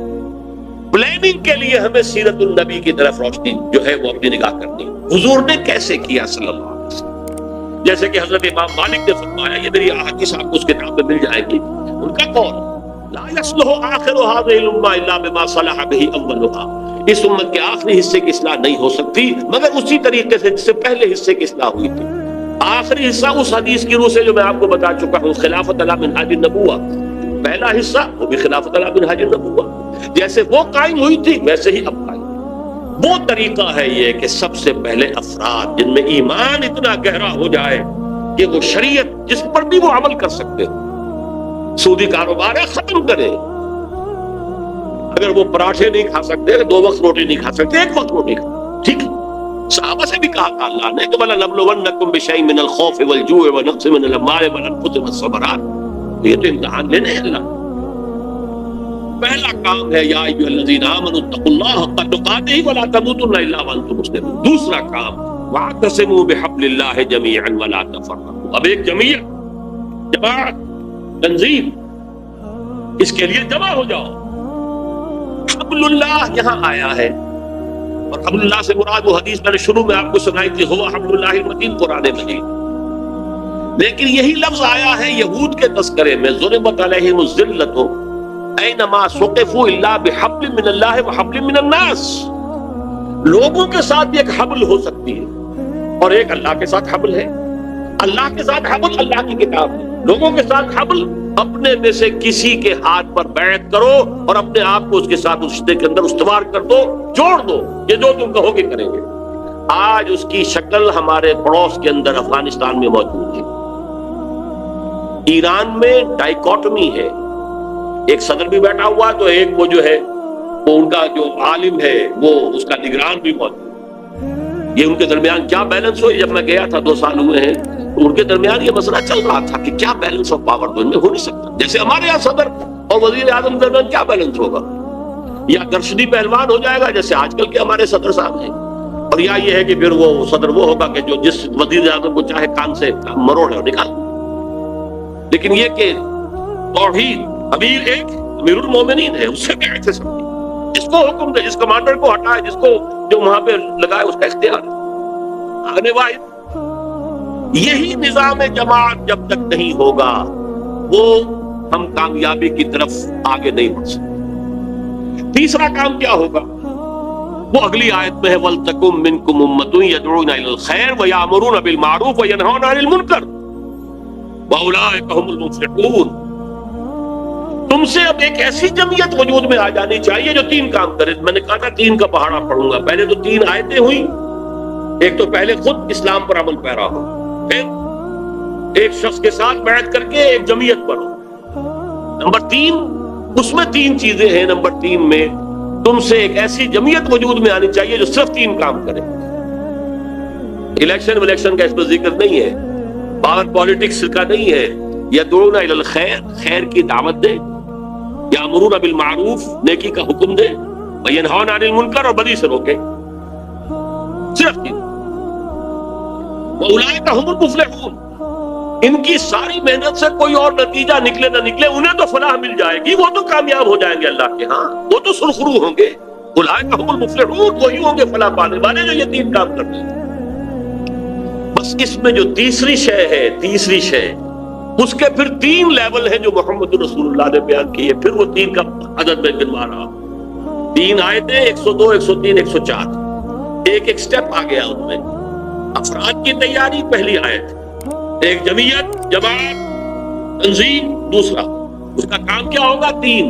پلاننگ کے لیے ہمیں سیرت النبی کی طرف روشنی جو ہے وہ اپنی نگاہ کرنی. حضور نے کیسے کیا صلی اللہ علیہ وسلم, جیسے کہ حضرت امام مالک نے فرمایا, یہ میری احادیث آپ کو اس کتاب میں مل جائے گی. ان کا قول لا يصلح آخر هذه الامة الا بما صلح به اولها, اس امت کے آخری حصے کی اصلاح نہیں ہو سکتی مگر اسی طریقے سے جس سے پہلے حصے کی اصلاح ہوئی تھی. آخری حصہ اس حدیث کی روح سے جو میں آپ کو بتا چکا ہوں, خلافت علی منہاج النبوہ. پہلا حصہ وہ بھی خلافت علی منہاج النبوہ, جیسے وہ قائم ہوئی تھی ویسے ہی اب قائم. وہ طریقہ ہے یہ کہ سب سے پہلے افراد جن میں ایمان اتنا گہرا ہو جائے کہ وہ شریعت جس پر بھی وہ عمل کر سکتے ہو, سودی کاروبار ہے ختم کریں. اگر وہ پراٹھے نہیں کھا سکتے, 2 وقت روٹی نہیں کھا سکتے, 1 وقت روٹی کھا, ٹھیک ہے. صحابہ سے بھی کہا تھا اللہ نے کہ وَلَنَبْلُوَنَّكُمْ بِشَيْءٍ مِّنَ الْخَوْفِ وَالْجُوعِ وَنَقْصٍ مِّنَ الْأَمْوَالِ وَالْأَنفُسِ وَالثَّمَرَاتِ. یہ تو امتحان لینے ہیں اللہ. پہلا کام ہے یا ایھا الذین آمنوا اتقوا اللہ حق تقاتہ ولا تموتن الا وانتم مسلمون. دوسرا کام واعتصموا بحبل اللہ جميعا ولا تفرقوا. اب ایک جمعیت, جماعت, تنظیم, اس کے لیے جمع ہو جاؤ. حبل اللہ یہاں آیا ہے, اور حبل اللہ سے مراد وہ حدیث میں نے شروع میں آپ کو سنائی تھی, ہوا حبل اللہ المتین, قرآن مجید. لیکن یہی لفظ آیا ہے یہود کے تذکرے میں, ضربت علیہم الذلۃ اینما ثقفوا الا بحبل من اللہ وحبل من الناس. لوگوں کے ساتھ بھی ایک حبل ہو سکتی ہے اور ایک اللہ کے ساتھ حبل ہے. اللہ کے ساتھ حبل اللہ کی کتاب ہے, لوگوں کے ساتھ حبل اپنے میں سے کسی کے ہاتھ پر بیعت کرو اور اپنے آپ کو اس کے ساتھ اس رشتے کے اندر استوار کر دو, جوڑ دو, یہ جو تم کہو گے کریں گے. آج اس کی شکل ہمارے پڑوس کے اندر افغانستان میں موجود ہے. ایران میں ڈائیکوٹمی ہے, ایک صدر بھی بیٹھا ہوا تو ایک وہ جو ہے وہ ان کا جو عالم ہے وہ اس کا نگران بھی موجود. یہ ان کے درمیان کیا بیلنس ہو, جب میں گیا تھا 2 سال ہوئے ہیں, ان کے درمیان یہ مسئلہ چل رہا تھا کہ کیا بیلنس آف پاور تو ان میں ہو نہیں سکتا. جیسے ہمارے یہاں صدر اور وزیر اعظم کے درمیان کیا بیلنس ہوگا, یا درشنی پہلوان ہو جائے گا جیسے آج کل کے ہمارے صدر صاحب ہیں, اور یا یہ ہے کہ پھر وہ صدر وہ ہوگا کہ جو جس وزیر اعظم کو چاہے کان سے مروڑے اور نکال. لیکن یہ کہ توحید امیر ایک امیر المومنین ہے, اس سے بیعت ہے سب کی, جس کو حکم دے, جس کمانڈر کو ہٹائے, جس کو جو وہاں پہ لگائے, اس کا اختیار ہے. آنے واحد یہی نظام جماعت جب تک نہیں ہوگا وہ ہم کامیابی کی طرف آگے نہیں بڑھ سکتے. تیسرا کام کیا ہوگا وہ اگلی آیت میں ہے, وَلْتَكُن مِّنكُمْ أُمَّةٌ يَدْعُونَ إِلَى الْخَيْرِ وَيَأْمُرُونَ بِالْمَعْرُوفِ وَيَنْهَوْنَ عَنِ الْمُنكَرِ وَأُولَٰئِكَ هُمُ الْمُفْلِحُونَ. تم سے اب ایک ایسی جمعیت وجود میں آ جانی چاہیے جو 3 کام کرے. میں نے کہا تھا 3 کا پہاڑا پڑھوں گا. پہلے تو 3 آیتیں ہوئیں, ایک تو پہلے خود اسلام پر عمل پیرا ہو, پھر ایک شخص کے ساتھ بیعت کر کے ایک جمعیت بنو. نمبر 3 اس میں 3 چیزیں ہیں. نمبر 3 میں تم سے ایک ایسی جمعیت وجود میں آنی چاہیے جو صرف 3 کام کرے. الیکشن کا اس پر ذکر نہیں ہے, پاور پالیٹکس کا نہیں ہے. یدعون الی الخیر, خیر کی دعوت دے, یامرون بالمعروف, نیکی کا حکم دے, وینہون عن المنکر, اور بدی سے روکے. صرف 3. اولئک هم المفلحون. ان کی ساری محنت سے کوئی اور نتیجہ نکلے نہ نکلے، انہیں تو فلاح مل جائے گی، وہ تو کامیاب ہو جائیں گے اللہ کے ہاں، وہ تو سرخرو ہوں گے. اولئک هم المفلحون، وہی ہوں گے فلاح پانے والے جو یہ 3 کام کرتے ہیں. بس اس میں جو تیسری شے ہے، تیسری شے، اس کے پھر 3 لیول ہیں جو محمد رسول اللہ نے بیان کیے. پھر وہ 3 کا عدد میں گنوا رہا ہوں. 3 آیتیں 102 103 104، ایک سٹیپ آ گیا ان میں. افراد کی تیاری پہلی آیت، ایک جمعیت، جماعت، تنظیم دوسرا. اس کا کام کیا ہوگا؟ 3: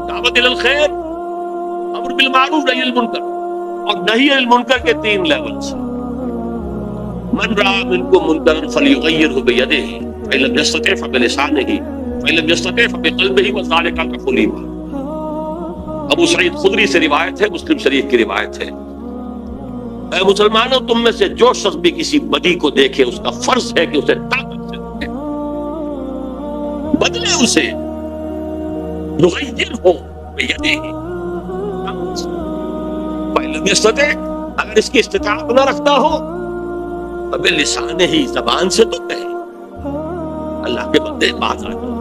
دعوت الی الخیر، امر بالمعروف، نہی عن المنکر. اور نہی عن المنکر کے 3 لیولز. من رأى منکم منکرا فلیغیرہ بیدہ فإن لم یستطع فبلسانہ فإن لم یستطع فبقلبہ وذلک اضعف الایمان. ابو سعید خدری سے روایت ہے، مسلم شریف کی روایت ہے. اے مسلمانوں، تم میں سے جو شخص بھی کسی بدی کو دیکھے، اس کا فرض ہے کہ اسے طاقت سے روکے، بدلے اسے. یغیر ہو بیدہ، فإن لم یستطع، اگر اس کی استطاعت نہ رکھتا ہو، بلسانہ ہی، زبان سے تو کہے. اللہ کے بندے بات آ جاؤ،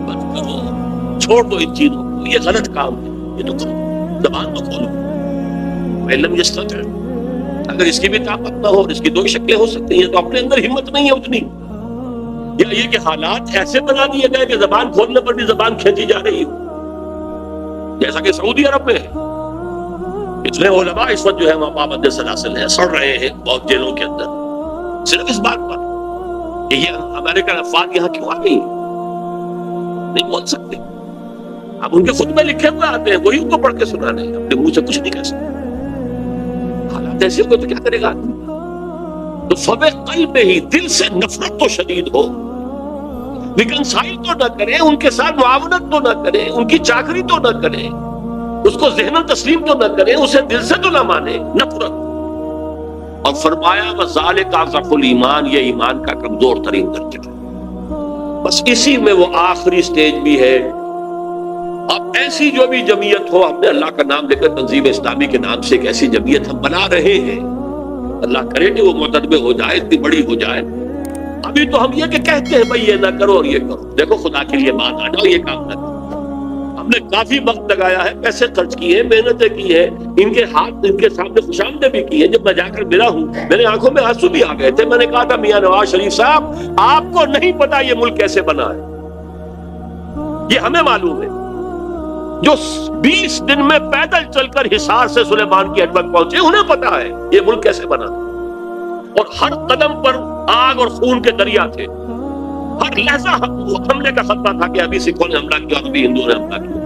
بند کرو، چھوڑ دو ان چیزوں کو، یہ غلط کام ہے، یہ تو کرو، زبان تو کھولو. فإن لم یستطع، اگر اس کی بھی طاقت نہ ہو، اور اس کی 2 شکلیں ہو سکتی ہیں، تو اپنے اندر ہمت نہیں ہے اتنی، یا یہ کہ حالات ایسے بنا دیے گئے کہ زبان کھولنے پر بھی زبان کھینچی جا رہی ہو، جیسا کہ سعودی عرب میں ہے. اتنے علماء اس وقت جو ہے وہاں پابند سلاسل ہیں، سڑ رہے ہیں بہت جیلوں کے اندر، صرف اس بات پر کہ یہ امریکن افواج یہاں کیوں آ گئی، نہیں بول سکتے. اب ان کے خطبے لکھے ہوئے آتے ہیں، وہی ان کو پڑھ کے سنانے ہیں، اپنے منہ سے کچھ نہیں کہہ سکتے. حالات ایسے ہوئے تو کیا کرے گا آدمی؟ تو فبے قلب ہی، دل سے نفرت تو شدید ہو، ریکنسائل تو نہ کریں، ان کے ساتھ معاونت تو نہ کریں، ان کی چاکری تو نہ کریں، اس کو ذہن تسلیم تو نہ کریں، اسے دل سے تو نہ مانے، نفرت. اور فرمایا وذالک اضعف الایمان، یہ ایمان کا کمزور ترین درجہ ہے. بس اسی میں وہ آخری سٹیج بھی ہے. اب ایسی جو بھی جمعیت ہو، ہم نے اللہ کا نام لے کر تنظیم اسلامی کے نام سے ایک ایسی جمعیت ہم بنا رہے ہیں، اللہ کرے کہ وہ معتدب ہو جائے، اتنی بڑی ہو جائے. ابھی تو ہم یہ کہ کہتے ہیں بھائی یہ نہ کرو اور یہ کرو، دیکھو خدا کے لیے بات آ جاؤ، یہ کام نہ کرو. ہم نے کافی وقت لگایا ہے، پیسے خرچ کیے، محنتیں کی ہے، ان کے ہاتھ ان کے سامنے خوشامدیں بھی کی ہے. جب میں جا کر ملا ہوں، میرے آنکھوں میں آنسو بھی آ گئے تھے. میں نے کہا تھا میاں نواز شریف صاحب، آپ کو نہیں پتا یہ ملک کیسے بنا ہے، یہ ہمیں معلوم ہے. جو 20 دن میں پیدل چل کر حصار سے سلیمان کی ہٹ تک پہنچے، انہیں پتا ہے یہ ملک کیسے بنا، اور ہر قدم پر آگ اور خون کے دریا تھے. ہر لہجہ حملے کا خطرہ تھا کہ ابھی سکھوں نے حملہ کیا، ابھی ہندوؤں نے حملہ کیا.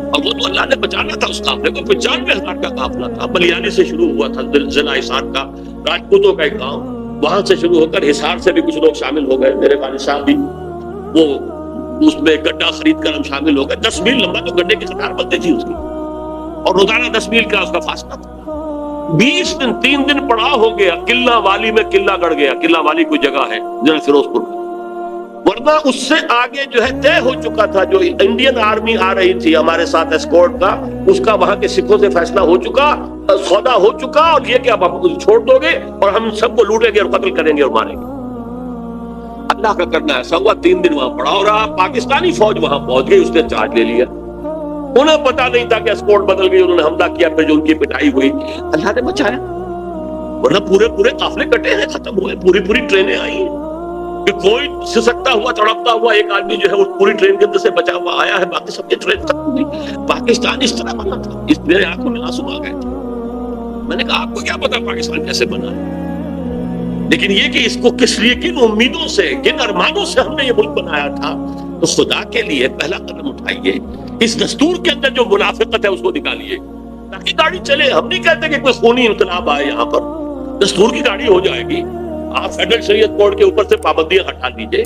اور وہ تو اللہ نے بچانا تھا اس قافلے کو. 95,000 کا قافلہ تھا. بلیانی سے شروع ہوا تھا، ضلع حصار کا، راجپوتوں کا ایک گاؤں، وہاں سے شروع ہو کر حصار سے بھی کچھ لوگ شامل ہو گئے. میرے والد صاحب بھی وہ اس میں گڈھا خرید کر ہم شامل ہو گئے. 10 میل لمبا تو گڈھے کی قطار بنتی تھی اس کی، اور روزانہ 10 میل کا اس کا فاصلہ تھا. 20 دن 3 دن پڑاؤ ہو گیا. قلعہ والی میں قلعہ گڑ گیا. قلعہ والی کوئی جگہ ہے ضلع فیروز پور، ورنہ اس سے آگے جو ہے طے ہو چکا تھا. جو انڈین آرمی آ رہی تھی ہمارے ساتھ اسکورٹ کا، اس کا وہاں کے سکھوں سے فیصلہ ہو چکا، سودا ہو چکا، اور یہ کہ اب ہم چھوڑ دو گے اور ہم سب کو لوٹیں گے اور قتل کریں گے اور ماریں گے. اللہ کا کرنا ایسا ہوا. 3 دن وہاں پڑاؤ رہا. پاکستانی فوج وہاں پہنچ گئی، اس نے چارج لے لیا. انہیں پتا نہیں تھا کہ اسکورٹ بدل گئی، انہوں نے حملہ کیا. پھر جو ان کی پٹائی ہوئی، اللہ نے بچایا، ورنہ پورے قافلے کٹے ہیں، ختم ہوئے. پوری ٹرینیں آئی ہیں کہ کوئی سسکتا ہوا تڑپتا ہوا ایک آدمی جو ہے وہ پوری ٹرین کے اندر سے بچا ہوا آیا ہے، باقی سب کی ٹرین ختم ہوئی. پاکستان اس طرح بنا تھا. اس میرے آنکھوں میں آنسو آ گئے تھے. میں نے کہا آپ کو کیا پتا پاکستان کیسے بنا ہے، لیکن یہ کہ اس کو کس لیے، کن امیدوں سے، کن ارمانوں سے ہم نے یہ ملک بنایا تھا. تو خدا کے لیے پہلا قدم اٹھائیے. اس دستور کے اندر جو منافقت ہے اس کو نکالیے تاکہ گاڑی چلے. ہم نہیں کہتے کہ کوئی خونی انقلاب آئے یہاں پر، دستور کی گاڑی ہو جائے گی. آپ فیڈرل شریعت کورٹ کے اوپر سے پابندیاں ہٹا دیجئے.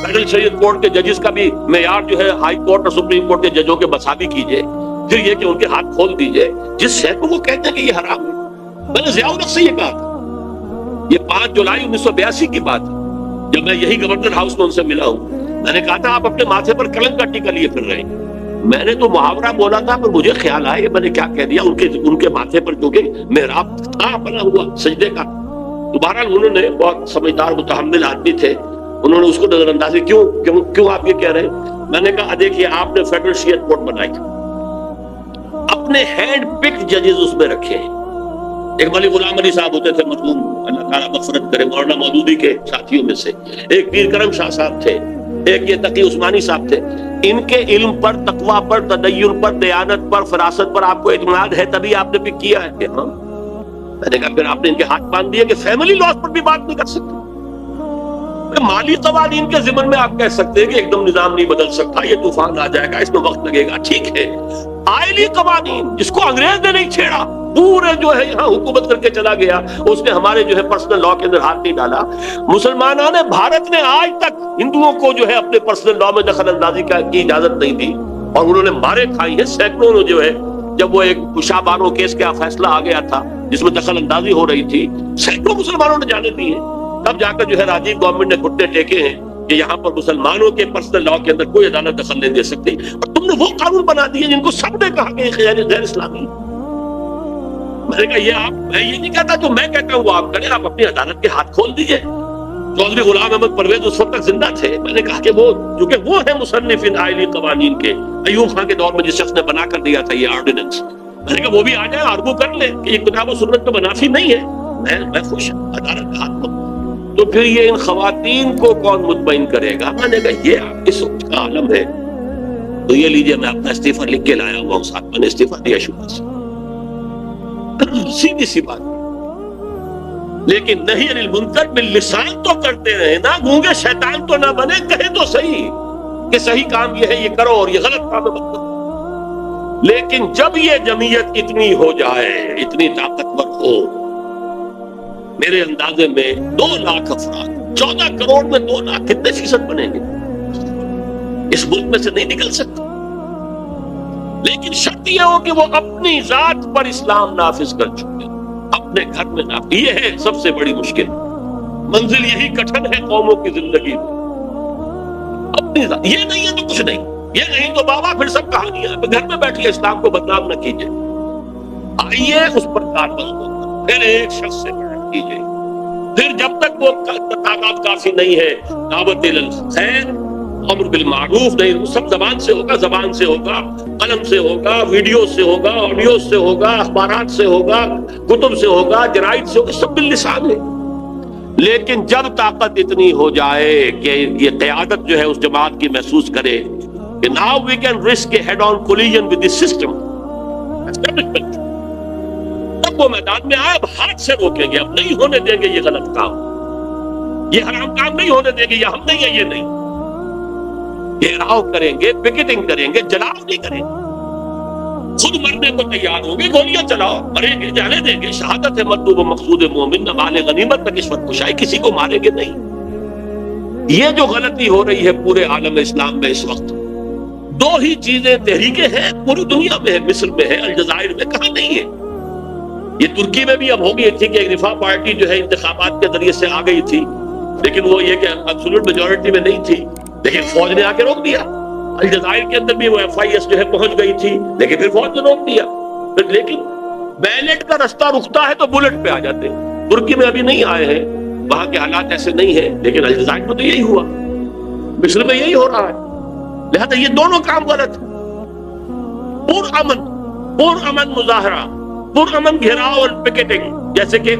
فیڈرل شریعت کورٹ کے ججز کا بھی معیار جو ہے ہائی کورٹ اور سپریم کورٹ کے ججوں کے مساوی کیجئے. پھر یہ کہ ان کے ہاتھ کھول دیجئے. جس شے کو وہ کہتے ہیں کہ یہ حرام ہے. میں نے ضیاء الحق سے یہ کہا تھا، یہ 5 جولائی 1982 کی بات ہے، جب میں یہی گورنر ہاؤس میں ان سے ملا ہوں. میں نے کہا تھا آپ اپنے ماتھے پر کلنک کا ٹیکا لیے پھر رہے ہیں. میں نے تو محاورہ بولا تھا پر مجھے خیال آیا میں نے کیا کہہ دیا، ان کے ماتھے پر جو کہ محراب تھا بنا ہوا سجدے کا، دوبارہ انہوں نے بہت سمجھدار متحمل آدمی تھے، انہوں نے اس کو نظر اندازی کیوں آپ یہ کہہ رہے ہیں؟ میں نے کہا دیکھیے آپ نے فیڈرل شریعت کورٹ بنائی، اپنے ہینڈ پکڈ ججز اس میں رکھے ہیں۔ ایک مولوی غلام علی صاحب ہوتے تھے مرحوم، اللہ تعالیٰ مغفرت کرے، مولانا مودودی کے ساتھیوں میں سے، ایک پیر کرم شاہ صاحب تھے، ایک یہ تقی عثمانی صاحب تھے۔ ان کے علم پر، تقویٰ پر، تدین پر، دیانت پر، فراست پر آپ کو اعتماد ہے تبھی آپ نے پک کیا ہے کہ ہاں؟ میں نے کہا پھر آپ نے ان کے ہاتھ باندھ دیے کہ فیملی لاس پر بھی بات نہیں کر سکتے۔ مالی قوانین کے ضمن میں آپ کہہ سکتے ہیں کہ ایک دم نظام نہیں بدل سکتا، یہ طوفان آ جائے گا، اس میں وقت لگے گا، ٹھیک ہے۔ آئلی قوانین جس کو انگریز نے نہیں چھیڑا، پورے جو ہے یہاں حکومت کر کے چلا گیا، اس نے ہمارے جو ہے پرسنل لا کے اندر ہاتھ نہیں ڈالا۔ مسلمانان بھارت نے آج تک ہندوؤں کو جو ہے اپنے پرسنل لا میں دخل اندازی کی اجازت نہیں دی، اور انہوں نے مارے کھائی ہیں سینکڑوں جو ہے۔ جب وہ ایک شاہ بانو کیس کا فیصلہ آ گیا تھا جس میں دخل اندازی ہو رہی تھی، سینکڑوں مسلمانوں نے جانے دی ہیں، تب جا کر جو ہے راجیو گورنمنٹ نے گھٹنے ٹیکے ہیں کہ یہاں پر مسلمانوں کے پرسنل لا کے اندر کوئی عدالت دخل نہیں دے سکتی، اور تم نے وہ قانون بنا دیے جن کو سب نے کہا کہ غیر اسلامی۔ میں نے کہا میں یہ نہیں کہتا جو میں کہتا ہوں وہ آپ کریں، آپ اپنی عدالت کے ہاتھ کھول دیجئے۔ چودھری غلام احمد پرویز اس وقت تک زندہ تھے، میں نے کہا کہ وہ ہیں مصنف ان آئلی قوانین کے، ایوب خان کے دور میں جس شخص نے بنا کر دیا تھا یہ آرڈیننس، میں نے کہا وہ بھی آ جائے، آرگو کر لے کہ یہ کتاب و سنت تو منافی نہیں ہے، میں خوش ہوں عدالت کا ہاتھ کھول۔ تو پھر یہ ان خواتین کو کون مطمئن کرے گا؟ میں نے کہا یہ آپ کی سوچ کا عالم ہے، تو یہ لیجئے میں اپنا استعفیٰ لکھ کے لایا ہوا ہوں، ساتھ میں نے استعفیٰ دیا شبہ سے، سیدھی سی بات۔ لیکن نہی عن المنکر باللسان تو کرتے رہے نا، گونگے شیطان تو نہ بنے، کہے تو صحیح کہ صحیح کام یہ ہے یہ کرو اور یہ غلط کام ہے مت کرو۔ لیکن جب یہ جمعیت اتنی ہو جائے، اتنی طاقتور ہو، میرے اندازے میں 2 لاکھ افراد، 14 کروڑ میں 2 لاکھ کتنے فیصد بنیں گے؟ اس ملک میں سے نہیں نکل سکتے۔ لیکن شرط یہ ہو کہ وہ اپنی ذات پر اسلام نافذ کر چکے، اپنے گھر میں نافذ۔ یہ ہے سب سے بڑی مشکل منزل، یہی کٹھن ہے قوموں کی زندگی میں، اپنی ذات۔ یہ نہیں ہے تو کچھ نہیں، یہ نہیں تو بابا پھر سب کہانیاں، گھر میں بیٹھیے، اسلام کو بدنام نہ کیجیے۔ آئیے اس پر کاربند ہو، پھر ایک شخص سے بات کیجیے، پھر جب تک وہ تعداد کافی نہیں ہے، دعوت الخیر، امر بالمعروف نہیں، سب زبان سے ہوگا، زبان سے ہوگا، قلم سے ہوگا، ویڈیو سے ہوگا، آڈیو سے ہوگا، اخبارات سے ہوگا، کتب سے ہوگا، جرائد سے ہوگا، سب باللسان ہے۔ لیکن جب طاقت اتنی ہو جائے کہ یہ قیادت جو ہے اس جماعت کی محسوس کرے کہ now we can risk a head-on collision with this system، تب وہ میدان میں آئے، اب ہاتھ سے روکیں گے، اب نہیں ہونے دیں گے یہ غلط کام، یہ حرام کام نہیں ہونے دیں گے، یہ ہم نہیں ہے، یہ نہیں۔ گھیراؤ کریں گے، پکیٹنگ کریں گے، جلاؤ نہیں کریں گے، خود مرنے کو تیار ہوں گے، گولیاں چلاؤ، مریں گے، جانے دیں گے، شہادت ہے مطلوب و مقصود مومن، نہ مال غنیمت نہ کشمت کشائی، کسی کو ماریں گے نہیں۔ یہ جو غلطی ہو رہی ہے پورے عالم اسلام میں اس وقت، 2 ہی چیزیں تحریکیں ہیں پوری دنیا میں ہے، مصر میں ہے، الجزائر میں، کہاں نہیں ہے۔ یہ ترکی میں بھی اب ہو گئی تھی کہ ایک رفاع پارٹی جو ہے انتخابات کے ذریعے سے آ گئی تھی، لیکن وہ یہ کہ ایبسولوٹ میجورٹی میں نہیں تھی، لیکن فوج نے آ کے روک دیا۔ الجزائر کے اندر بھی وہ FIS جو ہے پہنچ گئی تھی، لیکن پھر فوج نے روک دیا۔ لیکن بیلٹ کا رستہ رکتا ہے تو بلٹ پہ آ جاتے ہیں۔ ترکی میں ابھی نہیں آئے ہیں، وہاں کے حالات ایسے نہیں ہیں، لیکن الجزائر میں تو یہی ہوا، مصر میں یہی ہو رہا ہے۔ لہذا یہ دونوں کام غلط ہیں۔ پرامن مظاہرہ، پرامن گھیراؤ اور پکیٹنگ، جیسے کہ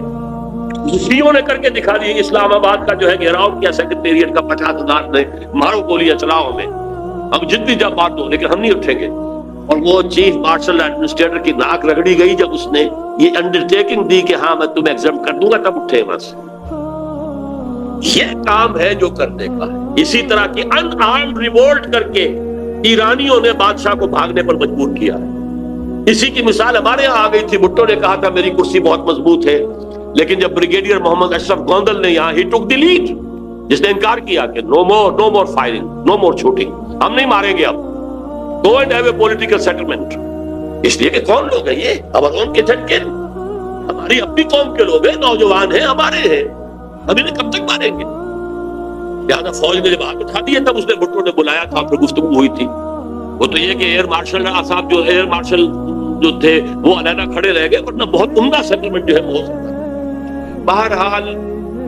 شیعوں نے کر کے دکھا دی، اسلام آباد کا جو ہے گھیراؤ کیا سیکرٹریٹ کا، 50,000 نے مارو گولیاں چلاؤ ہمیں، ہم جتنی جب بات دو، لیکن ہم نہیں اٹھیں گے۔ اور وہ چیف مارشل ایڈمنسٹریٹر کی ناک رگڑی گئی جب اس نے یہ انڈرٹیکنگ دی کہ ہاں میں تمہیں ایگزمپٹ کر دوں گا، تب اٹھے وہاں سے۔ یہ کام ہے جو کرنے کا ہے۔ اسی طرح کی ان آرمڈ ریوولٹ کر کے ایرانیوں نے بادشاہ کو بھاگنے پر مجبور کیا ہے۔ اسی کی مثال ہمارے یہاں آ گئی تھی، بھٹو نے کہا تھا میری کرسی بہت مضبوط ہے، لیکن جب بریگیڈیئر محمد اشرف گوندل نے یہاں ہی ٹک دی لیڈ، جس نے انکار کیا کہ نو مور فائرنگ، نو مور شوٹنگ، ہم نہیں ماریں گے، اب go and have a political settlement. اس لیے کہ کون لوگ ہیں یہ؟ اور ان کے جھٹکے ہماری اپنی قوم کے لوگ ہیں، نوجوان ہیں، ہمارے ہیں، ہم انہیں کب تک ماریں گے؟ لہٰذا فوج نے جب ہاتھ اٹھا دیے تب اس نے بھٹو نے بلایا تھا، پھر گفتگو ہوئی تھی، وہ تو یہ کہ ایئر مارشل صاحب جو ایئر مارشل جو تھے وہ علیحدہ کھڑے رہ گئے، ورنہ بہت عمدہ سیٹلمنٹ جو ہے وہ ہو سکتا ہے۔ بہرحال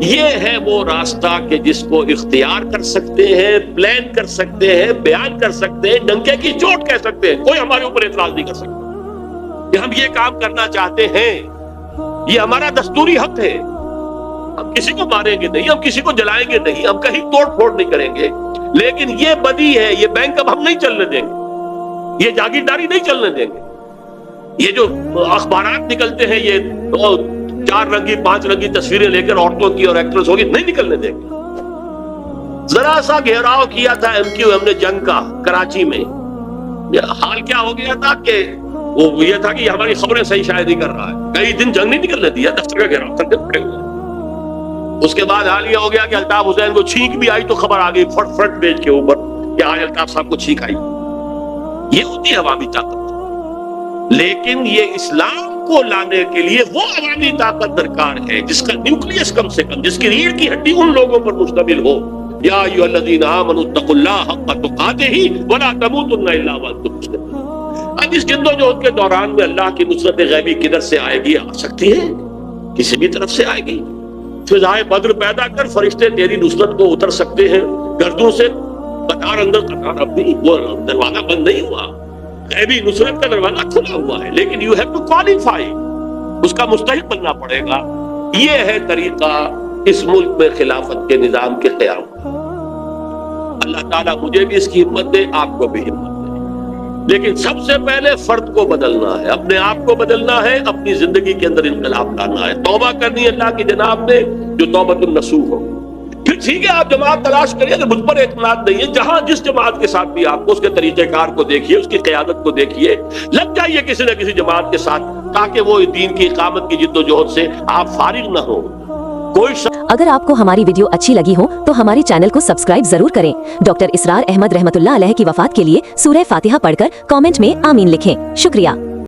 یہ ہے وہ راستہ کہ جس کو اختیار کر سکتے ہیں، پلان کر سکتے ہیں، بیان کر سکتے ہیں، ڈنکے کی چوٹ کہہ سکتے ہیں، کوئی ہمارے اوپر اعتراض نہیں کر سکتا کہ ہم یہ کام کرنا چاہتے ہیں، یہ ہمارا دستوری حق ہے، ہم کسی کو ماریں گے نہیں، ہم کسی کو جلائیں گے نہیں، ہم کہیں توڑ پھوڑ نہیں کریں گے، لیکن یہ بدی ہے، یہ بینک اب ہم نہیں چلنے دیں گے، یہ جاگیرداری نہیں چلنے دیں گے، یہ جو اخبارات نکلتے ہیں یہ 4 رنگی 5 رنگی تصویریں لے کر عورتوں کی اور ایکٹریس ہوگی، نہیں نکلنے دیں گے۔ ذرا سا گھیراؤ کیا تھا MQM نے جنگ کا کراچی میں، حال کیا ہو گیا تھا کہ وہ یہ تھا کہ یہ ہماری خبریں صحیح شاید نہیں کر رہا ہے، کئی دن جنگ نہیں نکلنے دیا، دفتر کا گھیراؤ کر کے پڑے ہوئے۔ اس کے بعد حال یہ ہو گیا کہ الطاف حسین کو چھینک بھی آئی تو خبر آ گئی فرنٹ پیج کے اوپر کہ آج الطاف صاحب کو چھینک آئی۔ یہ ہوتی ہے عوامی طاقت، لیکن یہ اسلام کو لانے کے لیے وہ عوامی طاقت درکار ہے جس کا نیوکلیس کم سے کم، جس کی ریڑھ کی ہڈی ان لوگوں پر مشتمل ہو۔ یا ایھا الذین آمنوا اتقوا اللہ حق تقاتہ ولا تموتن الا وانتم مسلمون۔ اب اس جدوجہد کے دوران میں اللہ کی نصرت غیبی کدھر سے آئے گی؟ آ سکتی ہے، کسی بھی طرف سے آئے گی۔ فضائے بدر پیدا کر فرشتے تیری نصرت کو اتر سکتے ہیں گردوں سے، قطار اندر قطار اپنی، وہ دروازہ بند نہیں ہوا، غیبی نصرت کا دروازہ کھلا ہوا ہے، لیکن یو ہیو ٹو کوالیفائی، اس کا مستحق بننا پڑے گا۔ یہ ہے طریقہ اس ملک میں خلافت کے نظام کے قیام کا۔ اللہ تعالیٰ مجھے بھی اس کی ہمت دے، آپ کو بھی ہمت دے، لیکن سب سے پہلے فرد کو بدلنا ہے، اپنے آپ کو بدلنا ہے، اپنی زندگی کے اندر انقلاب لانا ہے، توبہ کرنی ہے اللہ کی جناب میں جو توبۃ النصوح ہو۔ پھر ٹھیک ہے آپ جماعت تلاش کریے، اگر مجھ پر اعتماد نہیں ہے، جہاں جس جماعت کے ساتھ بھی آپ کو اس کے طریقہ کار کو دیکھیے، اس کی قیادت کو دیکھیے، لگ جائیے کسی نہ کسی جماعت کے ساتھ تاکہ وہ دین کی اقامت کی جد و جہد سے آپ فارغ نہ ہوں۔ اگر آپ کو ہماری ویڈیو اچھی لگی ہو تو ہمارے چینل کو سبسکرائب ضرور کریں۔ ڈاکٹر اسرار احمد رحمۃ اللہ علیہ کی وفات کے لیے سورہ فاتحہ پڑھ کر کامنٹ میں آمین لکھیں۔ شکریہ۔